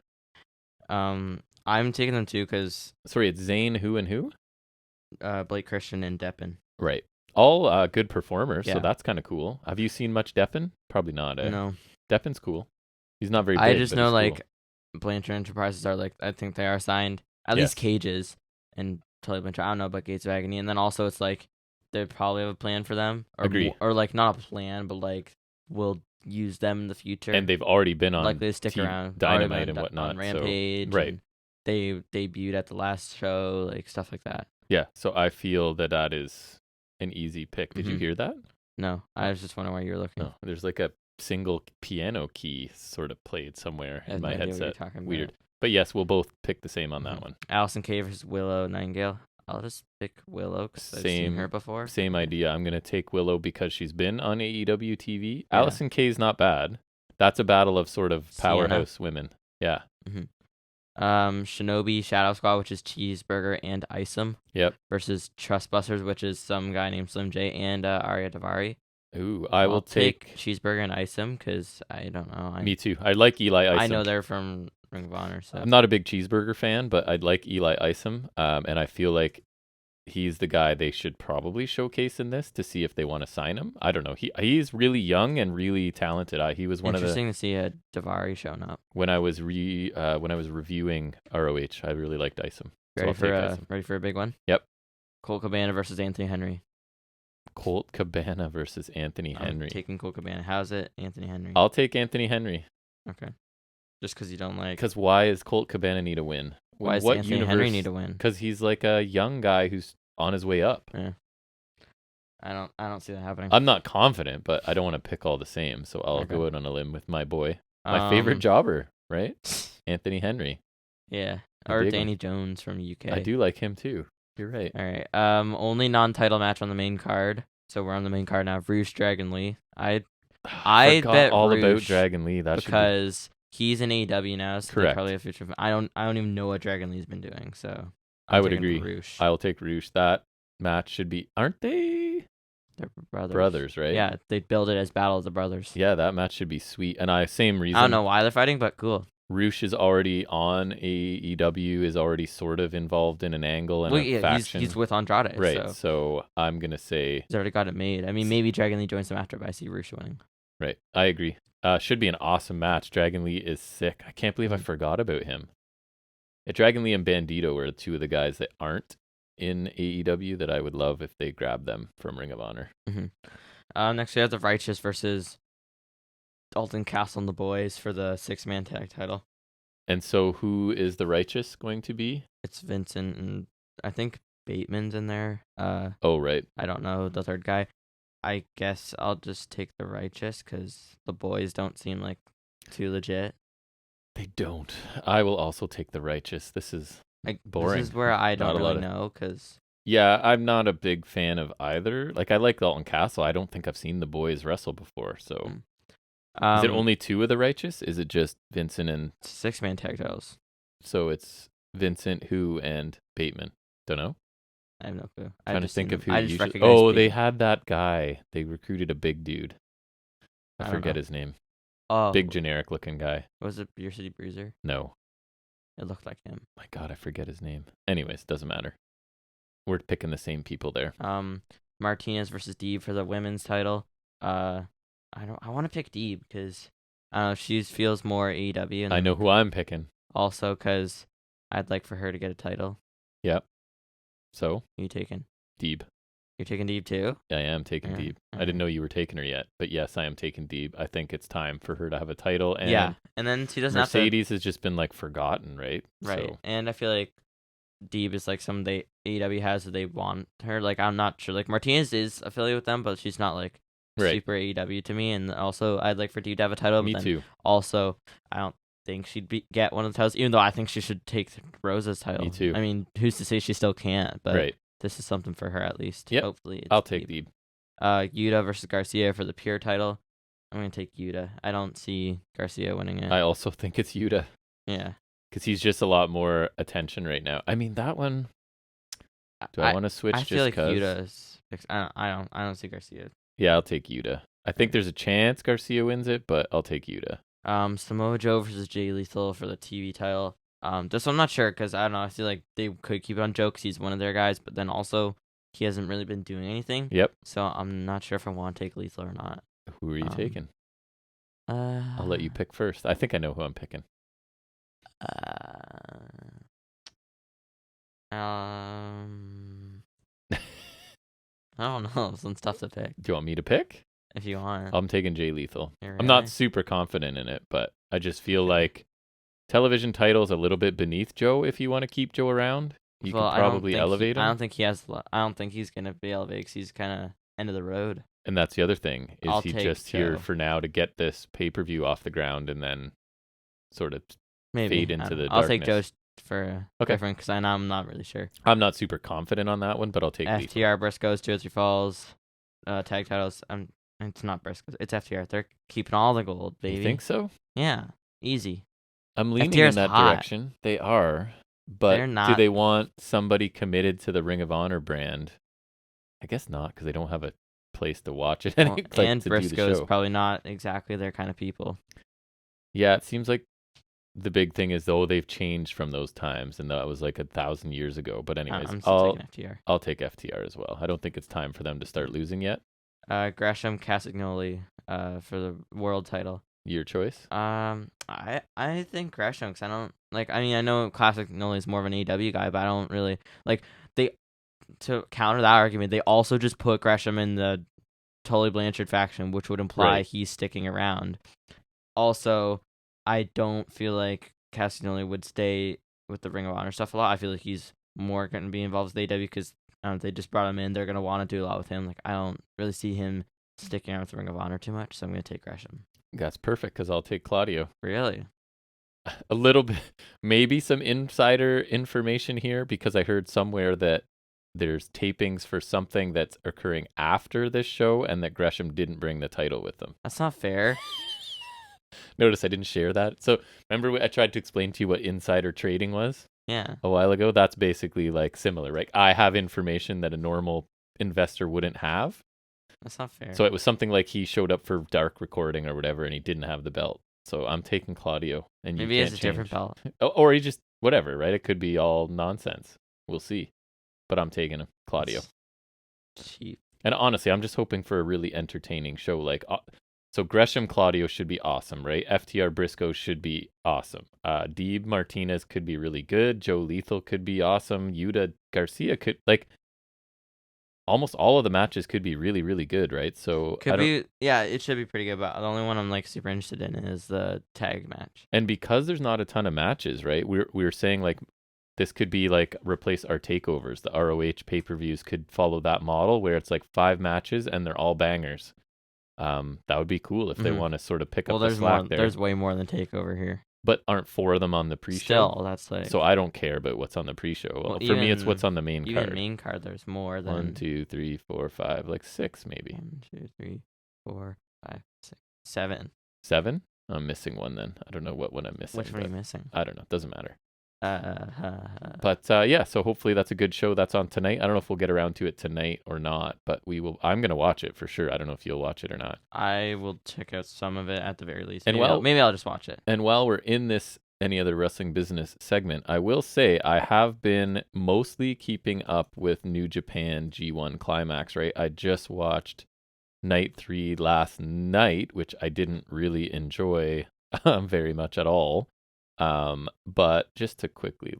I'm taking them too because Sorry, it's Zayn, who and who? Blake Christian and Deppen. Right. All good performers, so Yeah. that's kind of cool. Have you seen much Deppen? Probably not. No. Deppen's cool. He's not very big, I just but know he's like cool. Blanchard Enterprises are like I think they are signed at least Cages and Tully Blanchard. I don't know about Gates of Agony, and then also it's like they probably have a plan for them. Or Agree. or like not a plan, but like we'll use them in the future. And they've already been on like they stick around Dynamite and whatnot. On Rampage. So, right. They debuted at the last show, like stuff like that. Yeah. So I feel that is an easy pick. Did you hear that? No, I was just wondering why you were looking. No, there's like a single piano key sort of played somewhere in my headset. Weird. But yes, we'll both pick the same on that one. Allison Kay versus Willow Nightingale. I'll just pick Willow because I've seen her before. Same idea. I'm going to take Willow because she's been on AEW TV. Yeah. Allison Kay's not bad. That's a battle of sort of powerhouse women. Yeah. Shinobi Shadow Squad, which is Cheeseburger and Isom. Yep. Versus Trustbusters, which is some guy named Slim J and Arya Davari. Ooh, I'll take Cheeseburger and Isom because I don't know. Me too. I like Eli Isom. I know they're from Ring of Honor. So I'm not a big Cheeseburger fan, but I'd like Eli Isom. And I feel like he's the guy they should probably showcase in this to see if they want to sign him. I don't know. He's really young and really talented. He was one of the interesting to see a Davari showing up. When I was reviewing ROH, I really liked Isom. Ready for a big one? Yep. Colt Cabana versus Anthony Henry. Colt Cabana versus Anthony Henry. I'm taking Colt Cabana. How's it, Anthony Henry? I'll take Anthony Henry. Okay. Just because you don't like. Because why does Colt Cabana need a win? Why does Anthony Henry need a win? Because he's like a young guy who's on his way up. Yeah. I don't see that happening. I'm not confident, but I don't want to pick all the same, so I'll go out on a limb with my boy, my favorite jobber, right? Anthony Henry. Yeah. Or Danny Jones from UK. I do like him too. You're right. All right. Only non-title match on the main card. So we're on the main card now. Roosh Dragon Lee. I bet all Roosh about Dragon Lee. That because he's in AEW now. So correct. Probably a future. I don't even know what Dragon Lee's been doing. So I would agree. Roosh. I'll take Roosh. That match should be. Aren't they? They're brothers. Brothers, right? Yeah. They build it as Battle of the Brothers. Yeah, that match should be sweet. And same reason. I don't know why they're fighting, but cool. Roosh is already on AEW, is already sort of involved in an angle and a faction. He's with Andrade. Right, so I'm going to say... He's already got it made. I mean, maybe Dragon Lee joins them after, but I see Roosh winning. Right, I agree. Should be an awesome match. Dragon Lee is sick. I can't believe I forgot about him. Dragon Lee and Bandito are two of the guys that aren't in AEW that I would love if they grabbed them from Ring of Honor. Next we have the Righteous versus... Dalton Castle and the Boys for the 6-man tag title. And so who is the Righteous going to be? It's Vincent and I think Bateman's in there. Oh, right. I don't know the third guy. I guess I'll just take the Righteous because the Boys don't seem like too legit. They don't. I will also take the Righteous. This is boring. This is where I don't really know because... Yeah, I'm not a big fan of either. Like, I like Dalton Castle. I don't think I've seen the Boys wrestle before, so... Is it only two of the Righteous? Is it just Vincent and... 6-man tag titles. So it's Vincent, who, and Bateman. Don't know. I have no clue. Trying to think of who usually... Oh, they had that guy. They recruited a big dude. I forget his name. Oh. Big generic looking guy. Was it Beer City Bruiser? No. It looked like him. My God, I forget his name. Anyways, doesn't matter. We're picking the same people there. Martinez versus Deeb for the women's title. I want to pick Deeb because she feels more AEW. And I know who I'm picking. Also, because I'd like for her to get a title. Yep. So? Who you taking? Deeb. You're taking Deeb too? Yeah, I am taking Deeb. I didn't know you were taking her yet, but yes, I am taking Deeb. I think it's time for her to have a title. And yeah, and then she doesn't Mercedes has just been like forgotten, right? Right, so. And I feel like Deeb is like some AEW has that they want her. Like, I'm not sure. Like, Martinez is affiliated with them, but she's not like super AEW to me. And also, I'd like for Deeb to have a title. Me too. Also, I don't think she'd get one of the titles, even though I think she should take Rosa's title. Me too. I mean, who's to say she still can't? But right. This is something for her at least. Yep. Hopefully, I'll take Deeb. Yuta versus Garcia for the pure title. I'm gonna take Yuta. I don't see Garcia winning it. I also think it's Yuta. Yeah. Because he's just a lot more attention right now. I mean, that one. Do I want to switch? I feel like Yuta's. I don't see Garcia. Yeah, I'll take Yuta. I think there's a chance Garcia wins it, but I'll take Yuta. Samoa Joe versus Jay Lethal for the TV title. This I'm not sure because I don't know. I feel like they could keep it on Joe because he's one of their guys, but then also he hasn't really been doing anything. Yep. So I'm not sure if I want to take Lethal or not. Who are you taking? I'll let you pick first. I think I know who I'm picking. I don't know. This one's tough to pick. Do you want me to pick? If you want. I'm taking Jay Lethal. Really? I'm not super confident in it, but I just feel like television title's a little bit beneath Joe if you want to keep Joe around. You could probably elevate him. I don't think he's going to be elevated because he's kind of end of the road. And that's the other thing. Is he just Joe. here for now to get this pay-per-view off the ground and then sort of fade into the darkness? I'll take Joe for different because I'm not really sure. I'm not super confident on that one, but I'll take FTR, Briscoes, Jersey Falls, tag titles. It's not Briscoes. It's FTR. They're keeping all the gold, baby. You think so? Yeah. Easy. I'm leaning FTR's in that direction. They are. But do they want somebody committed to the Ring of Honor brand? I guess not, because they don't have a place to watch it. And Briscoe's probably not exactly their kind of people. Yeah, it seems like the big thing is, though, they've changed from those times, and that was like 1,000 years ago. But anyways, I'll take FTR. I'll take FTR as well. I don't think it's time for them to start losing yet. Gresham, Castagnoli for the world title. Your choice? I think Gresham, because I don't like. I mean, I know Castagnoli is more of an AEW guy, but I don't really like. To counter that argument, they also just put Gresham in the Tully Blanchard faction, which would imply he's sticking around. Also, I don't feel like Castagnoli would stay with the Ring of Honor stuff a lot. I feel like he's more going to be involved with AEW because they just brought him in. They're going to want to do a lot with him. Like, I don't really see him sticking around with the Ring of Honor too much, so I'm going to take Gresham. That's perfect, because I'll take Claudio. Really? A little bit, maybe some insider information here, because I heard somewhere that there's tapings for something that's occurring after this show and that Gresham didn't bring the title with them. That's not fair. Notice I didn't share that. So remember I tried to explain to you what insider trading was? Yeah. A while ago? That's basically like similar, right? I have information that a normal investor wouldn't have. That's not fair. So it was something like he showed up for dark recording or whatever and he didn't have the belt. So I'm taking Claudio. And maybe he has a different belt. Or he just, whatever, right? It could be all nonsense. We'll see. But I'm taking him, Claudio. Cheap. And honestly, I'm just hoping for a really entertaining show. Like, so Gresham, Claudio should be awesome, right? FTR, Briscoe should be awesome. Deeb Martinez could be really good. Joe Lethal could be awesome. Yuta Garcia could, like, almost all of the matches could be really, really good, right? So yeah, it should be pretty good. But the only one I'm like super interested in is the tag match. And because there's not a ton of matches, right? We were saying like, this could be like replace our takeovers. The ROH pay-per-views could follow that model where it's like 5 matches and they're all bangers. That would be cool if they want to sort of pick up the slack there. There's way more than takeover here. But aren't 4 of them on the pre-show? Still, that's like... So I don't care about what's on the pre-show. Well, for me, it's what's on the main card. Even main card, there's more than... 1, 2, 3, 4, 5, like 6 maybe. 1, 2, 3, 4, 5, 6, 7. 7? I'm missing one then. I don't know what one I'm missing. Which one are you missing? I don't know. Doesn't matter. But yeah, so hopefully that's a good show. That's on tonight. I don't know if we'll get around to it tonight or not, but we will. I'm gonna watch it for sure. I don't know if you'll watch it or not. I will check out some of it at the very least. And maybe I'll just watch it. And while we're in this any other wrestling business segment, I will say I have been mostly keeping up with New Japan G1 Climax. Right, I just watched Night 3 last night, which I didn't really enjoy very much at all. But just to quickly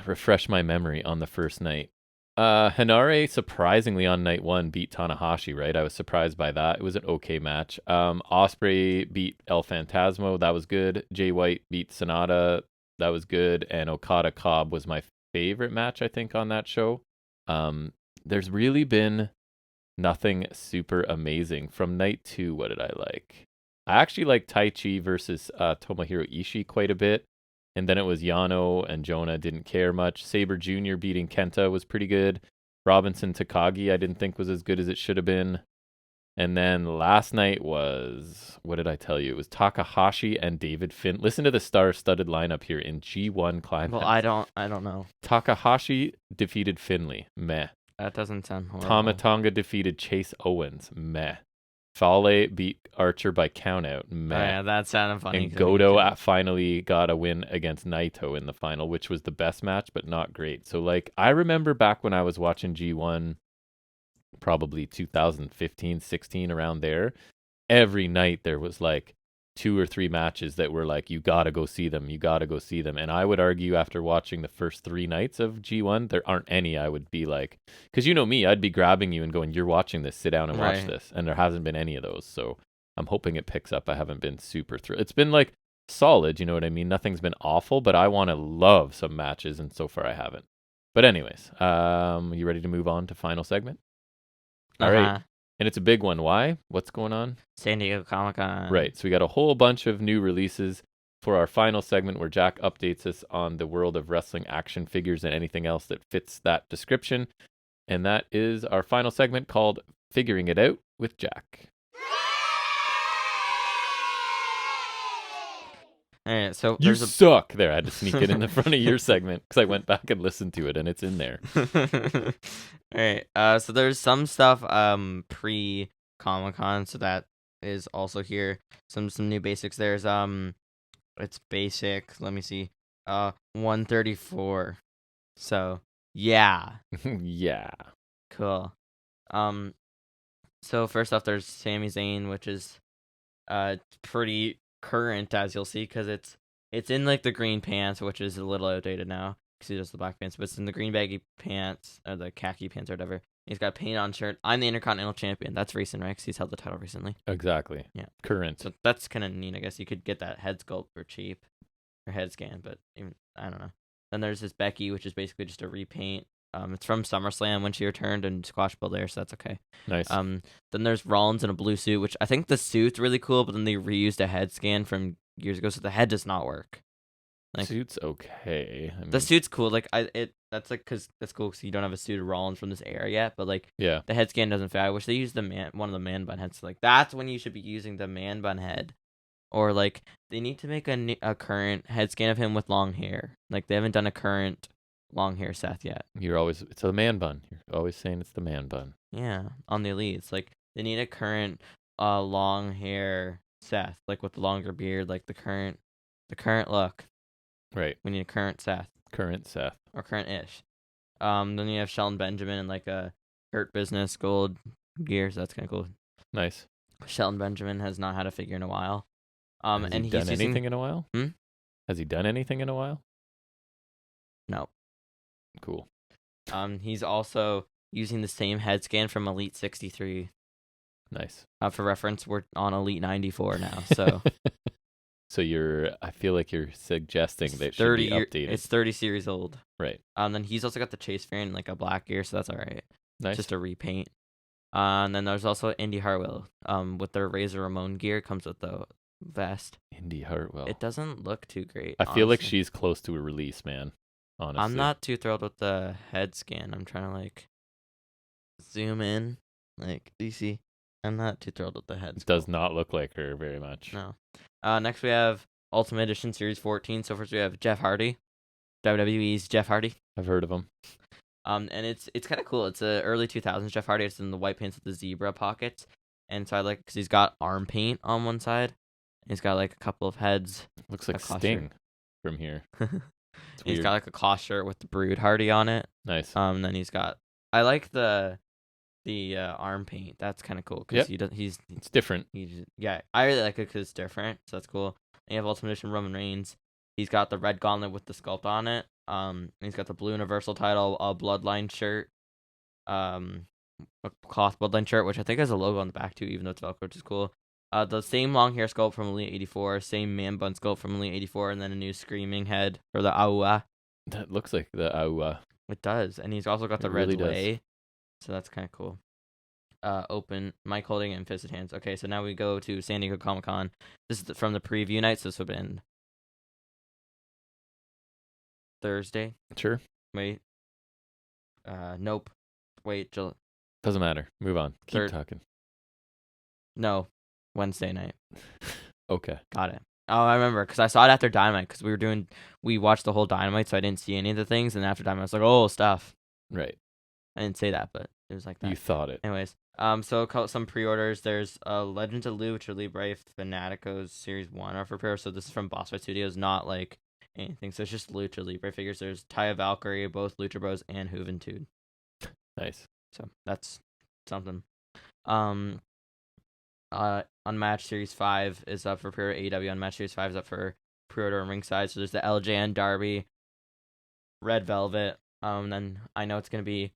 refresh my memory on the first night. Hinare surprisingly on night 1 beat Tanahashi, right? I was surprised by that. It was an okay match. Ospreay beat El Phantasmo. That was good. Jay White beat Sonata. That was good. And Okada Cobb was my favorite match, I think, on that show. There's really been nothing super amazing. From night 2, what did I like? I actually liked Tai Chi versus Tomohiro Ishii quite a bit. And then it was Yano and Jonah, didn't care much. Sabre Jr. beating Kenta was pretty good. Robinson Takagi I didn't think was as good as it should have been. And then last night was, what did I tell you? It was Takahashi and David Finn. Listen to the star-studded lineup here in G1 Climax. Well, I don't know. Takahashi defeated Finlay. Meh. That doesn't sound horrible. Tama Tonga defeated Chase Owens. Meh. Fale beat Archer by countout. Oh, yeah, that sounded funny. And Goto finally got a win against Naito in the final, which was the best match, but not great. So, like, I remember back when I was watching G1, probably 2015, 16, around there, every night there was like 2 or 3 matches that were like, you gotta go see them, you gotta go see them. And I would argue after watching the first 3 nights of G1, there aren't any I would be like, because you know me, I'd be grabbing you and going, you're watching this, sit down and watch this. And there hasn't been any of those. So I'm hoping it picks up. I haven't been super thrilled. It's been like solid, you know what I mean? Nothing's been awful, but I want to love some matches, and so far I haven't. But anyways, you ready to move on to final segment? All right. And it's a big one. Why? What's going on? San Diego Comic-Con. Right. So we got a whole bunch of new releases for our final segment where Jack updates us on the world of wrestling action figures and anything else that fits that description. And that is our final segment called Figuring It Out with Jack. All right, so you suck. There, I had to sneak it in the front of your segment because I went back and listened to it, and it's in there. All right, so there's some stuff pre Comic-Con, so that is also here. Some new basics. There's it's basic. Let me see. 134. So yeah. Yeah. Cool. So first off, there's Sami Zayn, which is pretty current, as you'll see, because it's in like the green pants, which is a little outdated now because he does the black pants, but it's in the green baggy pants or the khaki pants or whatever. He's got a paint on shirt. I'm the Intercontinental Champion. That's recent, right? Because he's held the title recently. Exactly. Yeah. Current. So that's kind of neat. I guess you could get that head sculpt for cheap, or head scan, but even I don't know. Then there's this Becky, which is basically just a repaint. It's from SummerSlam when she returned and squash build there, so that's okay. Nice. Then there's Rollins in a blue suit, which I think the suit's really cool, but then they reused a head scan from years ago, so the head does not work. Like, suit's okay. I mean, the suit's cool. Like that's like because that's cool because you don't have a suit of Rollins from this era yet, but like yeah, the head scan doesn't fit. I wish they used one of the man bun heads. Like that's when you should be using the man bun head, or like they need to make a current head scan of him with long hair. Like they haven't done a current long hair Seth yet. It's a man bun. You're always saying it's the man bun. Yeah, on the elites, like they need a current long hair Seth, like with the longer beard, like the current look. Right. We need a current Seth. Current Seth. Or current-ish. Then you have Shelton Benjamin in like a Hurt Business gold gear, so that's kind of cool. Nice. Shelton Benjamin has not had a figure in a while. Has he done anything in a while? Has he done anything in a while? No. Cool. He's also using the same head scan from Elite 63. Nice. For reference, we're on Elite 94 now, so... So I feel like you're suggesting that it should be updated. It's 30 series old. Right. Then he's also got the Chase variant in like a black gear, so that's all right. Nice. Just a repaint. And then there's also Indy Hartwell. With their Razor Ramon gear, comes with the vest. Indy Hartwell. It doesn't look too great. I feel like she's close to a release, man. Honestly. I'm not too thrilled with the head scan. I'm trying to like zoom in. Like, do you see? I'm not too thrilled with the head. It does not look like her very much. No. Next we have Ultimate Edition Series 14. So first we have Jeff Hardy, WWE's Jeff Hardy. I've heard of him. And it's kind of cool. It's a early 2000s Jeff Hardy. It's in the white pants with the zebra pockets, and so I like because he's got arm paint on one side. And he's got like a couple of heads. Looks like Sting from here. He's got like a cloth shirt with the Brood Hardy on it. Nice. Then he's got. I like the arm paint. That's kind of cool because it's different. I really like it because it's different. So that's cool. And you have Ultimate Edition Roman Reigns. He's got the red gauntlet with the sculpt on it. He's got the blue Universal title, a Bloodline shirt, a cloth Bloodline shirt, which I think has a logo on the back too, even though it's Velcro, which is cool. The same long hair sculpt from Elite 84, same man bun sculpt from Elite 84, and then a new screaming head for the AOWB. That looks like the AOWB. It does, and he's also got the red way. So that's kind of cool. Open, mic holding, and fisted hands. Okay, so now we go to San Diego Comic-Con. This is from the preview night, so this would have been Thursday. Sure. Wait. Nope. Wait, doesn't matter. Move on. Keep talking. No, Wednesday night. Okay. Got it. Oh, I remember, because I saw it after Dynamite, because we watched the whole Dynamite, so I didn't see any of the things, and after Dynamite, I was like, oh, stuff. Right. I didn't say that, but it was like that. You thought it. Anyways, so some pre-orders. There's Legends of Lu, which are Libre Fanaticos Series 1 are for pre-order. So this is from Boss Fight Studios, not like anything. So it's just Lucha Libre figures. There's Taya Valkyrie, both Lucha Bros, and Juventud. Nice. So that's something. Unmatched Series 5 is up for pre-order. AEW Unmatched Series 5 is up for pre-order on ringside. So there's the LJN Derby, Red Velvet. Then I know it's going to be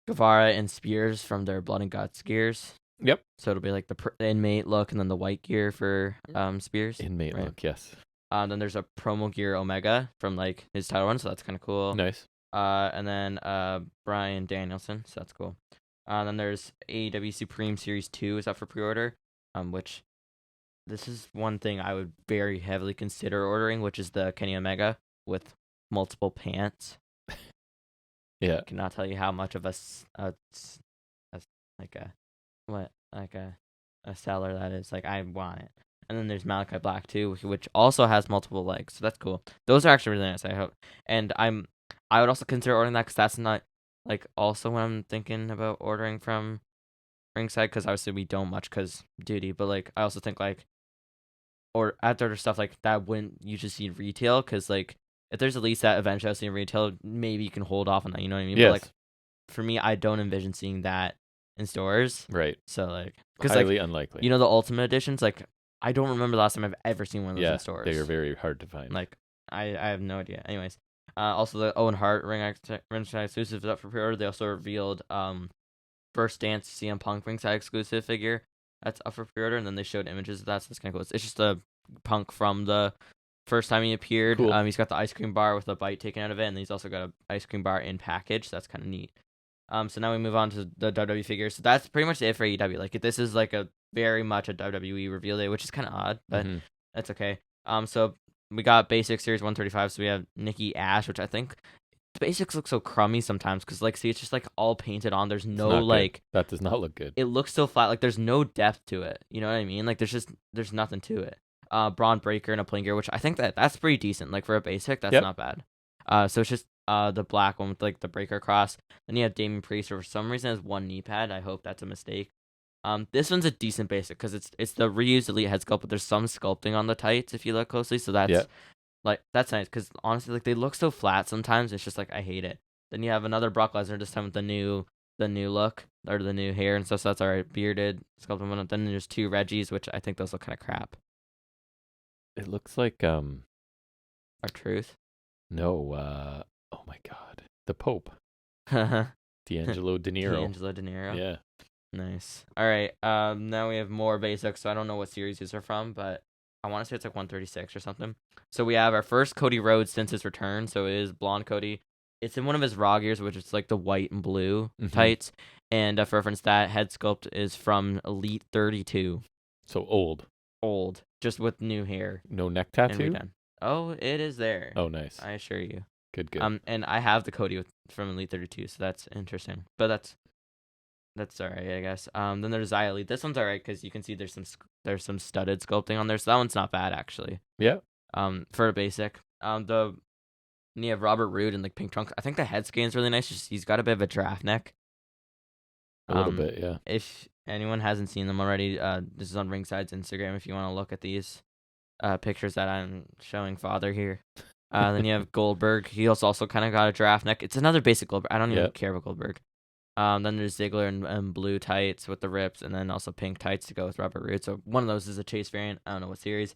Guevara and Spears from their Blood and Guts gears. Yep. So it'll be like the inmate look and then the white gear for Spears. Inmate right? look, yes. Then there's a promo gear Omega from like his title run, so that's kind of cool. Nice. And then Bryan Danielson, so that's cool. Then there's AEW Supreme Series 2 is up for pre-order, which this is one thing I would very heavily consider ordering, which is the Kenny Omega with multiple pants. Yeah. I cannot tell you how much of a seller that is. Like, I want it. And then there's Malachi Black too, which also has multiple legs, so that's cool. Those are actually really nice, I hope. And I would also consider ordering that because that's not like also when I'm thinking about ordering from ringside, because obviously we don't much because duty, but like I also think like or other stuff like that wouldn't you just see retail, because like if there's at least that event I'll see in retail, maybe you can hold off on that, you know what I mean? Yes. But like for me, I don't envision seeing that in stores. Right. So like because highly like unlikely. you know the Ultimate Editions, like I don't remember the last time I've ever seen one of those in stores. They are very hard to find. Like I have no idea. Anyways, also the Owen Hart ringside exclusive is up for pre-order. They also revealed First Dance CM Punk ringside exclusive figure that's up for pre-order, and then they showed images of that, so that's kind of cool. It's just a Punk from the first time he appeared. Cool. He's got the ice cream bar with a bite taken out of it, and he's also got an ice cream bar in package, so that's kind of neat. So now we move on to the WWE figures. So that's pretty much it for AEW. Like this is like a very much a WWE reveal day, which is kind of odd, but that's okay. So we got Basic Series 135. So we have Nikki Ash, which I think the basics look so crummy sometimes because like see it's just like all painted on. There's no like that does not look good. It looks so flat. Like there's no depth to it. You know what I mean? Like there's nothing to it. Braun Breaker and a plain gear, which I think that's pretty decent. Like for a basic, that's not bad. So it's just the black one with like the breaker cross. Then you have Damian Priest, who for some reason has one knee pad. I hope that's a mistake. This one's a decent basic because it's the reused Elite head sculpt, but there's some sculpting on the tights if you look closely. So that's that's nice because honestly, like they look so flat sometimes. It's just like I hate it. Then you have another Brock Lesnar this time with the new look or the new hair and stuff. So that's alright. Bearded sculpting one. Then there's two Reggies, which I think those look kind of crap. It looks like R-Truth. No, oh my God, the Pope. D'Angelo De Niro. Yeah. Nice. All right. Now we have more basics. So I don't know what series these are from, but I want to say it's like 136 or something. So we have our first Cody Rhodes since his return. So it is blonde Cody. It's in one of his Raw gears, which is like the white and blue tights. And for reference, that head sculpt is from Elite 32. So old, just with new hair. No neck tattoo. Oh, it is there. Oh, nice. I assure you. Good. And I have the Cody from Elite 32, so that's interesting. But that's alright, I guess. Then there's Xia Elite. This one's alright because you can see there's some studded sculpting on there, so that one's not bad actually. Yeah. For a basic. And you have Robert Roode in like pink trunks. I think the head scan's really nice. Just he's got a bit of a giraffe neck. A little bit, yeah. If anyone hasn't seen them already, this is on Ringside's Instagram if you want to look at these pictures that I'm showing Father here. Then you have Goldberg. He also kind of got a giraffe neck. It's another basic Goldberg. I don't even care about Goldberg. Then there's Ziggler and blue tights with the rips, and then also pink tights to go with Robert Roode. So one of those is a Chase variant. I don't know what series.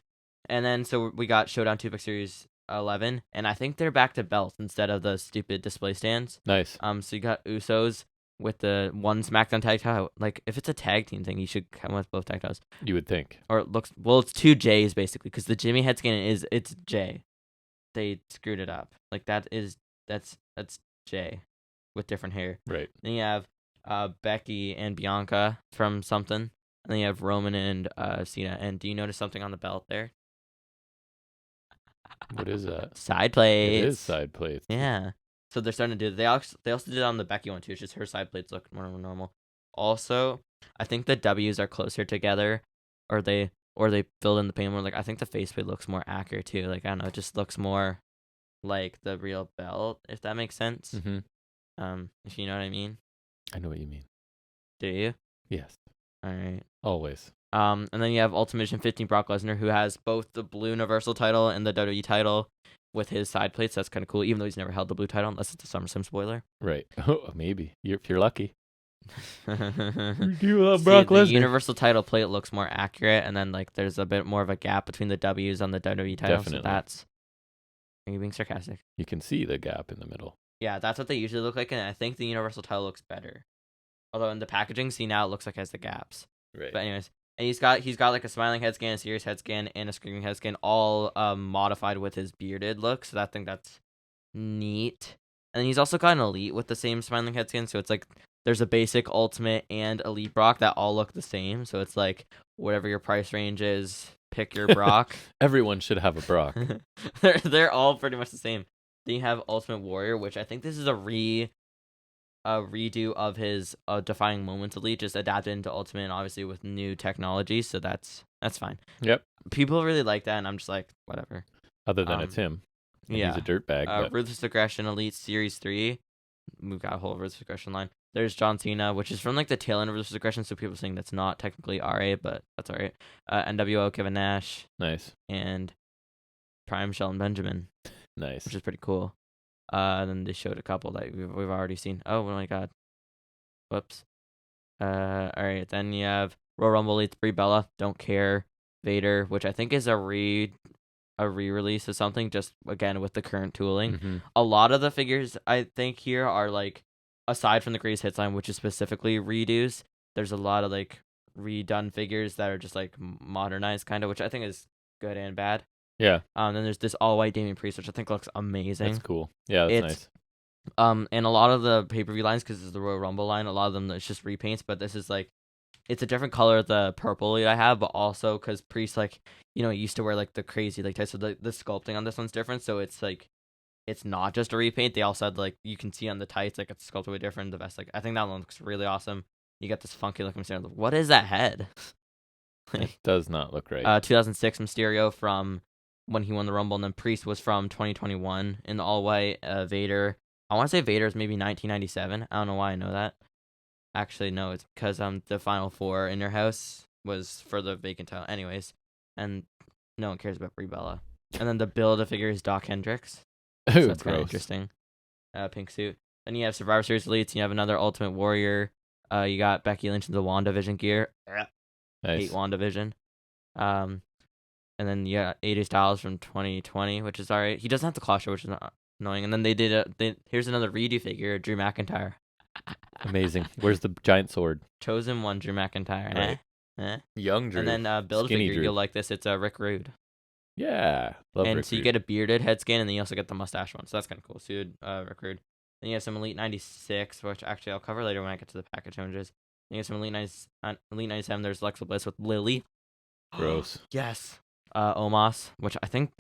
And then so we got Showdown 2-Pack Series 11, and I think they're back to belts instead of the stupid display stands. Nice. So you got Usos with the one SmackDown tag title. Like if it's a tag team thing, you should come with both tag titles. You would think. Or it looks it's two J's basically because the Jimmy head scan it's J. They screwed it up. Like that's J with different hair. Right. Then you have Becky and Bianca from something. And then you have Roman and Cena. And do you notice something on the belt there? What is that? Side plates. It is side plates. Yeah. So they're starting to do. They also did it on the Becky one too. It's just her side plates look more normal. Also, I think the W's are closer together, or they filled in the paint more. Like I think the faceplate looks more accurate too. Like I don't know, it just looks more like the real belt, if that makes sense. Mm-hmm. If you know what I mean. I know what you mean. Do you? Yes. All right. Always. And then you have Ultimate Edition 15 Brock Lesnar, who has both the blue Universal title and the WWE title with his side plates. That's kind of cool, even though he's never held the blue title unless it's a SummerSlam spoiler. Right. Oh, maybe. If you're lucky. You love Brock Lesnar. The Universal title plate looks more accurate, and then like there's a bit more of a gap between the W's on the WWE title. Definitely. So that's. Are you being sarcastic? You can see the gap in the middle. Yeah, that's what they usually look like, and I think the Universal title looks better. Although in the packaging, see now it looks like it has the gaps. Right. But anyways, and he's got like a smiling head scan, a serious head scan, and a screaming head scan, all modified with his bearded look. So I think that's neat. And then he's also got an elite with the same smiling head scan. So it's like there's a basic, ultimate, and elite Brock that all look the same. So it's like whatever your price range is, pick your Brock. Everyone should have a Brock. they're all pretty much the same. Then you have Ultimate Warrior, which I think this is a redo of his Defying Moments elite, just adapted into Ultimate, and obviously with new technology. So that's fine. Yep. People really like that, and I'm just like, whatever. Other than it's him. Yeah. He's a dirtbag. Ruthless Aggression Elite Series 3. We've got a whole Ruthless Aggression line. There's John Cena, which is from like the tail end of Ruthless Aggression, so people are saying that's not technically RA, but that's alright. NWO Kevin Nash. Nice. And Prime Shelton Benjamin. Nice. Which is pretty cool. Then they showed a couple that we've already seen. Oh my god. Whoops. Alright, then you have Royal Rumble Elite Brie Bella, Don't Care, Vader, which I think is a re-release of something, just again with the current tooling. Mm-hmm. A lot of the figures I think here are like, aside from the Greatest Hits line, which is specifically redos, there's a lot of like redone figures that are just like modernized kind of, which I think is good and bad. Yeah. Then there's this all-white Damian Priest, which I think looks amazing. That's cool. Yeah, that's nice. And a lot of the pay-per-view lines, because it's the Royal Rumble line, a lot of them it's just repaints, but this is like, it's a different color of the purple I have, but also because Priest, like, you know, used to wear like the crazy like types, so the sculpting on this one's different, so it's like, it's not just a repaint. They also had like, you can see on the tights, like it's sculpted way different. The vest, like I think that one looks really awesome. You got this funky looking Mysterio. What is that head? It does not look right. 2006 Mysterio from when he won the Rumble, and then Priest was from 2021 in the all white. Vader, I want to say Vader is maybe 1997. I don't know why I know that. Actually, no, it's because the Final Four in your house was for the vacant title, anyways, and no one cares about Brie Bella. And then the Build-A-Figure is Doc Hendricks. So that's kind of interesting. Pink suit. Then you have Survivor Series Elites. You have another Ultimate Warrior. You got Becky Lynch in the WandaVision gear. Nice. Hate WandaVision. And then you got AJ Styles from 2020, which is alright. He doesn't have the claw show, which is not annoying. And then they did here's another redo figure, Drew McIntyre. Amazing. Where's the giant sword? Chosen One, Drew McIntyre. Right. Young Drew. And then Build-A-Figure, you'll like this. It's Rick Rude. Yeah. Love and Rick so you Rude. get a bearded head scan, and then you also get the mustache one. So that's kind of cool. So you Rick Rude. Then you have some Elite 96, which actually I'll cover later when I get to the package changes. Then you have some Elite 97. There's Alexa Bliss with Lily. Gross. Yes. Omos, which I think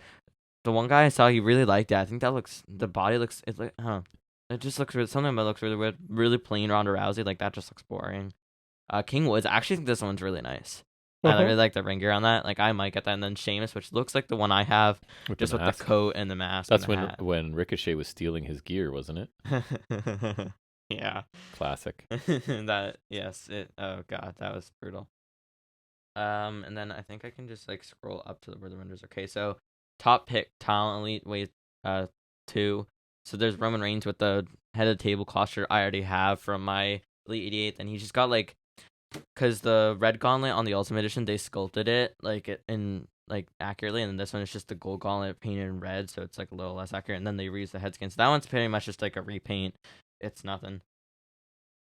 the one guy I saw, he really liked that. I think the body looks, it's like, it just looks really, something about it looks really weird. Really plain Ronda Rousey, like that just looks boring. King Woods, I actually think this one's really nice. I really like the ring gear on that. Like I might get that. And then Sheamus, which looks like the one I have, with just with the coat and the mask. That's and the when Ricochet was stealing his gear, wasn't it? Yeah. Classic. Oh god, that was brutal. And then I think I can just like scroll up to where the renders. Okay, so top pick talent elite wave 2. So there's Roman Reigns with the head of the table claw shirt I already have from my Elite 88, and he just got like, because the red gauntlet on the Ultimate Edition, they sculpted it like in like accurately, and then this one is just the gold gauntlet painted in red, so it's like a little less accurate, and then they reuse the head skin. So that one's pretty much just like a repaint. It's nothing.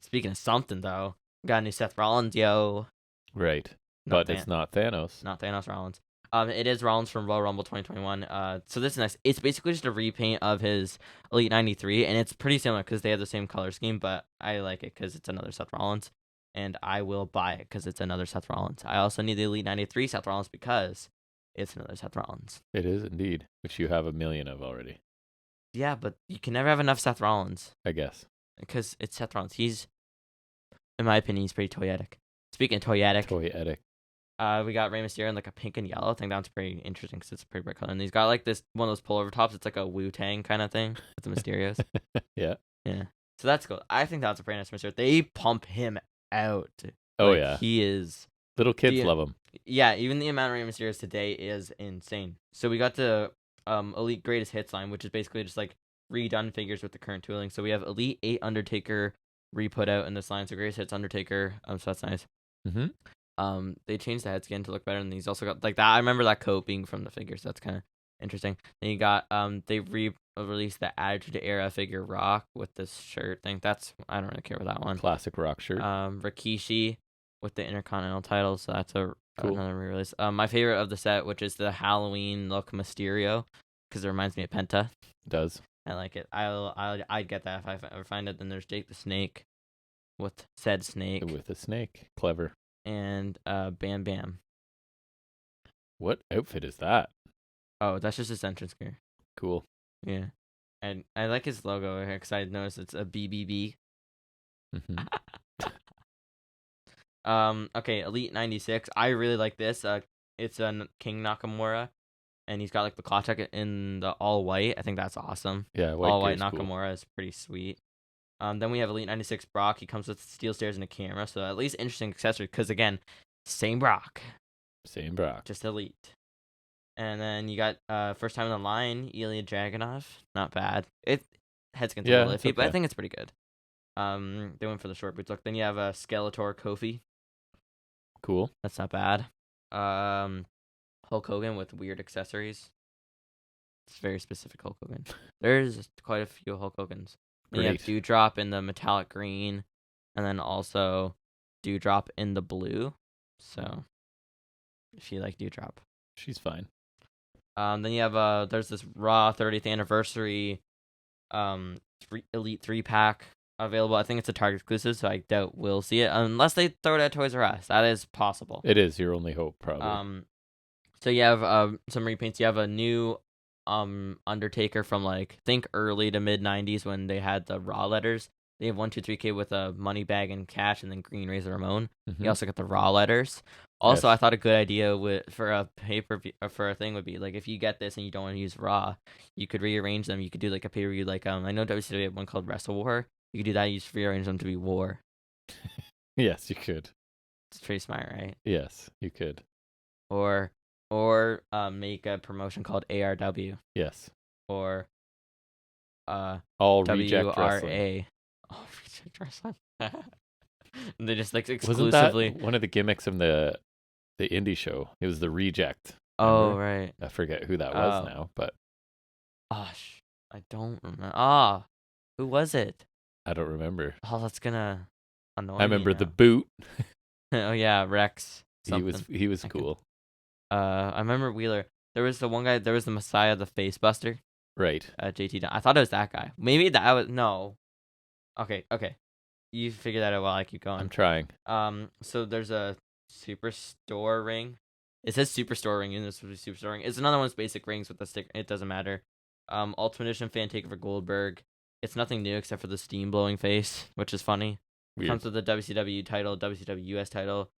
Speaking of something though, got a new Seth Rollins, yo. Right. But it's not Thanos. Not Thanos Rollins. It is Rollins from Royal Rumble 2021. So this is nice. It's basically just a repaint of his Elite 93, and it's pretty similar because they have the same color scheme, but I like it because it's another Seth Rollins, and I will buy it because it's another Seth Rollins. I also need the Elite 93 Seth Rollins because it's another Seth Rollins. It is indeed, which you have 1 million of already. Yeah, but you can never have enough Seth Rollins. I guess. Because it's Seth Rollins. He's, in my opinion, he's pretty toyetic. Speaking of toyetic. We got Rey Mysterio in like a pink and yellow. I think that's pretty interesting because it's a pretty bright color. And he's got like this one of those pullover tops. It's like a Wu-Tang kind of thing with the Mysterios. Yeah. Yeah. So that's cool. I think that's a pretty nice mystery. They pump him out. Oh, like, yeah. He is. Little kids love him. Yeah, even the amount of Rey Mysterios today is insane. So we got the Elite Greatest Hits line, which is basically just like redone figures with the current tooling. So we have Elite 8 Undertaker re-put out in this line. So Greatest Hits Undertaker. So that's nice. Mm-hmm. They changed the head skin to look better, and he's also got like that. I remember that coat being from the figure, so that's kind of interesting. Then you got they released the Attitude Era figure Rock with this shirt thing. I don't really care about that one. Classic Rock shirt. Rikishi with the Intercontinental title, so that's cool. Another re-release. My favorite of the set, which is the Halloween look Mysterio, because it reminds me of Penta. It does. I like it. I'd get that if I ever find it. Then there's Jake the Snake with said snake. With a snake. Clever. And Bam Bam. What outfit is that? Oh, that's just his entrance gear. Cool. Yeah. And I like his logo here because I noticed it's a BBB. Mm-hmm. Okay, Elite 96. I really like this. It's a King Nakamura, and he's got like the claw tech in the all white. I think that's awesome. Yeah, all white Nakamura cool. Is pretty sweet. Then we have Elite 96 Brock. He comes with steel stairs and a camera, so at least interesting accessory. Because again, same Brock. Just Elite. And then you got first time in the line, Ilya Dragunov. Not bad. Head's gonna be a little iffy, but I think it's pretty good. They went for the short boots look. Then you have a Skeletor Kofi. Cool. That's not bad. Hulk Hogan with weird accessories. It's very specific Hulk Hogan. There's quite a few Hulk Hogans. Then you have Dewdrop in the metallic green, and then also Dewdrop in the blue. So, if you like Dewdrop, she's fine. Then you have there's this Raw 30th anniversary, Elite 3-pack available. I think it's a Target exclusive, so I doubt we'll see it unless they throw it at Toys R Us. That is possible. It is your only hope, probably. So you have some repaints. You have a new Undertaker from like think early to mid 90s when they had the Raw letters. They have 123K with a money bag and cash, and then Green Razor Ramon. You also got the Raw letters. Also, yes. I thought a good idea for a pay-per-view for a thing would be like if you get this and you don't want to use Raw, you could rearrange them. You could do like a pay-per-view like I know WCW had one called Wrestle War. You could do that. You just rearrange them to be War. Yes, you could. It's pretty smart, right? Yes, you could. Or make a promotion called ARW. Yes. Or all Reject Wrestling. Oh, Reject Wrestling. They just like Wasn't exclusively that one of the gimmicks of the indie show? It was the Reject. Oh, right. I forget who that was now, but I don't remember. Who was it? I don't remember. Oh, that's gonna annoy me. I remember now. the Boot. Oh yeah, Rex. Something. He was cool. I remember Wheeler. There was the one guy. There was the Messiah, the Face Buster. Right. JT. I thought it was that guy. Maybe that was no. Okay. You figure that out while I keep going. I'm trying. So there's a Superstore ring. It says Superstore ring, and this would be Superstore ring. It's another one's basic rings with the sticker. It doesn't matter. Ultimate Edition fan takeover Goldberg. It's nothing new except for the steam blowing face, which is funny. Weird. Comes with the WCW title, WCW US title.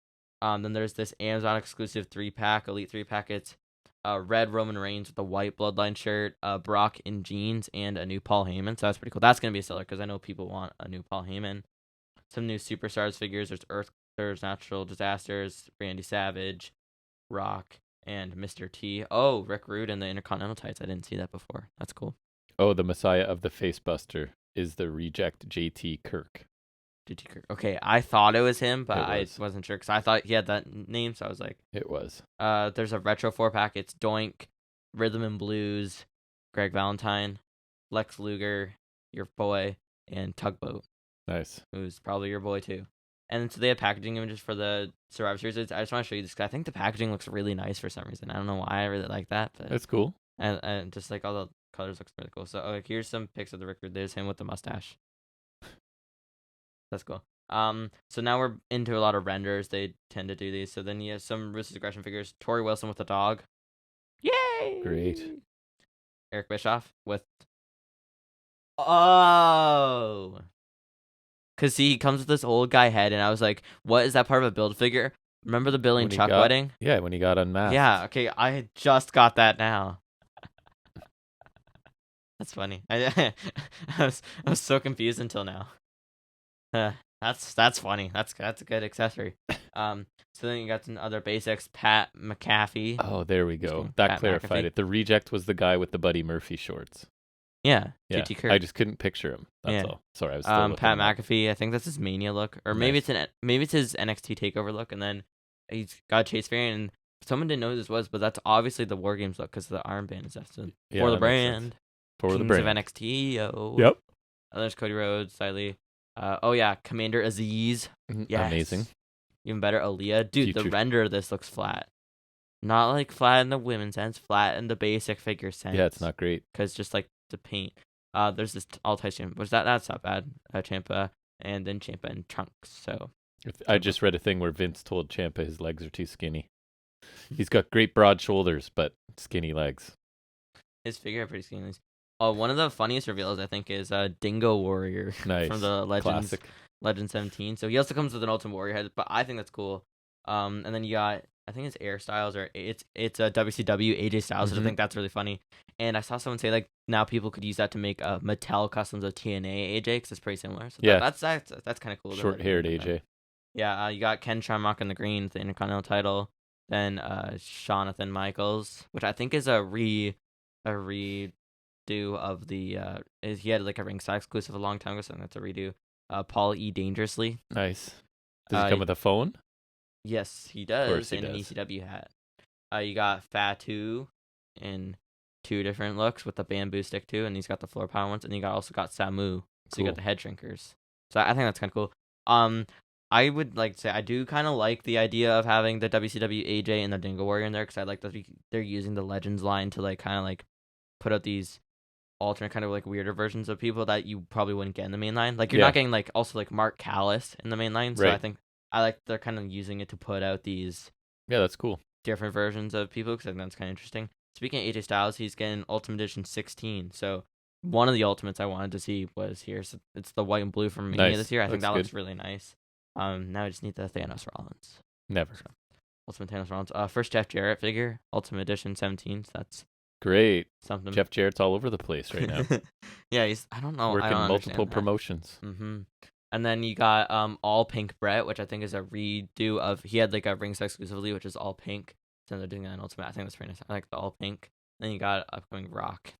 Then there's this Amazon exclusive 3-pack, Elite 3-pack. It's red Roman Reigns with the white Bloodline shirt, Brock in jeans, and a new Paul Heyman. So that's pretty cool. That's gonna be a seller because I know people want a new Paul Heyman. Some new Superstars figures. There's Natural Disasters, Randy Savage, Rock, and Mr. T. Oh, Rick Rude and the Intercontinental tights. I didn't see that before. That's cool. Oh, the Messiah of the Facebuster is the Reject JT Kirk. JT Kirk. Okay, I thought it was him, but I wasn't sure because I thought he had that name, so I was like... It was. There's a Retro 4-pack. It's Doink, Rhythm and Blues, Greg Valentine, Lex Luger, your boy, and Tugboat. Nice. Who's probably your boy, too. And so they have packaging images for the Survivor Series. I just want to show you this because I think the packaging looks really nice for some reason. I don't know why I really like that. But that's cool. And just like all the colors looks really cool. So here's some pics of the Rick Rude. There's him with the mustache. That's cool. So now we're into a lot of renders. They tend to do these. So then you have some Ruthless Aggression figures. Tori Wilson with the dog. Yay! Great. Eric Bischoff with... Oh! Because he comes with this old guy head, and I was like, what is that part of a Build-A-Figure? Remember the Billy and Chuck wedding? Yeah, when he got unmasked. Yeah, okay, I just got that now. That's funny. I was so confused until now. That's funny. That's a good accessory. So then you got some other basics. Pat McAfee. Oh, there we go. That Pat clarified McAfee. it. The reject was the guy with the Buddy Murphy shorts. Yeah, Yeah, JT Kirk. I just couldn't picture him. That's all. Sorry, I was still looking Pat him up. McAfee. I think that's his Mania look, or maybe it's his NXT Takeover look, and then he's got Chase variant. And someone didn't know who this was, but that's obviously the War Games look because the armband is after for the brand. For the Kings brand of NXT. Yo. Yep. There's Cody Rhodes, Siley. Oh yeah, Commander Aziz. Yes. Amazing. Even better, Aaliyah. Dude, the render of this looks flat. Not like flat in the women's sense, flat in the basic figure sense. Yeah, it's not great. Because just like the paint. There's this all-type champ. That's not bad. Ciampa, and then Ciampa in trunks. So I just read a thing where Vince told Ciampa his legs are too skinny. He's got great broad shoulders, but skinny legs. His figure are pretty skinny. One of the funniest reveals I think is Dingo Warrior from the Legends 17. So he also comes with an Ultimate Warrior head, but I think that's cool. And then you got, I think it's Air Styles or it's a WCW AJ Styles. So I think that's really funny. And I saw someone say like now people could use that to make Mattel customs of TNA AJ because it's pretty similar. So yeah, that's kind of cool. Short-haired AJ. Yeah, you got Ken Shamrock in the green, the Intercontinental title. Then Jonathan Michaels, which I think is a redo of the he had like a ringside exclusive a long time ago, so that's a redo. Paul E. Dangerously. Nice. Does he come with a phone? Yes, he does. And an ECW hat. You got Fatu in 2 different looks with the bamboo stick too, and he's got the floor power ones, and you also got Samu. So you got the head shrinkers. So I think that's kind of cool. I would like to say I do kind of like the idea of having the WCW AJ and the Dingo Warrior in there because I like that they're using the Legends line to like kind of like put out these alternate kind of like weirder versions of people that you probably wouldn't get in the main line. Like you're not getting like also like Mark Callis in the main line. So I think I like they're kind of using it to put out these that's cool different versions of people because I think that's kind of interesting. Speaking of AJ Styles, he's getting Ultimate Edition 16. So one of the Ultimates I wanted to see was here. So it's the white and blue from Mania this year. I think that looks really nice. Now I just need the Thanos Rollins. Never. So, Ultimate Thanos Rollins. First Jeff Jarrett figure, Ultimate Edition 17. So that's great. Something. Jeff Jarrett's all over the place right now. Yeah, he's. I don't know. Working multiple promotions. And then you got all pink Brett, which I think is a redo of. He had like a ringside exclusively, which is all pink. So they're doing that in Ultimate. I think that's pretty nice. I like the all pink. Then you got upcoming Rock.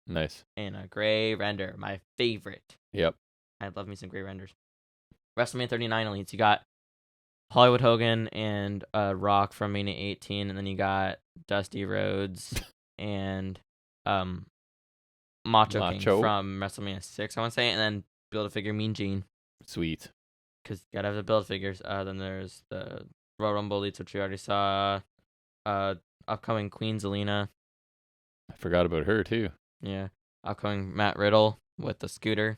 Nice. And a gray render, my favorite. Yep. I love me some gray renders. WrestleMania 39 elites. You got Hollywood Hogan and Rock from Mania 18, and then you got Dusty Rhodes and Macho King from WrestleMania 6, I want to say, and then Build-A-Figure Mean Gene. Sweet. Because you gotta have the Build-A-Figures. Then there's the Royal Rumble elites, which we already saw. Upcoming Queen Zelina. I forgot about her too. Yeah. Upcoming Matt Riddle with the scooter,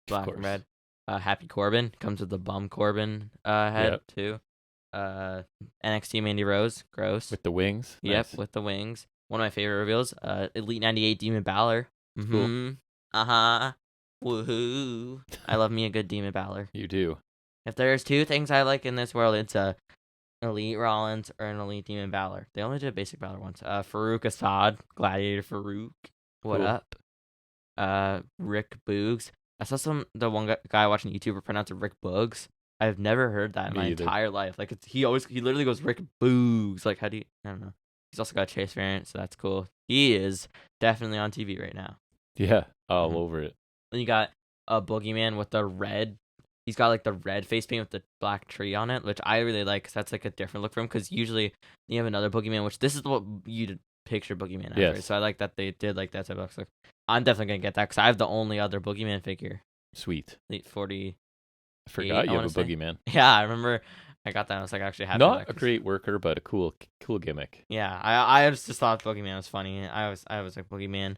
black and red. Happy Corbin comes with the bum Corbin head too. NXT Mandy Rose, gross. With the wings. Yep, with the wings. One of my favorite reveals. Elite 98 Demon Balor. Cool. Woohoo! I love me a good Demon Balor. You do. If there's 2 things I like in this world, it's a Elite Rollins or an Elite Demon Balor. They only did basic Balor once. Farouk Assad, Gladiator Farouk. What up? Rick Boogs. I saw one guy watching YouTuber pronounce it Rick Boogs. I've never heard that in my entire life. Like he literally goes Rick Boogs. Like how do you? I don't know. He's also got a Chase variant, so that's cool. He is definitely on TV right now. Yeah, all over it. Then you got a Boogeyman with the red. He's got like the red face paint with the black tree on it, which I really like because that's like a different look for him. Because usually you have another Boogeyman, which this is what you'd picture Boogeyman as. Yes. Right? So I like that they did like that type of look. I'm definitely gonna get that because I have the only other Boogeyman figure. Sweet. Elite 40. I forgot you have a Boogeyman. Yeah, I remember. I got that. I was like actually happy. Not a great worker, but a cool gimmick. Yeah, I just thought Boogeyman was funny. I was like Boogeyman.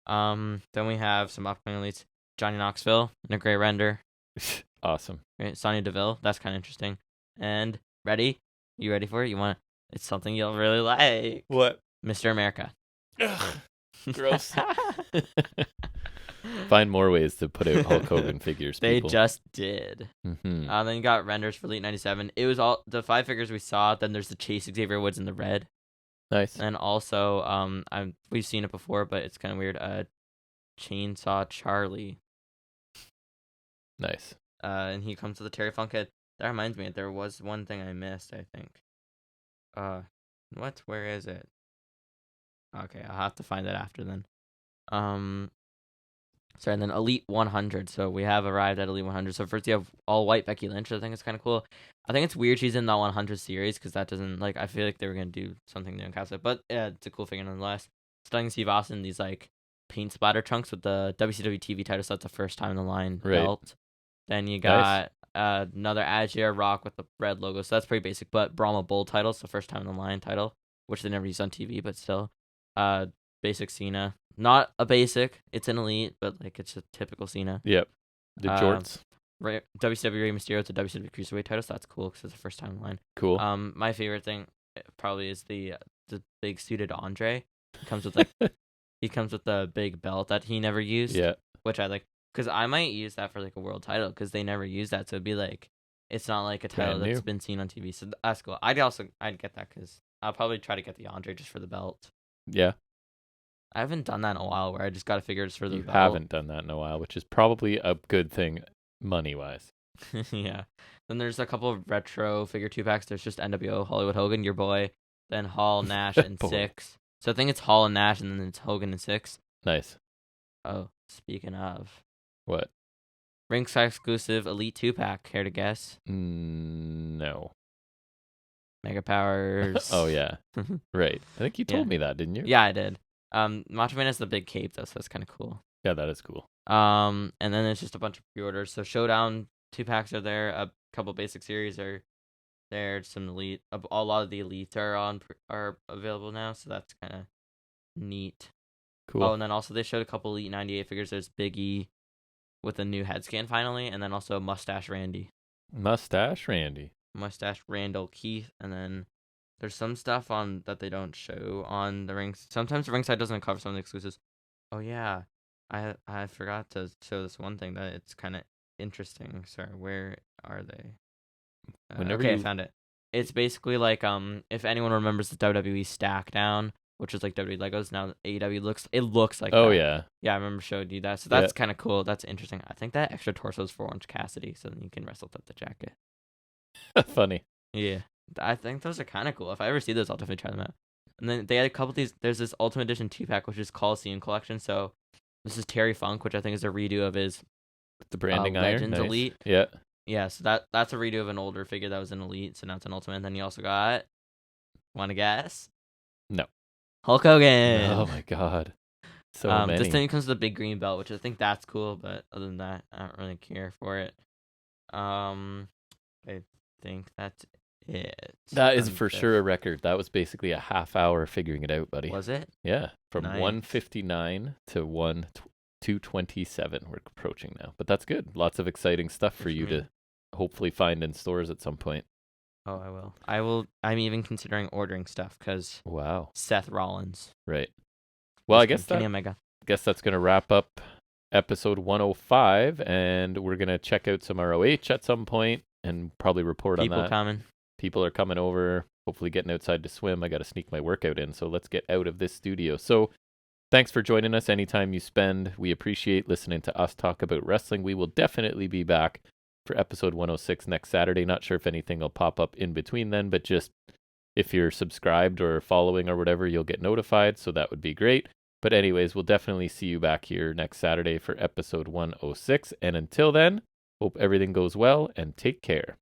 Then we have some upcoming elites. Johnny Knoxville in a gray render. Awesome. Right, Sonya Deville. That's kind of interesting. And ready? You ready for it? It's something you'll really like. What? Mr. America. Ugh, gross. Find more ways to put out Hulk Hogan figures. They just did. Mm-hmm. Then you got renders for Elite 97. It was all the 5 figures we saw. Then there's the Chase Xavier Woods in the red. Nice. And also, we've seen it before, but it's kind of weird. Chainsaw Charlie. Nice. And he comes to the Terry Funk head. That reminds me, there was one thing I missed, I think. What? Where is it? Okay, I'll have to find that after then. Sorry, and then Elite 100. So we have arrived at Elite 100. So first you have all white Becky Lynch. I think it's kind of cool. I think it's weird she's in the 100 series because that doesn't, like, I feel like they were going to do something new in Casa. But yeah, it's a cool figure nonetheless. Stunning Steve Austin, these, like, paint splatter trunks with the WCW TV title. So that's the first time in the line belt. Then you got another Azure Rock with the red logo. So that's pretty basic. But Brahma Bull title. It's the first time in the line title, which they never used on TV, but still. Basic Cena. Not a basic. It's an elite, but, like, it's a typical Cena. Yep. The jorts. WCW Rey Mysterio to WCW Cruiserweight title. So that's cool because it's the first time in line. Cool. My favorite thing probably is the big suited Andre. He comes with the big belt that he never used. Yeah. Which I like because I might use that for like a world title because they never use that. So it'd be like it's not like a title that's been seen on TV. So that's cool. I'd get that because I'll probably try to get the Andre just for the belt. Yeah. I haven't done that in a while where I just got to figure it's for the belt. You haven't done that in a while, which is probably a good thing money-wise. Yeah. Then there's a couple of retro figure 2-packs. There's just NWO, Hollywood Hogan, your boy. Then Hall, Nash, and Six. So I think it's Hall and Nash, and then it's Hogan and Six. Nice. Oh, speaking of. What? Ringside exclusive Elite 2-pack. Care to guess? No. Mega Powers. Oh, yeah. Right. I think you told me that, didn't you? Yeah, I did. Macho Man has the big cape, though, so that's kind of cool. Yeah, that is cool. And then it's just a bunch of pre-orders. So Showdown 2-packs are there. A couple basic series are there. Some elite. A lot of the elites are available now, so that's kind of neat. Cool. Oh, and then also they showed a couple Elite 98 figures. There's Big E with a new head scan finally, and then also Mustache Randy. Mustache Randall Keith, and then there's some stuff on that they don't show on the rings. Sometimes the ringside doesn't cover some of the exclusives. Oh yeah, I forgot to show this one thing that it's kind of interesting. Sorry, where are they? I found it. It's basically like if anyone remembers the WWE Stack Down, which is like WWE Legos. Now AEW looks like. Oh that. Yeah, I remember showing you that. So that's kind of cool. That's interesting. I think that extra torso is for Orange Cassidy, so then you can wrestle with the jacket. Funny. Yeah. I think those are kind of cool. If I ever see those, I'll definitely try them out. And then they had a couple of these. There's this Ultimate Edition 2-pack, which is Coliseum Collection. So this is Terry Funk, which I think is a redo of his the branding iron. Legends Nice. Elite. Yeah. Yeah, so that's a redo of an older figure that was an Elite. So now it's an Ultimate. And then you also got, want to guess? No. Hulk Hogan. Oh my God. So many. This thing comes with a big green belt, which I think that's cool. But other than that, I don't really care for it. I think that's it. That is for sure a record. That was basically a half hour figuring it out, buddy. Was it? Yeah. From Nice. 159 to 227 we're approaching now. But that's good. Lots of exciting stuff for you to hopefully find in stores at some point. Oh, I will. I'm even considering ordering stuff because Wow. Seth Rollins. Right. Well, I guess Kenny Omega. that's going to wrap up episode 105, and we're going to check out some ROH at some point and probably report on that. People coming. People are coming over, hopefully getting outside to swim. I got to sneak my workout in, so let's get out of this studio. So thanks for joining us anytime you spend. We appreciate listening to us talk about wrestling. We will definitely be back for episode 106 next Saturday. Not sure if anything will pop up in between then, but just if you're subscribed or following or whatever, you'll get notified, so that would be great. But anyways, we'll definitely see you back here next Saturday for episode 106. And until then, hope everything goes well and take care.